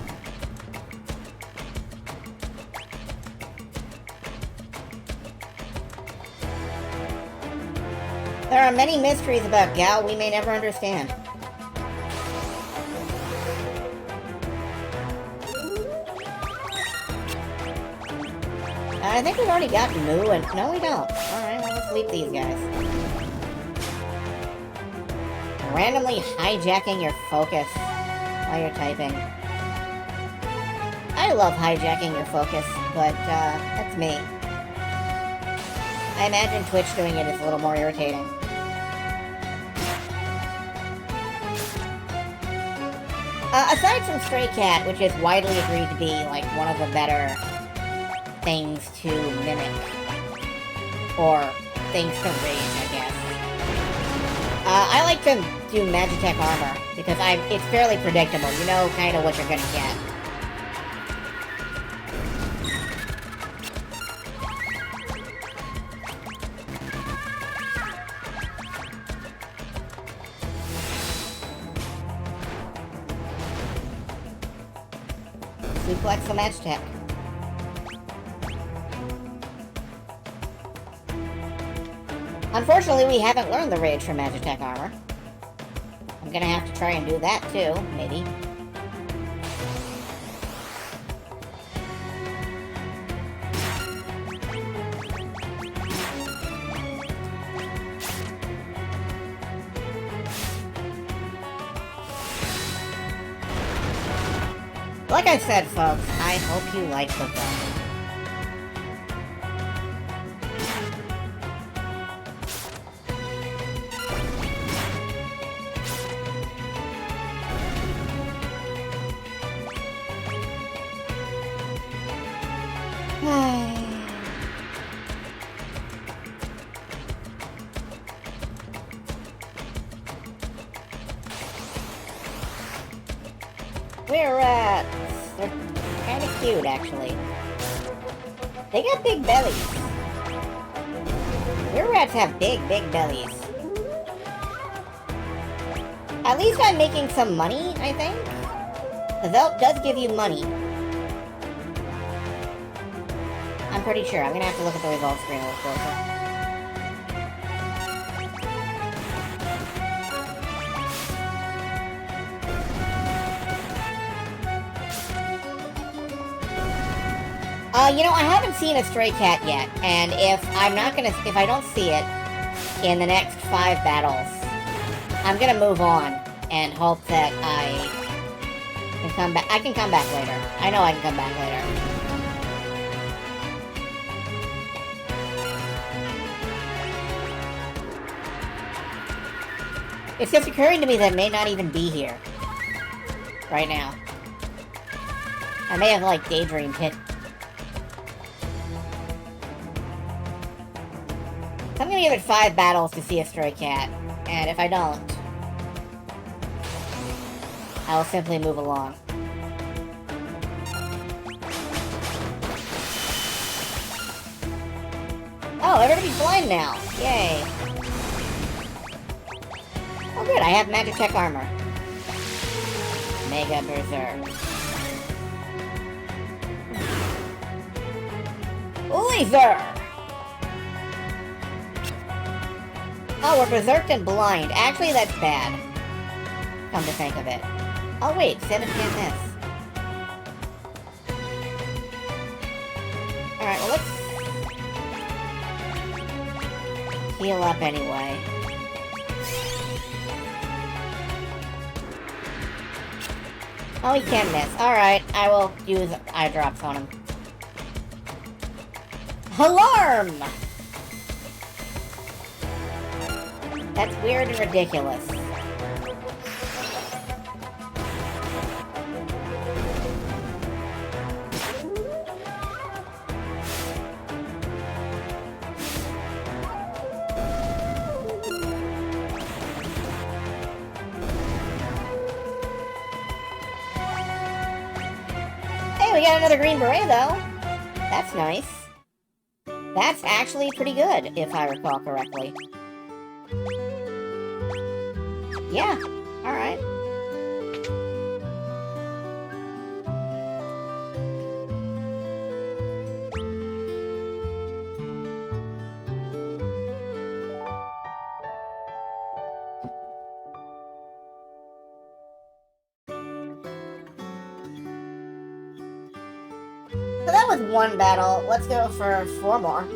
There are many mysteries about Gao we may never understand. I think we've already got Moo, and... No, we don't. Alright, well, let's leap these guys. Randomly hijacking your focus while you're typing. I love hijacking your focus, but, that's me. I imagine Twitch doing it is a little more irritating. Aside from Stray Cat, which is widely agreed to be, like, one of the better things to mimic. Or things to rage, I guess. I like to do Magitech armor, because it's fairly predictable. You know kind of what you're gonna get. Suplex the Magitech. Unfortunately, we haven't learned the rage for Magitech armor. I'm gonna have to try and do that too, maybe. Like I said, folks, I hope you like the film. We're rats. They're kind of cute, actually. They got big bellies. We're rats have big, big bellies. At least I'm making some money, I think. The Velt does give you money. I'm pretty sure. I'm gonna have to look at the results screen a little closer. You know, I haven't seen a stray cat yet, and if I don't see it in the next 5 battles, I'm gonna move on and hope that I can come back. I can come back later. I know I can come back later. It's just occurring to me that it may not even be here right now. I may have, like, daydreamed it. I'm gonna give it 5 battles to see a stray cat, and if I don't, I will simply move along. Oh, everybody's blind now! Yay! Oh good, I have Magitech armor. Mega Berserk. Laser! Oh, we're berserked and blind. Actually, that's bad. Come to think of it. Oh, wait. 7 can't miss. Alright, well, let's heal up anyway. Oh, he can't miss. Alright, I will use eye drops on him. Alarm! That's weird and ridiculous. Hey, we got another green beret, though. That's nice. That's actually pretty good, if I recall correctly. Yeah, alright. So that was 1 battle. Let's go for 4 more.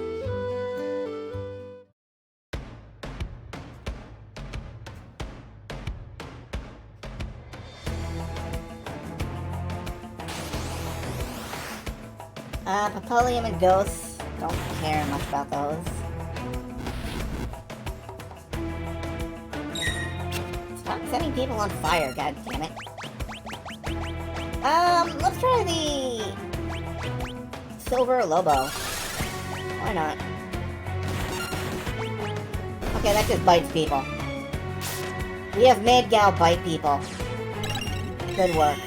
Petroleum and ghosts. Don't care much about those. Stop setting people on fire, god damn it. Let's try the Silver Lobo. Why not? Okay, that just bites people. We have made Gao bite people. Good work.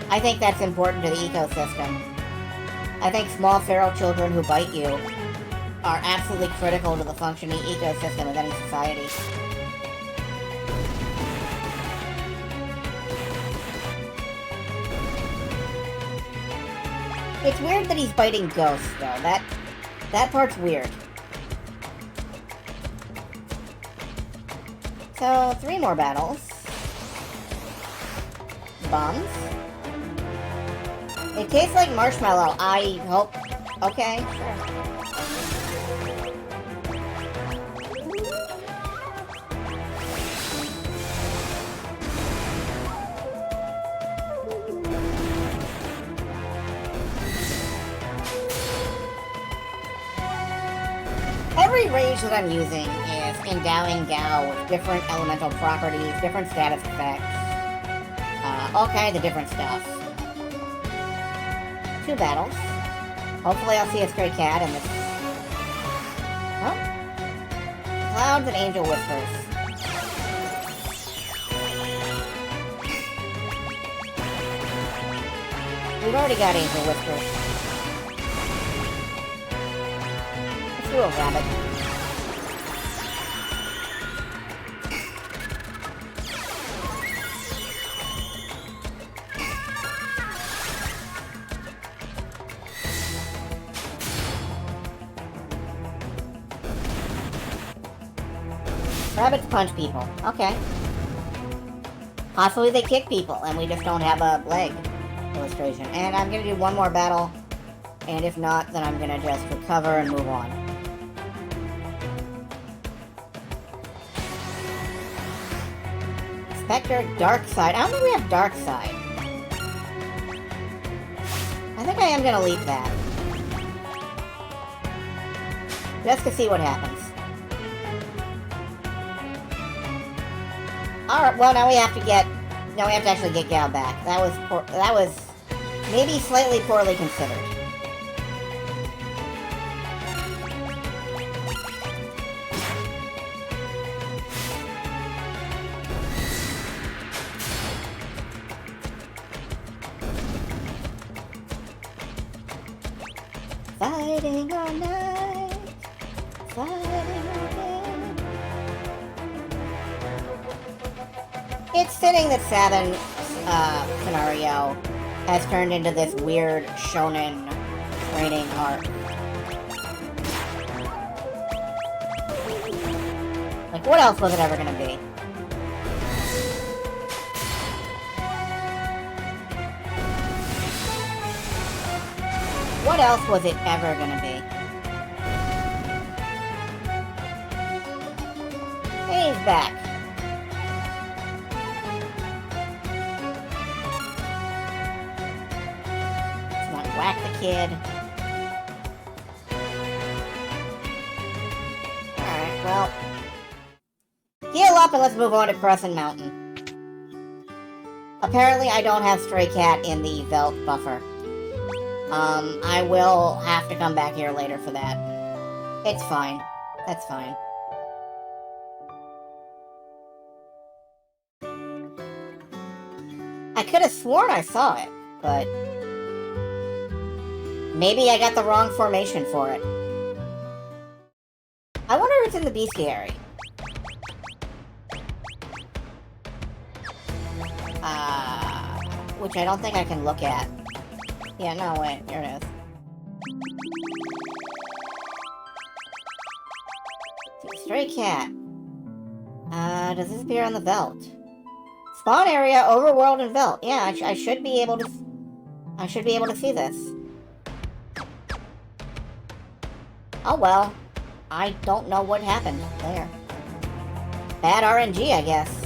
I think that's important to the ecosystem. I think small feral children who bite you are absolutely critical to the functioning ecosystem of any society. It's weird that he's biting ghosts, though. That part's weird. So, 3 more battles. Bombs. It tastes like marshmallow. I hope... Okay, sure. Every rage that I'm using is endowing Gao with different elemental properties, different status effects, all kinds of different stuff. 2 battles. Hopefully I'll see a stray cat in this. Huh? Clouds and angel whispers. We've already got angel whispers. Let's do a rabbit. Rabbits punch people. Okay. Possibly they kick people, and we just don't have a leg illustration. And I'm gonna do 1 more battle, and if not, then I'm gonna just recover and move on. Spectre, Dark Side. I don't think we have Dark Side. I think I am gonna leap that. Just to see what happens. Alright, well now we have to actually get Gao back. That was maybe slightly poorly considered. Fighting all night, fighting all day. It's fitting that Sabin's scenario has turned into this weird shonen training arc. Like, what else was it ever gonna be? What else was it ever gonna be? Hey, he's back. Just want to whack the kid. Alright, well. Heal up and let's move on to Crescent Mountain. Apparently I don't have Stray Cat in the Velt buffer. I will have to come back here later for that. It's fine. That's fine. I could have sworn I saw it, but maybe I got the wrong formation for it. I wonder if it's in the bestiary. Which I don't think I can look at. Yeah, no, wait, here it is. Stray cat. Does this appear on the Velt? Spawn area, overworld, and Velt. Yeah, I should be able to. I should be able to see this. Oh well, I don't know what happened there. Bad RNG, I guess.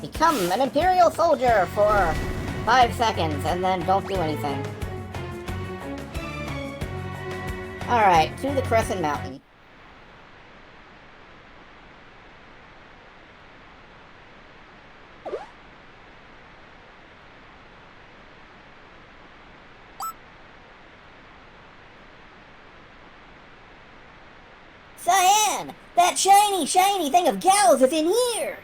Become an Imperial soldier for 5 seconds, and then don't do anything. Alright, to the Crescent Mountain. Cyan! That shiny thing of Gal's is in here!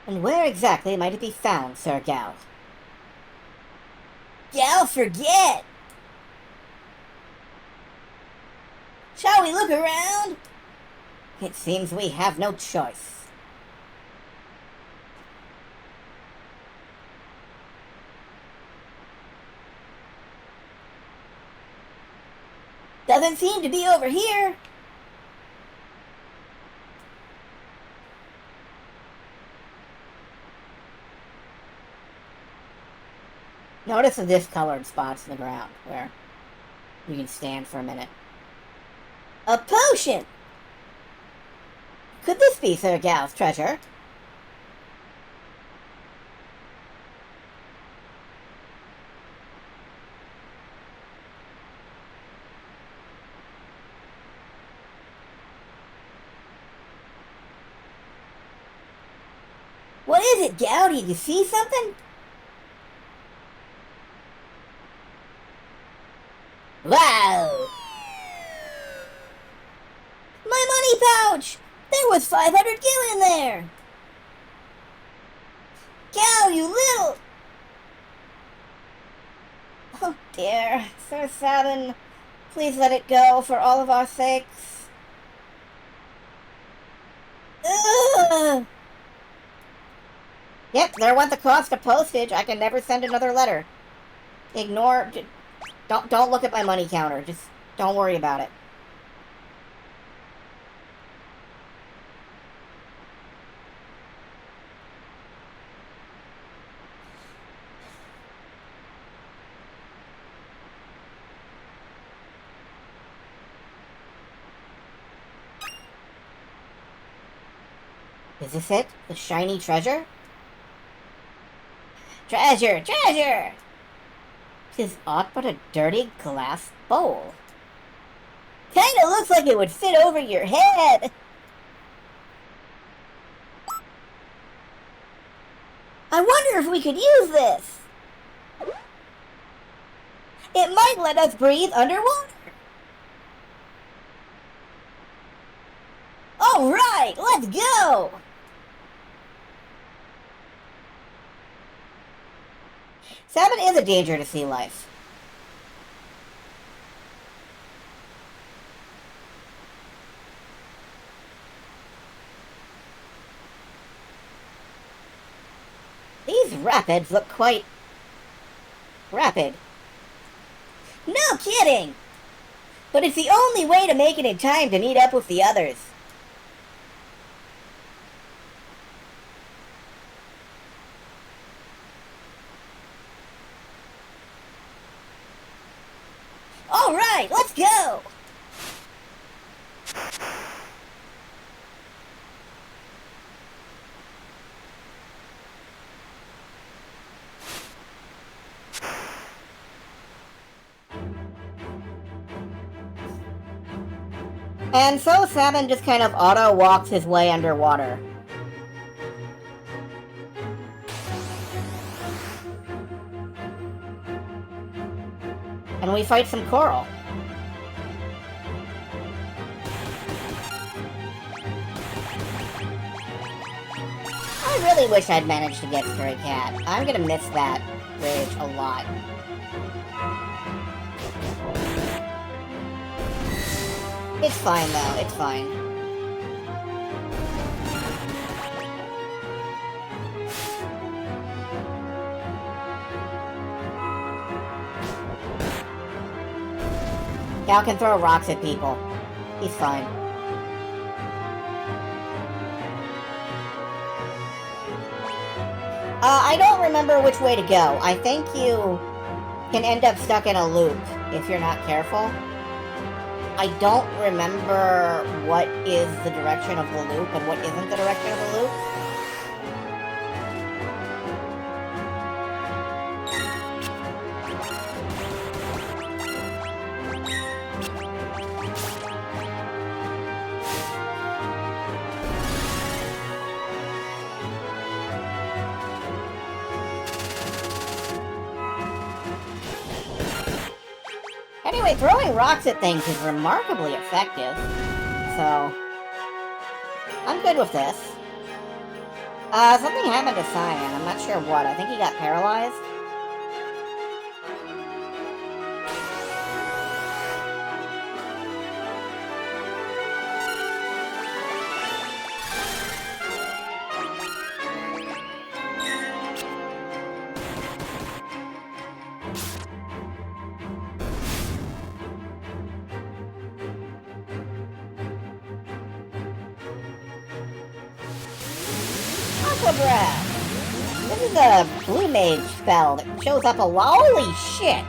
And where exactly might it be found, Sir Gal? Gal, forget! Shall we look around? It seems we have no choice. Doesn't seem to be over here. Notice the discolored spots in the ground where you can stand for a minute. A potion! Could this be Sir Gal's treasure? What is it, Gal? Did you see something? Wow! My money pouch! There was 500 gil in there! Gal, you little... Oh dear, Sir Sabin, please let it go for all of our sakes. Ugh! Yep, there went the cost of postage. I can never send another letter. Ignore... Don't look at my money counter. Just don't worry about it. Is this it? The shiny treasure? Treasure! Treasure! 'Tis aught but a dirty glass bowl. Kinda looks like it would fit over your head. I wonder if we could use this. It might let us breathe underwater. All right, let's go. Salmon is a danger to sea life. These rapids look quite... rapid. No kidding! But it's the only way to make it in time to meet up with the others. All right, let's go! And so Salmon just kind of auto-walks his way underwater. And we fight some coral. I really wish I'd managed to get Stray Cat. I'm gonna miss that bridge a lot. It's fine though, it's fine. Gal can throw rocks at people. He's fine. I don't remember which way to go. I think you can end up stuck in a loop if you're not careful. I don't remember what is the direction of the loop and what isn't the direction of the loop. Anyway, Anyway, throwing rocks at things is remarkably effective. So, I'm good with this. Something happened to Cyan. I'm not sure what. I think he got paralyzed. Aqua Breath! This is a Blue Mage spell that shows up a lot. Holy shit!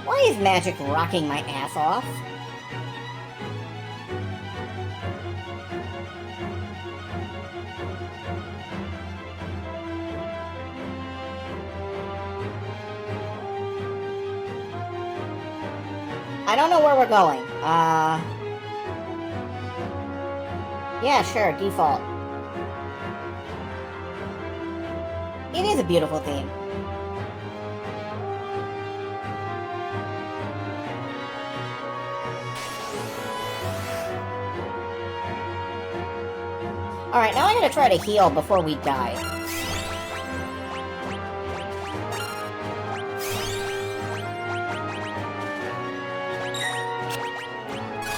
Why is magic rocking my ass off? I don't know where we're going. Yeah, sure, default. It is a beautiful theme. Alright, now I'm gonna try to heal before we die.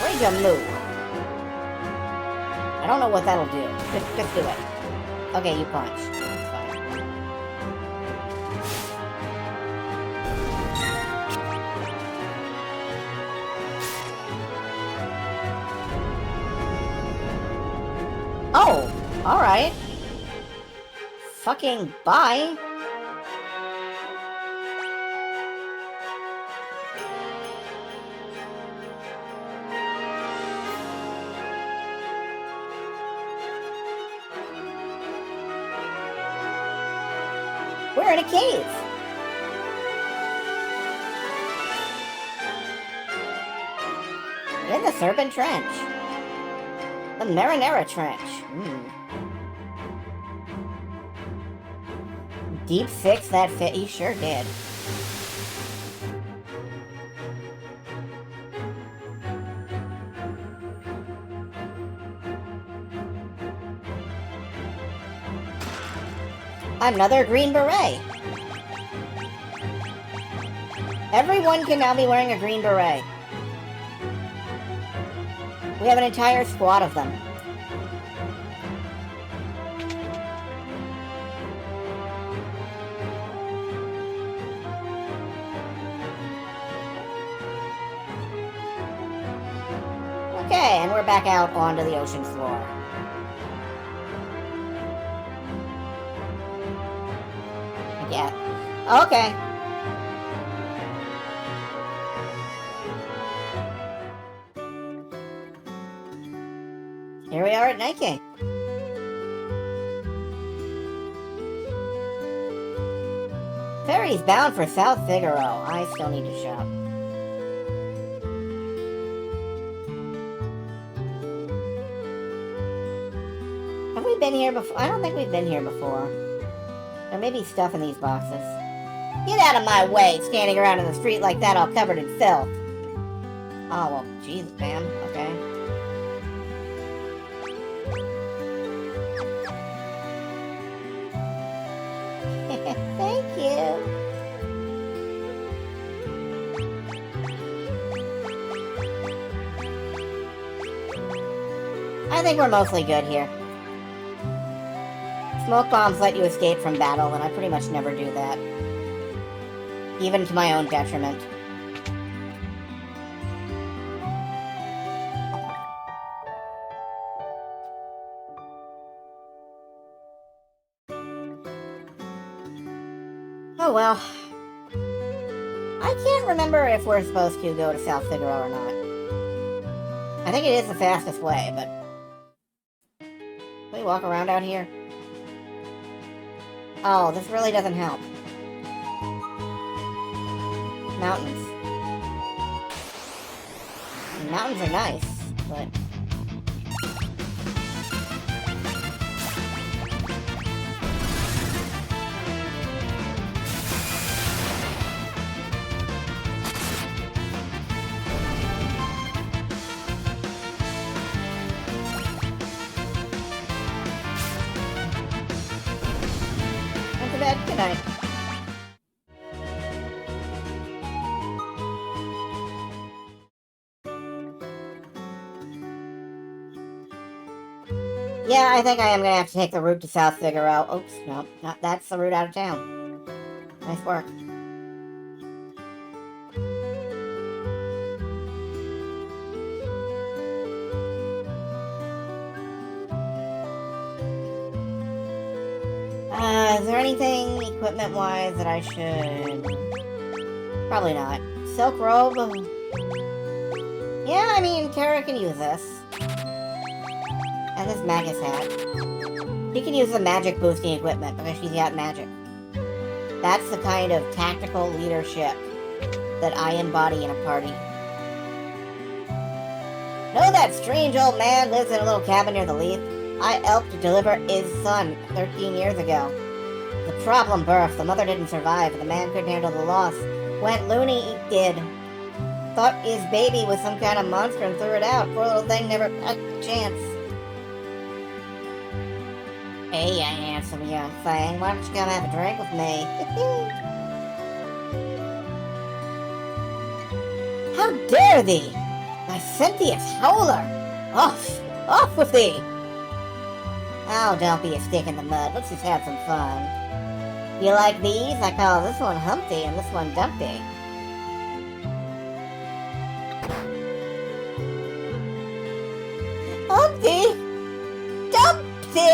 Rage a move. I don't know what that'll do. Just do it. Okay, you punch. That's fine. Oh, alright. Fucking bye. We're in a cave. In the Serpent Trench. The Marinara Trench. Deep fix that fit. He sure did. Another green beret. Everyone can now be wearing a green beret. We have an entire squad of them. Okay, and we're back out onto the ocean floor. Yeah. Okay. Here we are at Night King. Ferry's bound for South Figaro. I still need to shop. Have we been here before? I don't think we've been here before. There may be stuff in these boxes. Get out of my way, standing around in the street like that all covered in filth. Oh, well, Jesus, ma'am. Okay. Thank you. I think we're mostly good here. Smoke bombs let you escape from battle, and I pretty much never do that. Even to my own detriment. Oh well. I can't remember if we're supposed to go to South Figaro or not. I think it is the fastest way, but... Can we walk around out here? Oh, this really doesn't help. Mountains. Mountains are nice, but... night. Yeah, I think I am gonna have to take the route to South Figaro. Oops, no, not that's the route out of town. Nice work. Is there anything equipment-wise that I should... Probably not. Silk robe? Yeah, I mean, Kara can use this. And this Magus hat. She can use the magic boosting equipment because she's got magic. That's the kind of tactical leadership that I embody in a party. Know that strange old man lives in a little cabin near the Leaf? I helped to deliver his son 13 years ago. The problem birth, the mother didn't survive, the man couldn't handle the loss. Went loony, he did. Thought his baby was some kind of monster and threw it out. Poor little thing never had a chance. Hey, you handsome young thing, why don't you come have a drink with me? How dare thee! Licentious howler! Off with thee! Oh, don't be a stick in the mud. Let's just have some fun. You like these? I call this one Humpty and this one Dumpty. Humpty? Dumpty?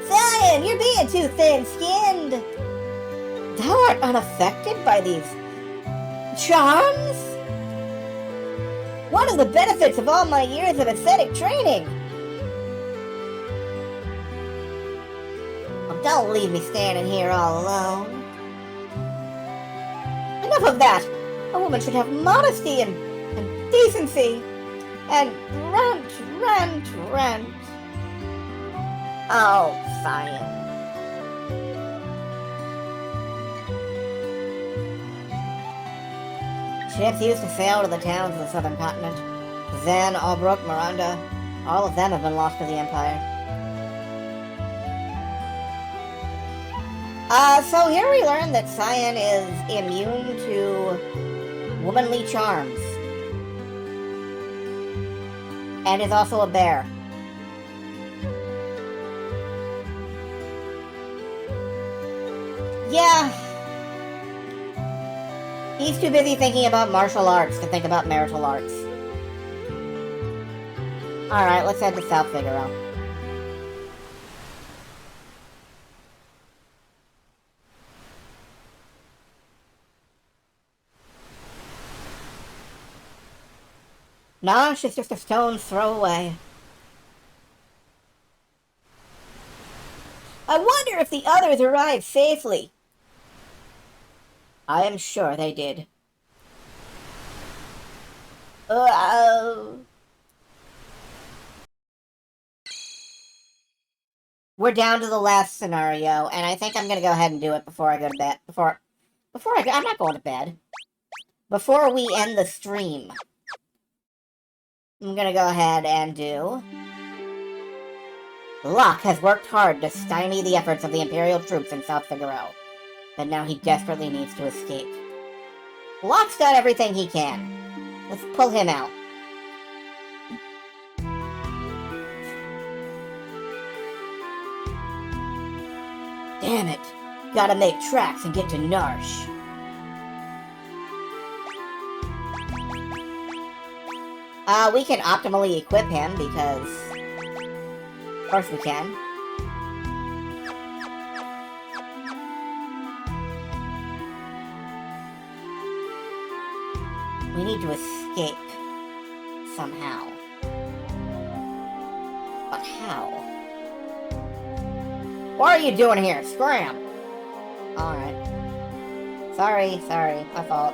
Zion, you're being too thin-skinned. Thou art unaffected by these charms? One of the benefits of all my years of ascetic training. Well, don't leave me standing here all alone. Enough of that. A woman should have modesty and decency. And rent. Oh, fine. Ships used to sail to the towns of the southern continent. Zen, Albrook, Miranda, all of them have been lost to the Empire. So here we learn that Cyan is immune to womanly charms. And is also a bear. Yeah. He's too busy thinking about martial arts to think about marital arts. Alright, let's head to South Figaro. Nosh is just a stone's throw away. I wonder if the others arrived safely. I am sure they did. We're down to the last scenario, and I think I'm gonna go ahead and do it before I go to bed. I'm not going to bed. Before we end the stream, I'm gonna go ahead and do... Locke has worked hard to stymie the efforts of the Imperial troops in South Figaro, but now he desperately needs to escape. Locke's done everything he can. Let's pull him out. Damn it. Gotta make tracks and get to Narsh. We can optimally equip him because... Of course we can. We need to escape. Somehow. But how? What are you doing here? Scram! Alright. Sorry, my fault.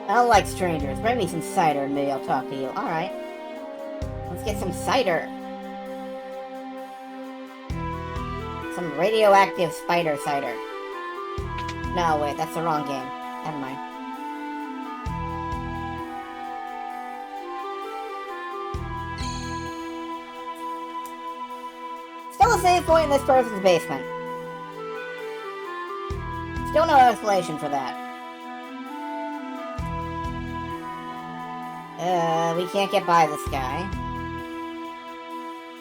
I don't like strangers. Bring me some cider and maybe I'll talk to you. Alright. Let's get some cider. Some radioactive spider cider. No, wait, that's the wrong game. no save point in this person's basement. Still no explanation for that. We can't get by this guy.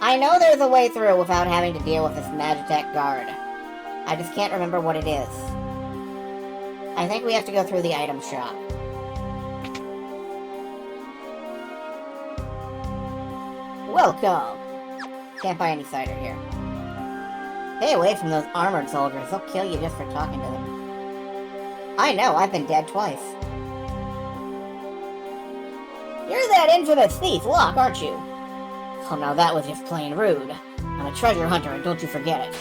I know there's a way through without having to deal with this Magitech guard. I just can't remember what it is. I think we have to go through the item shop. Welcome! Can't buy any cider here. Stay away from those armored soldiers. They'll kill you just for talking to them. I know, I've been dead twice. You're that infamous thief, Locke, aren't you? Oh, now that was just plain rude. I'm a treasure hunter, and don't you forget it.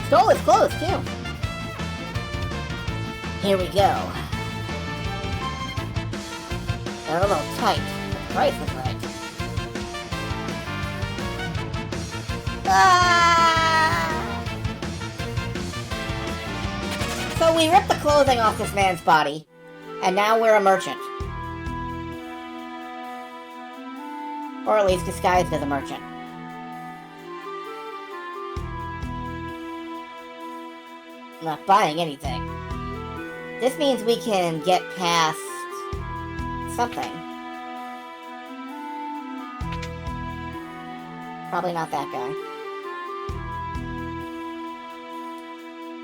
Stole his clothes, too. Here we go. They're a little tight, but the price was right. Ah! So we ripped the clothing off this man's body, and now we're a merchant. Or at least disguised as a merchant. I'm not buying anything. This means we can get past something. Probably not that guy.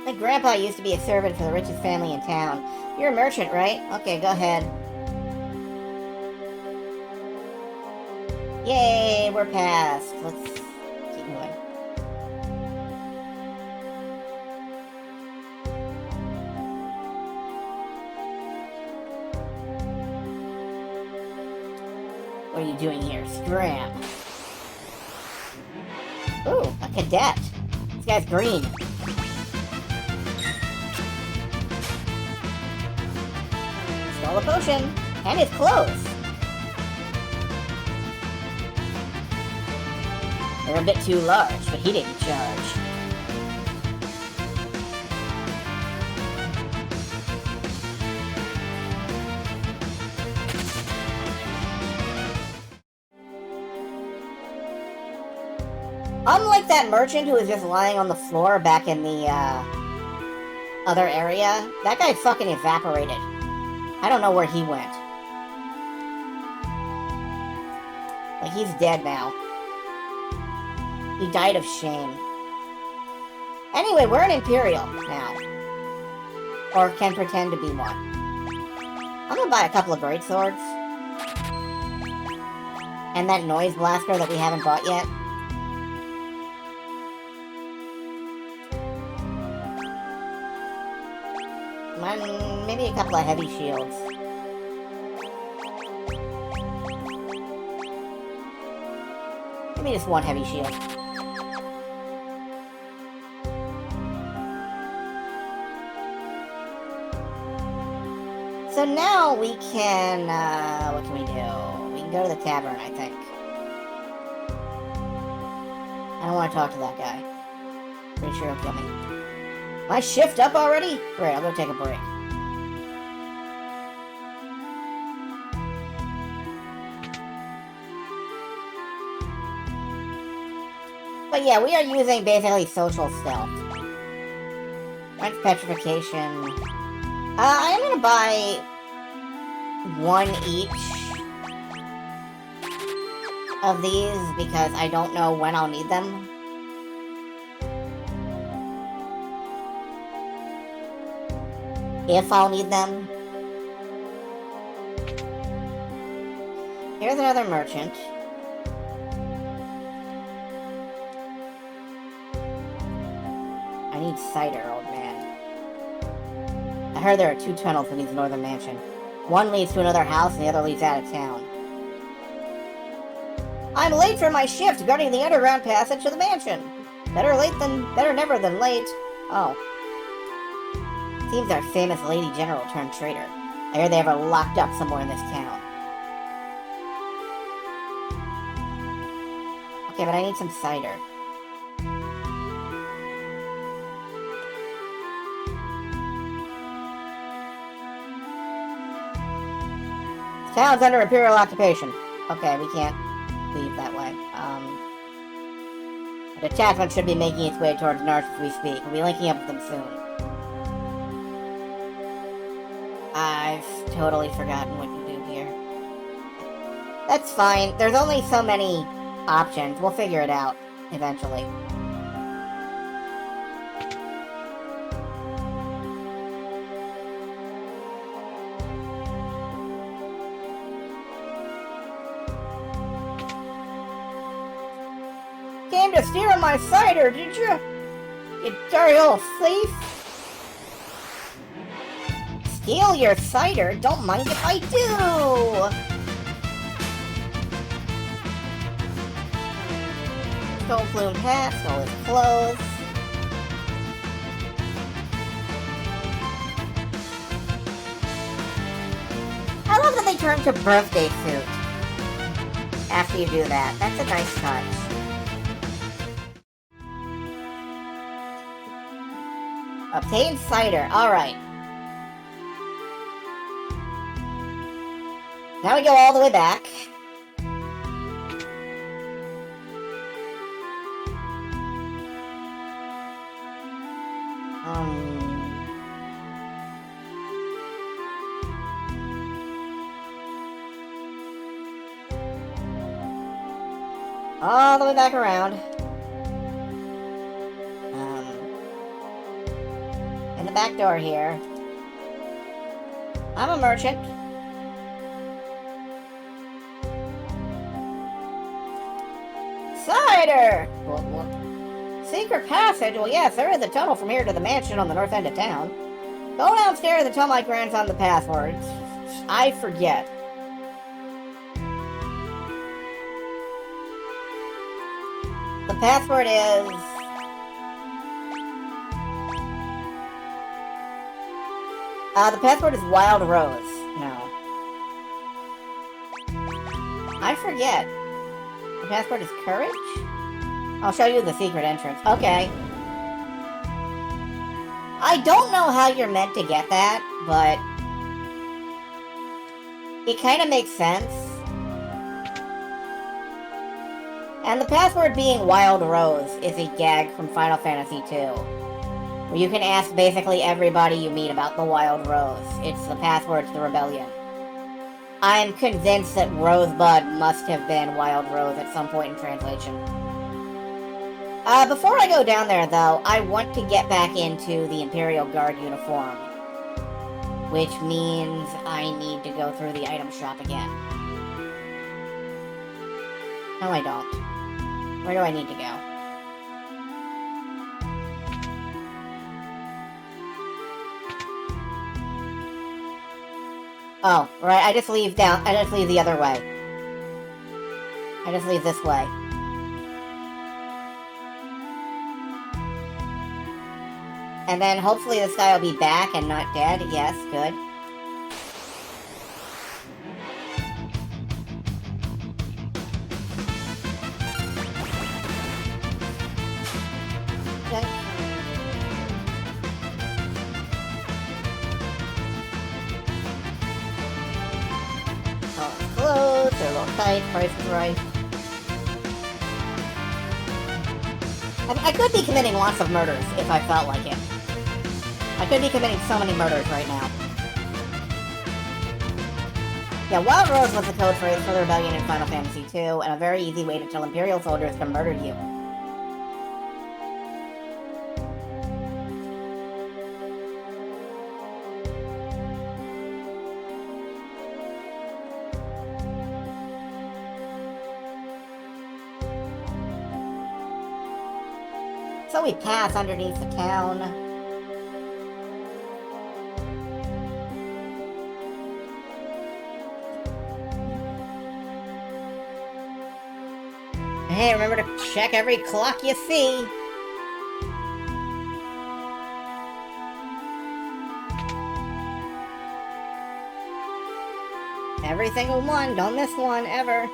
My grandpa used to be a servant for the richest family in town. You're a merchant, right? Okay, go ahead. Yay, we're past. Let's keep moving. What are you doing here? Scram. Ooh, a cadet. This guy's green. Stole a potion. And his clothes. They're a bit too large, but he didn't charge. Unlike that merchant who was just lying on the floor back in the, other area, that guy fucking evaporated. I don't know where he went. Like, he's dead now. He died of shame. Anyway, we're an Imperial now. Or can pretend to be one. I'm gonna buy a couple of great swords. And that noise blaster that we haven't bought yet. Maybe a couple of heavy shields. Maybe just one heavy shield. So now we can, what can we do? We can go to the tavern, I think. I don't want to talk to that guy. Pretty sure he'll kill me. My shift up already? Great, I'll go take a break. But yeah, we are using basically social stealth. French petrification. I'm gonna buy one each of these because I don't know when I'll need them. If I'll need them. Here's another merchant. I need cider, old man. I heard there are 2 tunnels to leave Northern Mansion. One leads to another house and the other leads out of town. I'm late for my shift guarding the underground passage to the mansion. Better never than late. Oh. Seems our famous lady general turned traitor. I hear they have her locked up somewhere in this town. Okay, but I need some cider. Town's under Imperial occupation. Okay, we can't leave that way. A detachment should be making its way towards Narsh as we speak. We'll be linking up with them soon. I've totally forgotten what to do here. That's fine. There's only so many options. We'll figure it out eventually. Came to steal my cider, did you? You dirty old thief! Steal your cider? Don't mind if I do! Stole Flume's hat, stole his clothes. I love that they turn to birthday suit after you do that. That's a nice touch. Obtain cider. Alright. Now we go all the way back. All the way back around. In the back door here. I'm a merchant. Cider! Secret passage? Well, yes, there is a tunnel from here to the mansion on the north end of town. Go downstairs and tell my grandson the passwords. I forget. The password is... the password is Wild Rose. No. I forget. The password is Courage? I'll show you the secret entrance. Okay. I don't know how you're meant to get that, but... it kind of makes sense. And the password being Wild Rose is a gag from Final Fantasy II, where you can ask basically everybody you meet about the Wild Rose. It's the password to the rebellion. I'm convinced that Rosebud must have been Wild Rose at some point in translation. Before I go down there, though, I want to get back into the Imperial Guard uniform, which means I need to go through the item shop again. No, I don't. Where do I need to go? Oh, right, I just leave the other way. I just leave this way. And then hopefully this guy will be back and not dead. Yes, good. Okay. Oh, it's closed. They're a little tight. Price is right. I could be committing lots of murders if I felt like it. I could be committing so many murders right now. Yeah, Wild Rose was the code phrase for the rebellion in Final Fantasy II, and a very easy way to tell Imperial soldiers to murder you. So we pass underneath the town. Hey, remember to check every clock you see. Every single one, don't miss one, ever.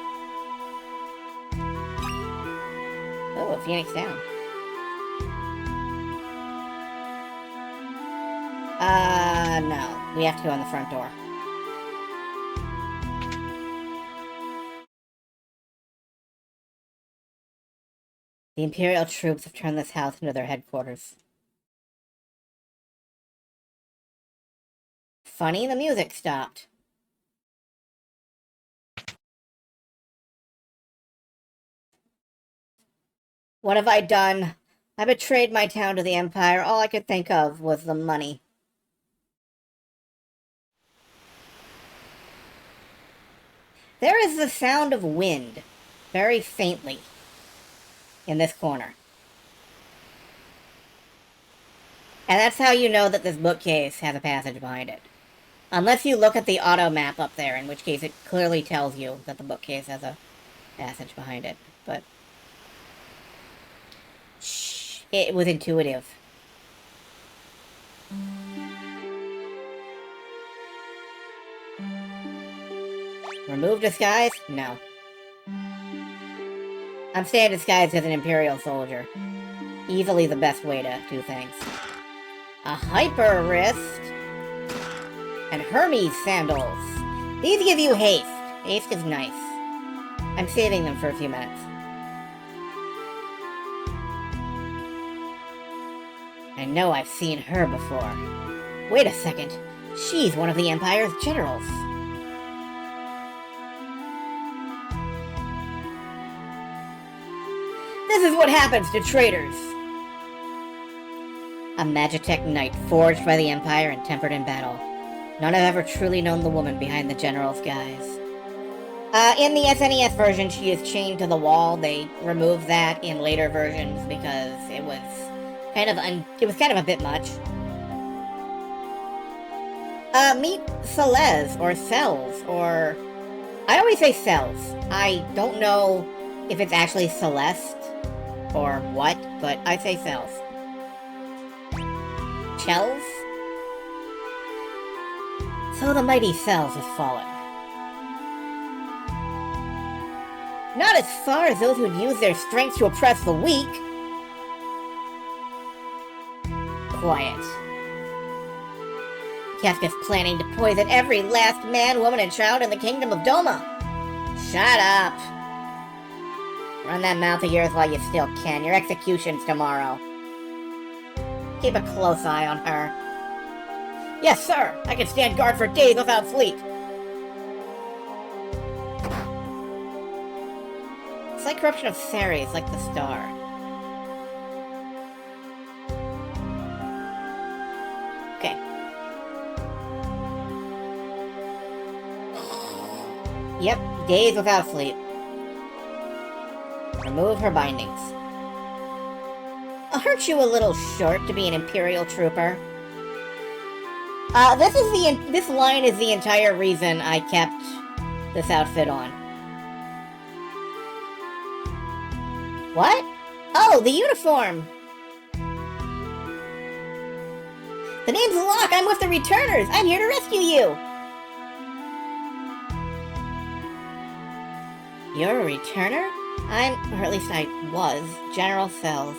Oh, Phoenix Down. No. We have to go in the front door. The Imperial troops have turned this house into their headquarters. Funny, the music stopped. What have I done? I betrayed my town to the Empire. All I could think of was the money. There is the sound of wind, very faintly, in this corner. And that's how you know that this bookcase has a passage behind it. Unless you look at the auto map up there, in which case it clearly tells you that the bookcase has a passage behind it. But shh, it was intuitive. Remove disguise? No. I'm staying disguised as an Imperial soldier. Easily the best way to do things. A hyper wrist. And Hermes sandals. These give you haste. Haste is nice. I'm saving them for a few minutes. I know I've seen her before. Wait a second. She's one of the Empire's generals. This is what happens to traitors. A Magitech knight forged by the Empire and tempered in battle. None have ever truly known the woman behind the general's guise. In the SNES version, she is chained to the wall. They removed that in later versions because it was kind of a bit much. Meet Celeste, or Cells, or... I always say Cells. I don't know if it's actually Celeste, or what, but I say Cells. Cells? So the mighty Cells has fallen. Not as far as those who'd use their strength to oppress the weak. Quiet. Kefka's planning to poison every last man, woman, and child in the kingdom of Doma. Shut up. Run that mouth of yours while you still can. Your execution's tomorrow. Keep a close eye on her. Yes, sir! I can stand guard for days without sleep! It's like corruption of Ceres, like the star. Okay. Yep, days without sleep. Remove her bindings. Aren't you a little short to be an Imperial trooper? This line is the entire reason I kept this outfit on. What? Oh, the uniform! The name's Locke, I'm with the Returners! I'm here to rescue you! You're a Returner? Or at least I was, General Cells.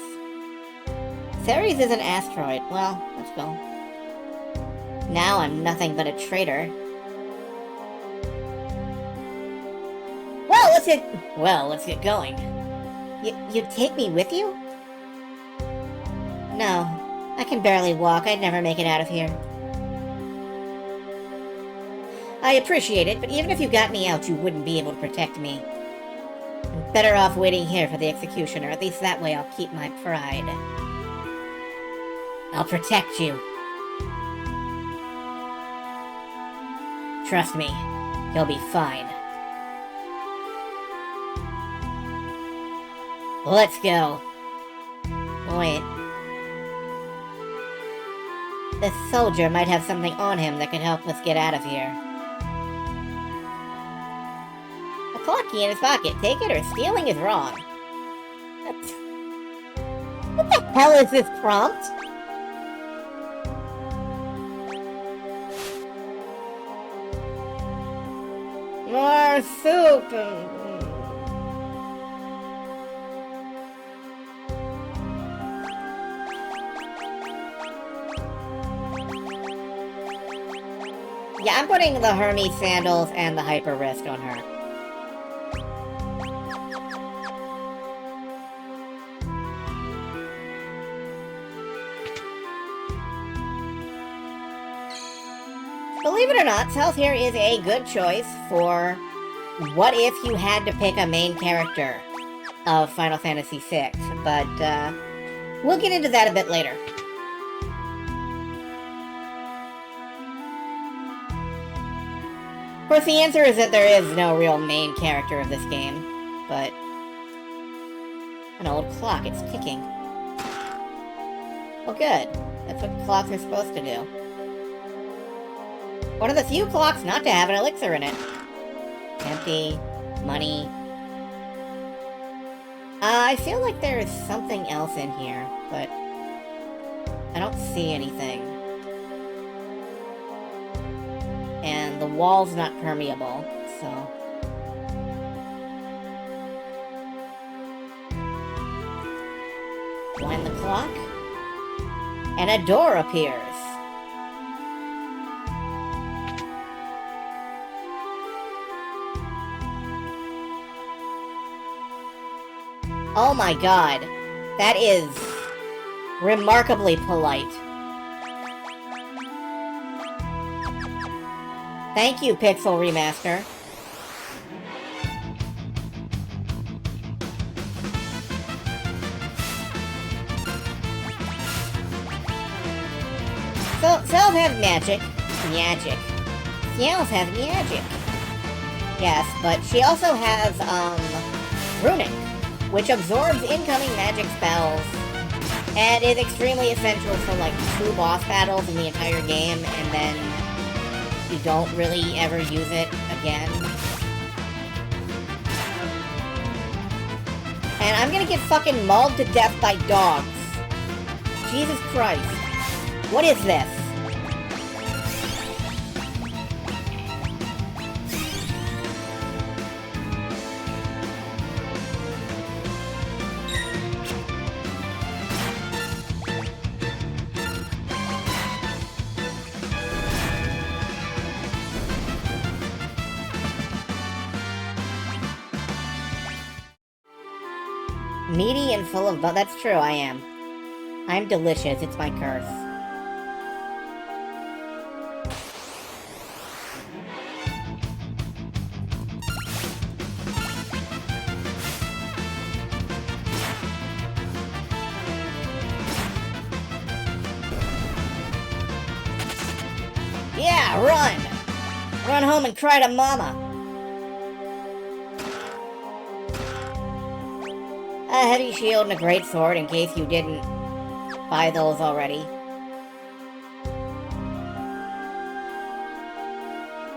Ceres is an asteroid. Well, let's go. Now I'm nothing but a traitor. Well, let's get going. You'd take me with you? No, I can barely walk. I'd never make it out of here. I appreciate it, but even if you got me out, you wouldn't be able to protect me. I'm better off waiting here for the executioner. At least that way I'll keep my pride. I'll protect you. Trust me, you'll be fine. Let's go. Wait. This soldier might have something on him that could help us get out of here. A clock key in his pocket. Take it or stealing is wrong. What the hell is this prompt? More soup! Yeah, I'm putting the Hermes sandals and the hyper wrist on her. Believe it or not, South here is a good choice for what if you had to pick a main character of Final Fantasy VI, but we'll get into that a bit later. Of course, the answer is that there is no real main character of this game, but an old clock, it's ticking. Well, good. That's what clocks are supposed to do. One of the few clocks not to have an elixir in it. Empty. Money. I feel like there is something else in here, but I don't see anything. And the wall's not permeable, so... Wind the clock, and a door appears. Oh my god, that is remarkably polite. Thank you, Pixel Remaster. So, Cells has magic. Magic. Ciels has magic. Yes, but she also has, Runic, which absorbs incoming magic spells, and is extremely essential for, like, 2 boss battles in the entire game, and then you don't really ever use it again. And I'm gonna get fucking mauled to death by dogs. Jesus Christ. What is this? Meaty and full of that's true, I am. I'm delicious, it's my curse. Yeah, run! Run home and cry to mama! A heavy shield and a great sword in case you didn't buy those already.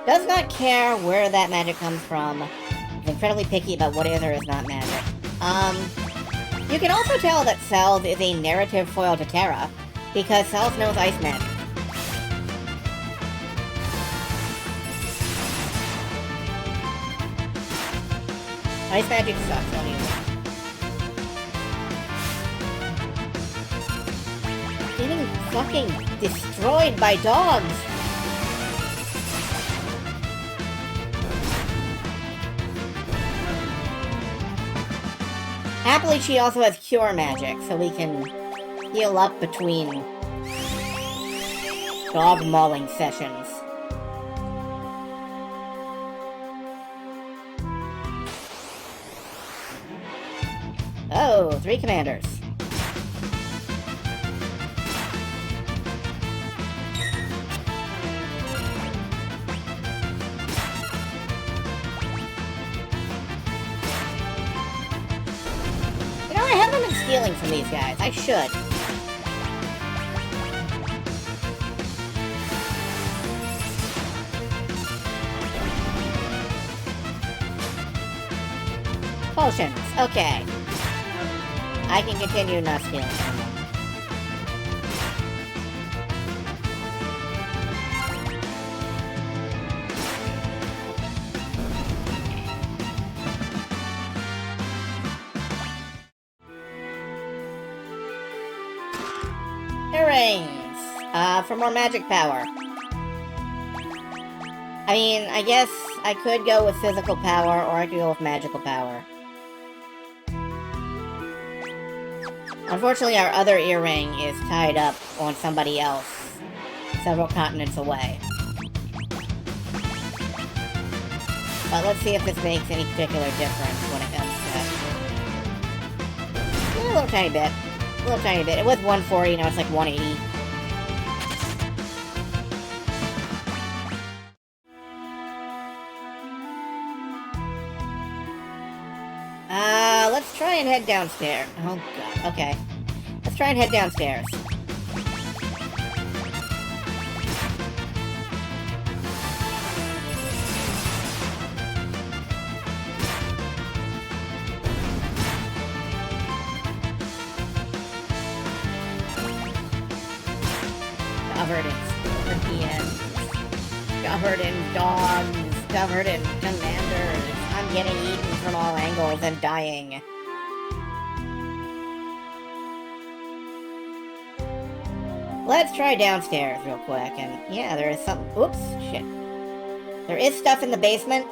Does not care where that magic comes from. Is incredibly picky about what is or is not magic. You can also tell that Cells is a narrative foil to Terra, because Cells knows ice magic. Ice magic sucks, don't use it. Getting fucking destroyed by dogs! Happily, she also has cure magic, so we can heal up between dog mauling sessions. Oh, 3 commanders. You know, I haven't been stealing from these guys. I should. Potions. Okay. I can continue not stealing from them. Earrings! For more magic power. I mean, I guess I could go with physical power, or I could go with magical power. Unfortunately, our other earring is tied up on somebody else, several continents away. But let's see if this makes any particular difference when it comes to... Yeah, a little tiny bit. A little tiny bit. It was 140, now it's like 180. Let's try and head downstairs. Oh god, okay. Let's try and head downstairs. Covered in scorpions, covered in dogs, covered in commanders. I'm getting eaten from all angles and dying. Let's try downstairs real quick, and yeah, there is some... Oops, shit. There is stuff in the basement.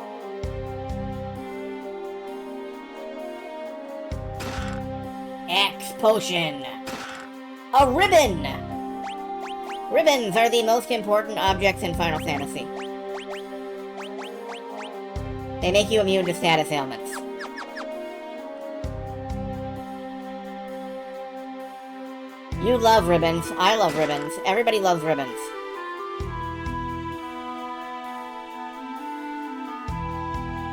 X potion. A ribbon! Ribbons are the most important objects in Final Fantasy. They make you immune to status ailments. You love ribbons. I love ribbons. Everybody loves ribbons.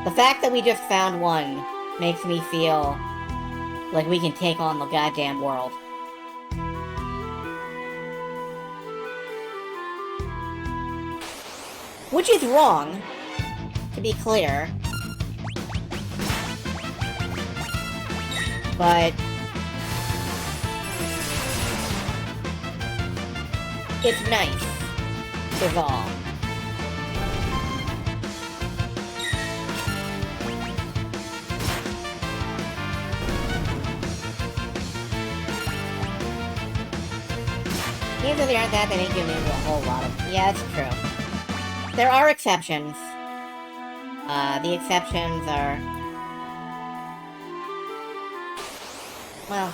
The fact that we just found one makes me feel like we can take on the goddamn world. Which is wrong, to be clear. But it's nice, is all. Even though they aren't that, they make you immune to a whole lot of... Yeah, it's true. There are exceptions. The exceptions are... Well...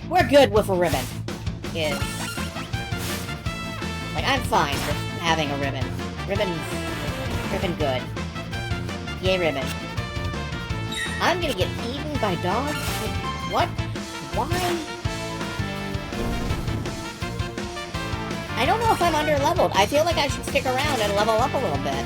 We're good with a ribbon. Is... Like, I'm fine with having a ribbon. Ribbon good. Yay, ribbon. I'm gonna get eaten by dogs? What? Why? I don't know if I'm under-leveled. I feel like I should stick around and level up a little bit.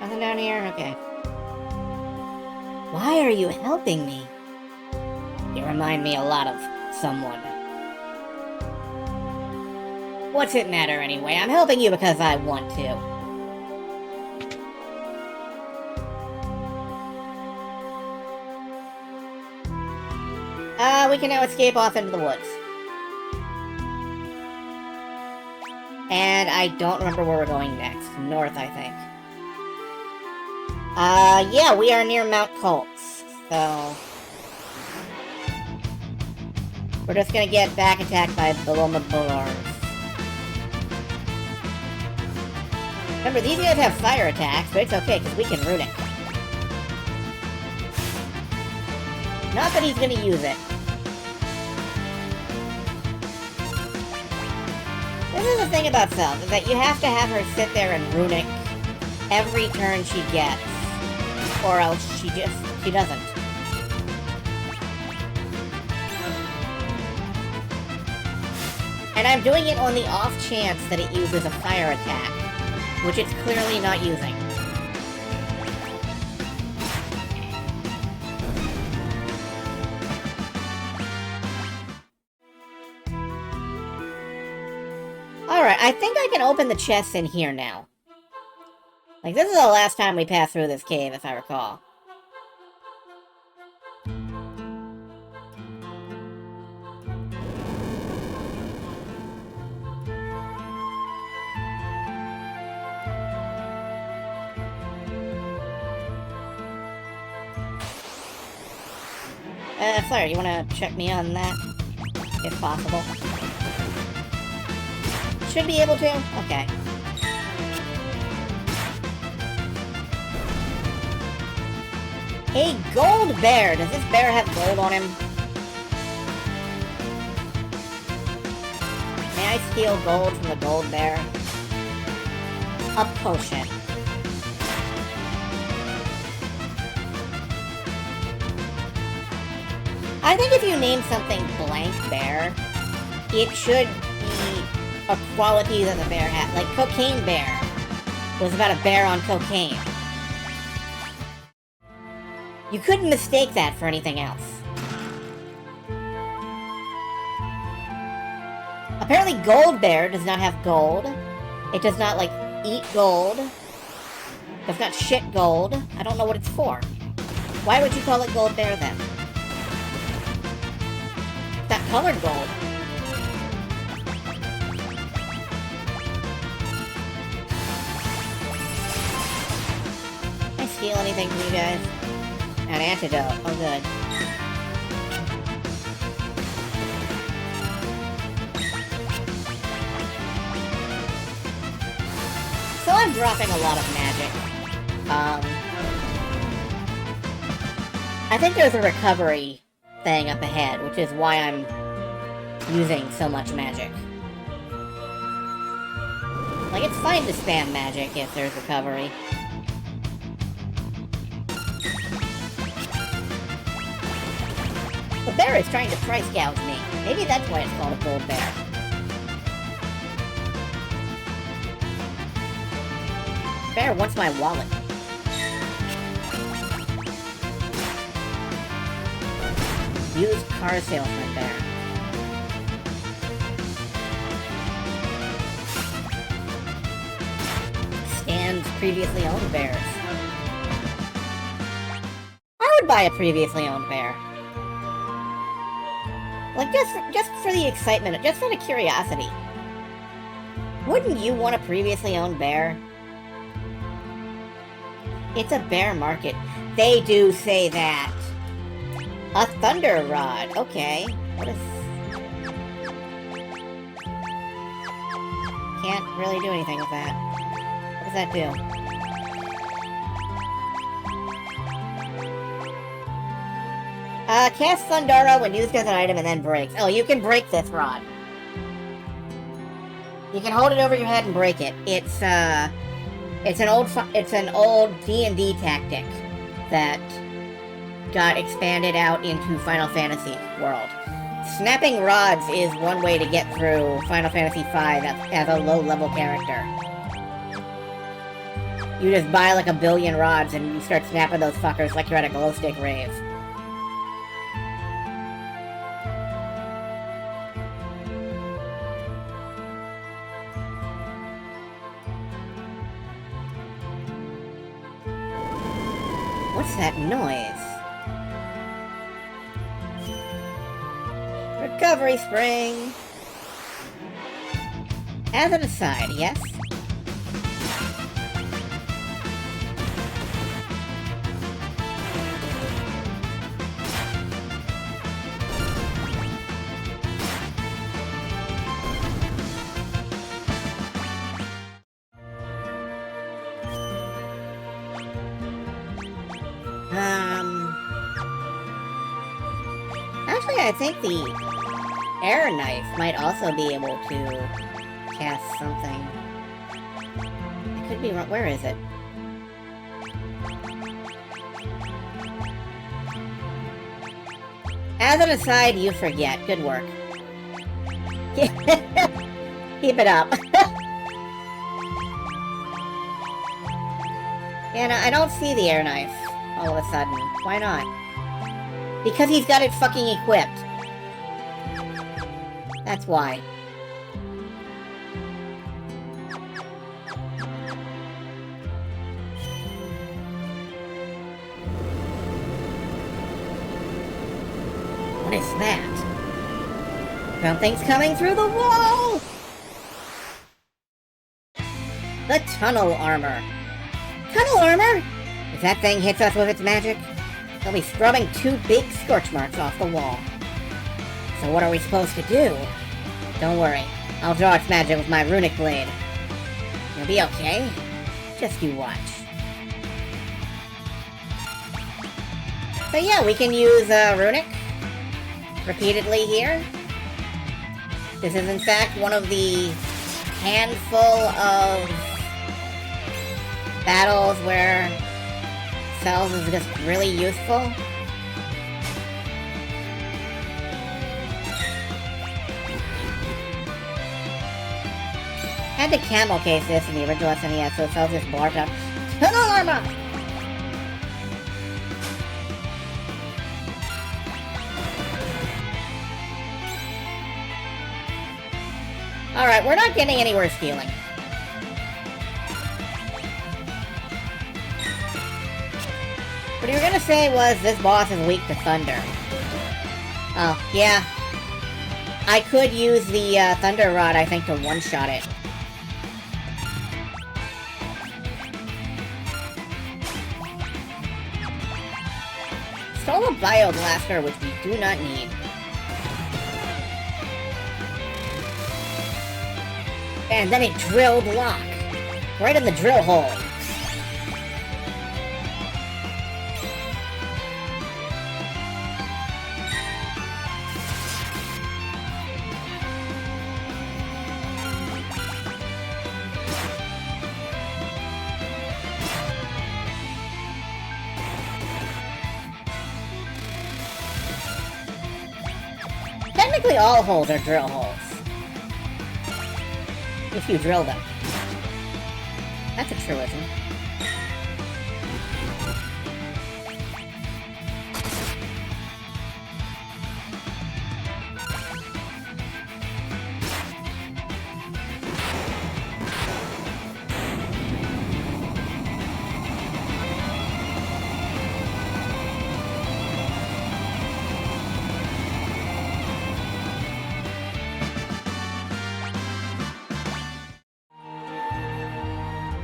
Nothing down here? Okay. Why are you helping me? You remind me a lot of someone. What's it matter anyway? I'm helping you because I want to. We can now escape off into the woods. And I don't remember where we're going next. North, I think. Yeah, we are near Mount Colts, so... We're just gonna get back attacked by Baloma Bolars. Remember, these guys have fire attacks, but it's okay, because we can Runic. Not that he's gonna use it. This is the thing about Self, is that you have to have her sit there and Runic every turn she gets. Or else she doesn't. And I'm doing it on the off chance that it uses a fire attack, which it's clearly not using. Alright, I think I can open the chests in here now. Like, this is the last time we passed through this cave, if I recall. Flare, you wanna check me on that? If possible. Should be able to? Okay. A gold bear! Does this bear have gold on him? May I steal gold from the gold bear? A potion. I think if you name something blank bear, it should be a quality that the bear had. Like Cocaine Bear was about a bear on cocaine. You couldn't mistake that for anything else. Apparently Gold Bear does not have gold. It does not, like, eat gold. Does not shit gold. I don't know what it's for. Why would you call it Gold Bear, then? It's not colored gold. Can I steal anything from you guys? An antidote. Oh, good. So I'm dropping a lot of magic. I think there's a recovery thing up ahead, which is why I'm using so much magic. Like, it's fine to spam magic if there's recovery. The bear is trying to price gouge me. Maybe that's why it's called a gold bear. Bear wants my wallet. Used car salesman bear. Scans previously owned bears. I would buy a previously owned bear. Like, just for the excitement, just for the curiosity. Wouldn't you want a previously owned bear? It's a bear market. They do say that. A thunder rod. Okay. What is... Can't really do anything with that. What does that do? Cast Thundara when used as an item and then breaks. Oh, you can break this rod. You can hold it over your head and break it. It's an old D&D tactic that got expanded out into Final Fantasy world. Snapping rods is one way to get through Final Fantasy V as a low-level character. You just buy like a billion rods and you start snapping those fuckers like you're at a glow stick rave. What's that noise? Recovery spring! As an aside, yes? Actually, I think the air knife might also be able to cast something. I could be wrong. Where is it? As an aside, you forget. Good work. Keep it up. And I don't see the air knife all of a sudden. Why not? Because he's got it fucking equipped. That's why. What is that? Something's coming through the wall! The tunnel armor. Tunnel armor? If that thing hits us with its magic, it'll be scrubbing 2 big scorch marks off the wall. So what are we supposed to do? Don't worry, I'll draw its magic with my runic blade. You'll be okay. Just you watch. So yeah, we can use Runic repeatedly here. This is in fact one of the handful of battles where Cells is just really useful. Had to camel case this in the original SNES, so Cells just blarked out Tunnel Armor! Alright, we're not getting anywhere stealing. What you were gonna say was this boss is weak to thunder. Oh, yeah. I could use the Thunder Rod, I think, to one-shot it. Stole a Bio Blaster, which we do not need. And then it drilled Locke. Right in the drill hole. Technically all holes are drill holes. If you drill them. That's a truism.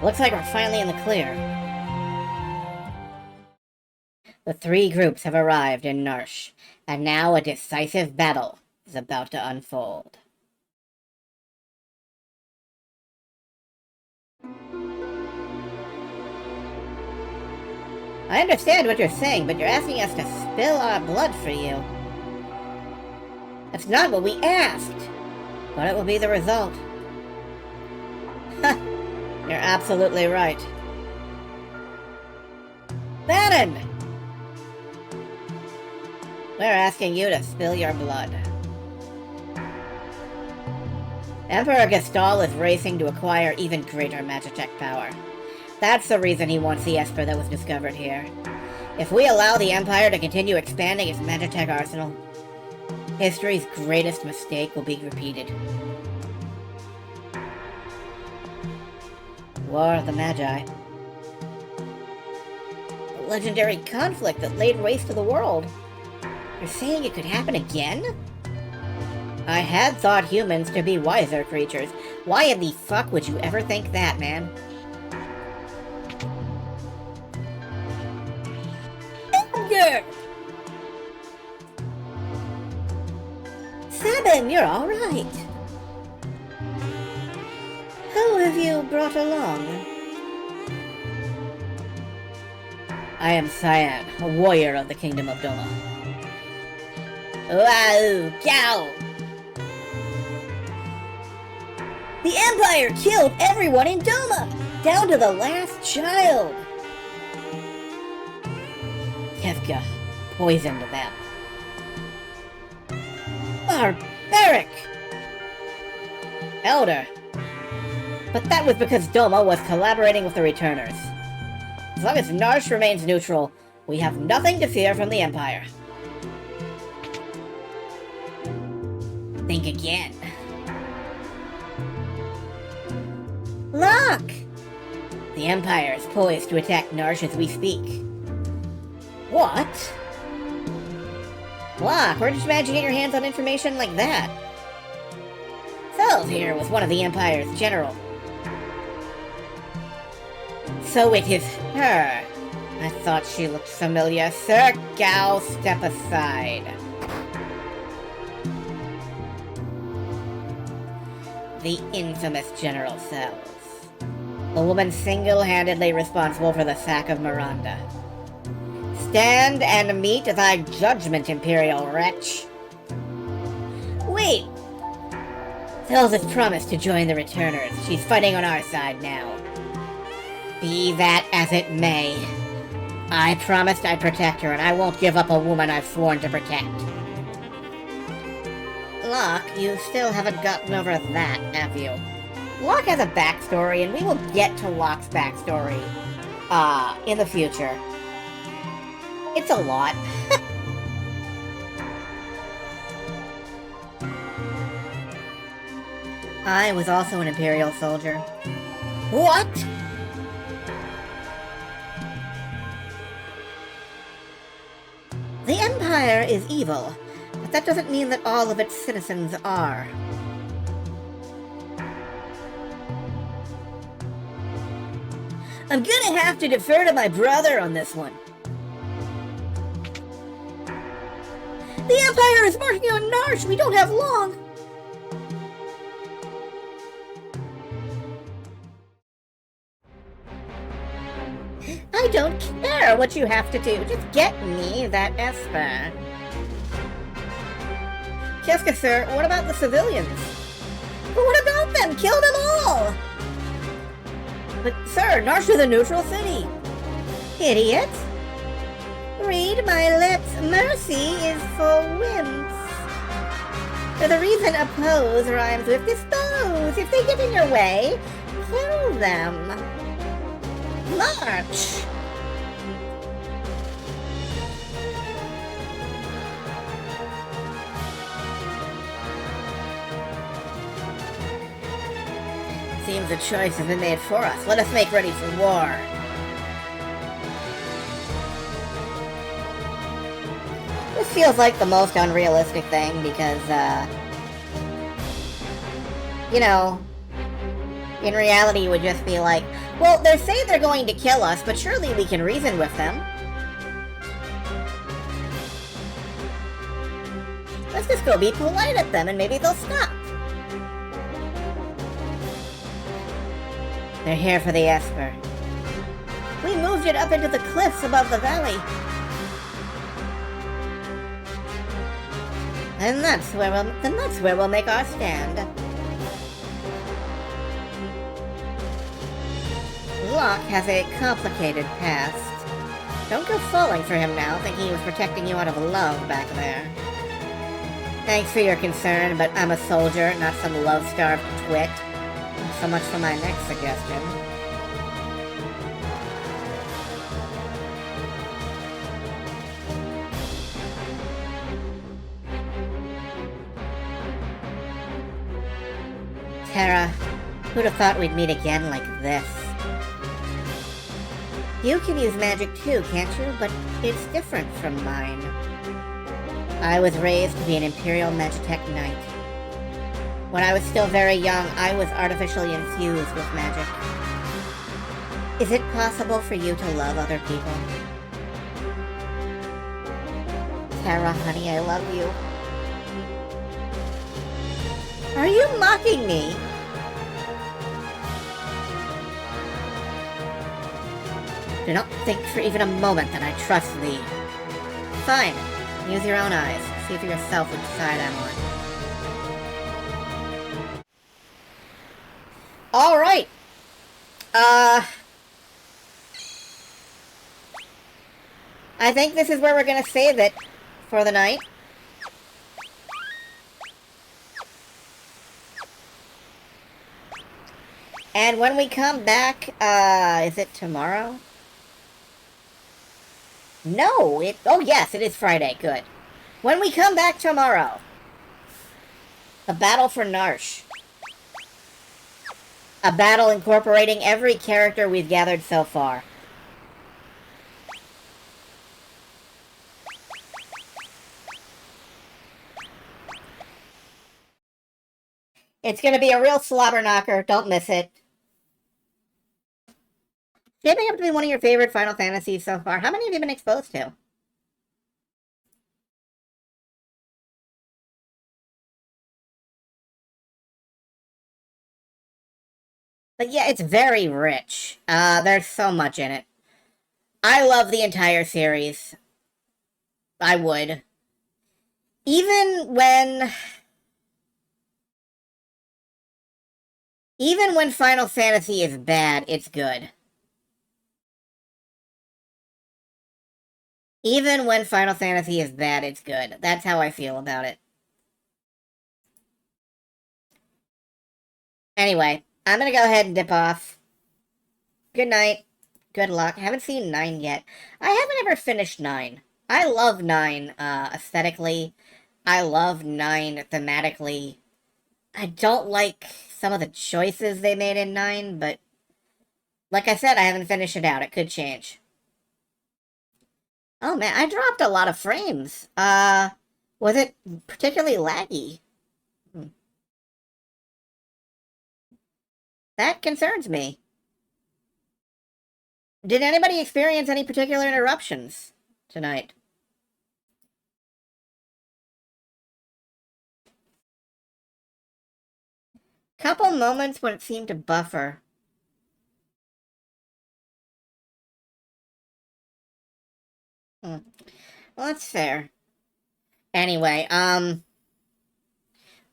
Looks like we're finally in the clear. The three groups have arrived in Narshe, and now a decisive battle is about to unfold. I understand what you're saying, but you're asking us to spill our blood for you. That's not what we asked, but it will be the result. Ha! You're absolutely right. Banon! We're asking you to spill your blood. Emperor Gestal is racing to acquire even greater Magitech power. That's the reason he wants the Esper that was discovered here. If we allow the Empire to continue expanding its Magitech arsenal, history's greatest mistake will be repeated. War of the Magi. A legendary conflict that laid waste to the world. You're saying it could happen again? I had thought humans to be wiser creatures. Why in the fuck would you ever think that, man? Edgar! Sabin, you're alright. Who have you brought along? I am Cyan, a warrior of the Kingdom of Doma. Wow, cow! The Empire killed everyone in Doma, down to the last child. Kefka poisoned them. Barbaric! Elder. But that was because Doma was collaborating with the Returners. As long as Narshe remains neutral, we have nothing to fear from the Empire. Think again. Locke! The Empire is poised to attack Narshe as we speak. What? Locke, where did you manage to get your hands on information like that? Cells here was one of the Empire's generals. So it is her. I thought she looked familiar. Sir Gao, step aside. The infamous General Cells. The woman single-handedly responsible for the sack of Miranda. Stand and meet thy judgment, Imperial wretch. Wait! Thales has promised to join the Returners. She's fighting on our side now. Be that as it may. I promised I'd protect her, and I won't give up a woman I've sworn to protect. Locke, you still haven't gotten over that, have you? Locke has a backstory, and we will get to Locke's backstory, in the future. It's a lot. I was also an Imperial soldier. What? The Empire is evil, but that doesn't mean that all of its citizens are. I'm gonna have to defer to my brother on this one. The Empire is marching on Narshe! We don't have long! I don't care what you have to do. Just get me that Esper. Kiska, sir, what about the civilians? But what about them? Kill them all! But, sir, Narshe is a neutral city. Idiot. Read my lips. Mercy is for wimps. The reason oppose rhymes with dispose. If they get in your way, kill them. March! Seems the choice has been made for us. Let us make ready for war. This feels like the most unrealistic thing because, you know, in reality you would just be like, well, they say they're going to kill us, but surely we can reason with them. Let's just go be polite at them and maybe they'll stop. They're here for the Esper. We moved it up into the cliffs above the valley. And that's where we'll make our stand. Locke has a complicated past. Don't go falling for him now, thinking he was protecting you out of love back there. Thanks for your concern, but I'm a soldier, not some love-starved twit. So much for my next suggestion. Terra, who'd have thought we'd meet again like this? You can use magic too, can't you? But it's different from mine. I was raised to be an Imperial Magitech Knight. When I was still very young, I was artificially infused with magic. Is it possible for you to love other people? Terra, honey, I love you. Are you mocking me? Do not think for even a moment that I trust thee. Fine. Use your own eyes. See for yourself which side I'm on. Alright. I think this is where we're gonna save it for the night. And when we come back, is it tomorrow? No, oh yes, it is Friday, good. When we come back tomorrow, the battle for Narshe. A battle incorporating every character we've gathered so far. It's gonna be a real slobber knocker, don't miss it. Shaping up to be one of your favorite Final Fantasies so far. How many have you been exposed to? But yeah, it's very rich. There's so much in it. I love the entire series. I would. Even when Final Fantasy is bad, it's good. Even when Final Fantasy is bad, it's good. That's how I feel about it. Anyway, I'm gonna go ahead and dip off. Good night. Good luck. I haven't seen 9 yet. I haven't ever finished 9. I love 9 aesthetically. I love 9 thematically. I don't like some of the choices they made in 9, but like I said, I haven't finished it out. It could change. Oh man, I dropped a lot of frames. Was it particularly laggy? That concerns me. Did anybody experience any particular interruptions tonight? Couple moments when it seemed to buffer. Well, that's fair. Anyway, I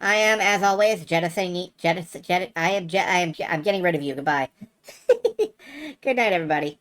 am, as always, I'm getting rid of you. Goodbye. Good night, everybody.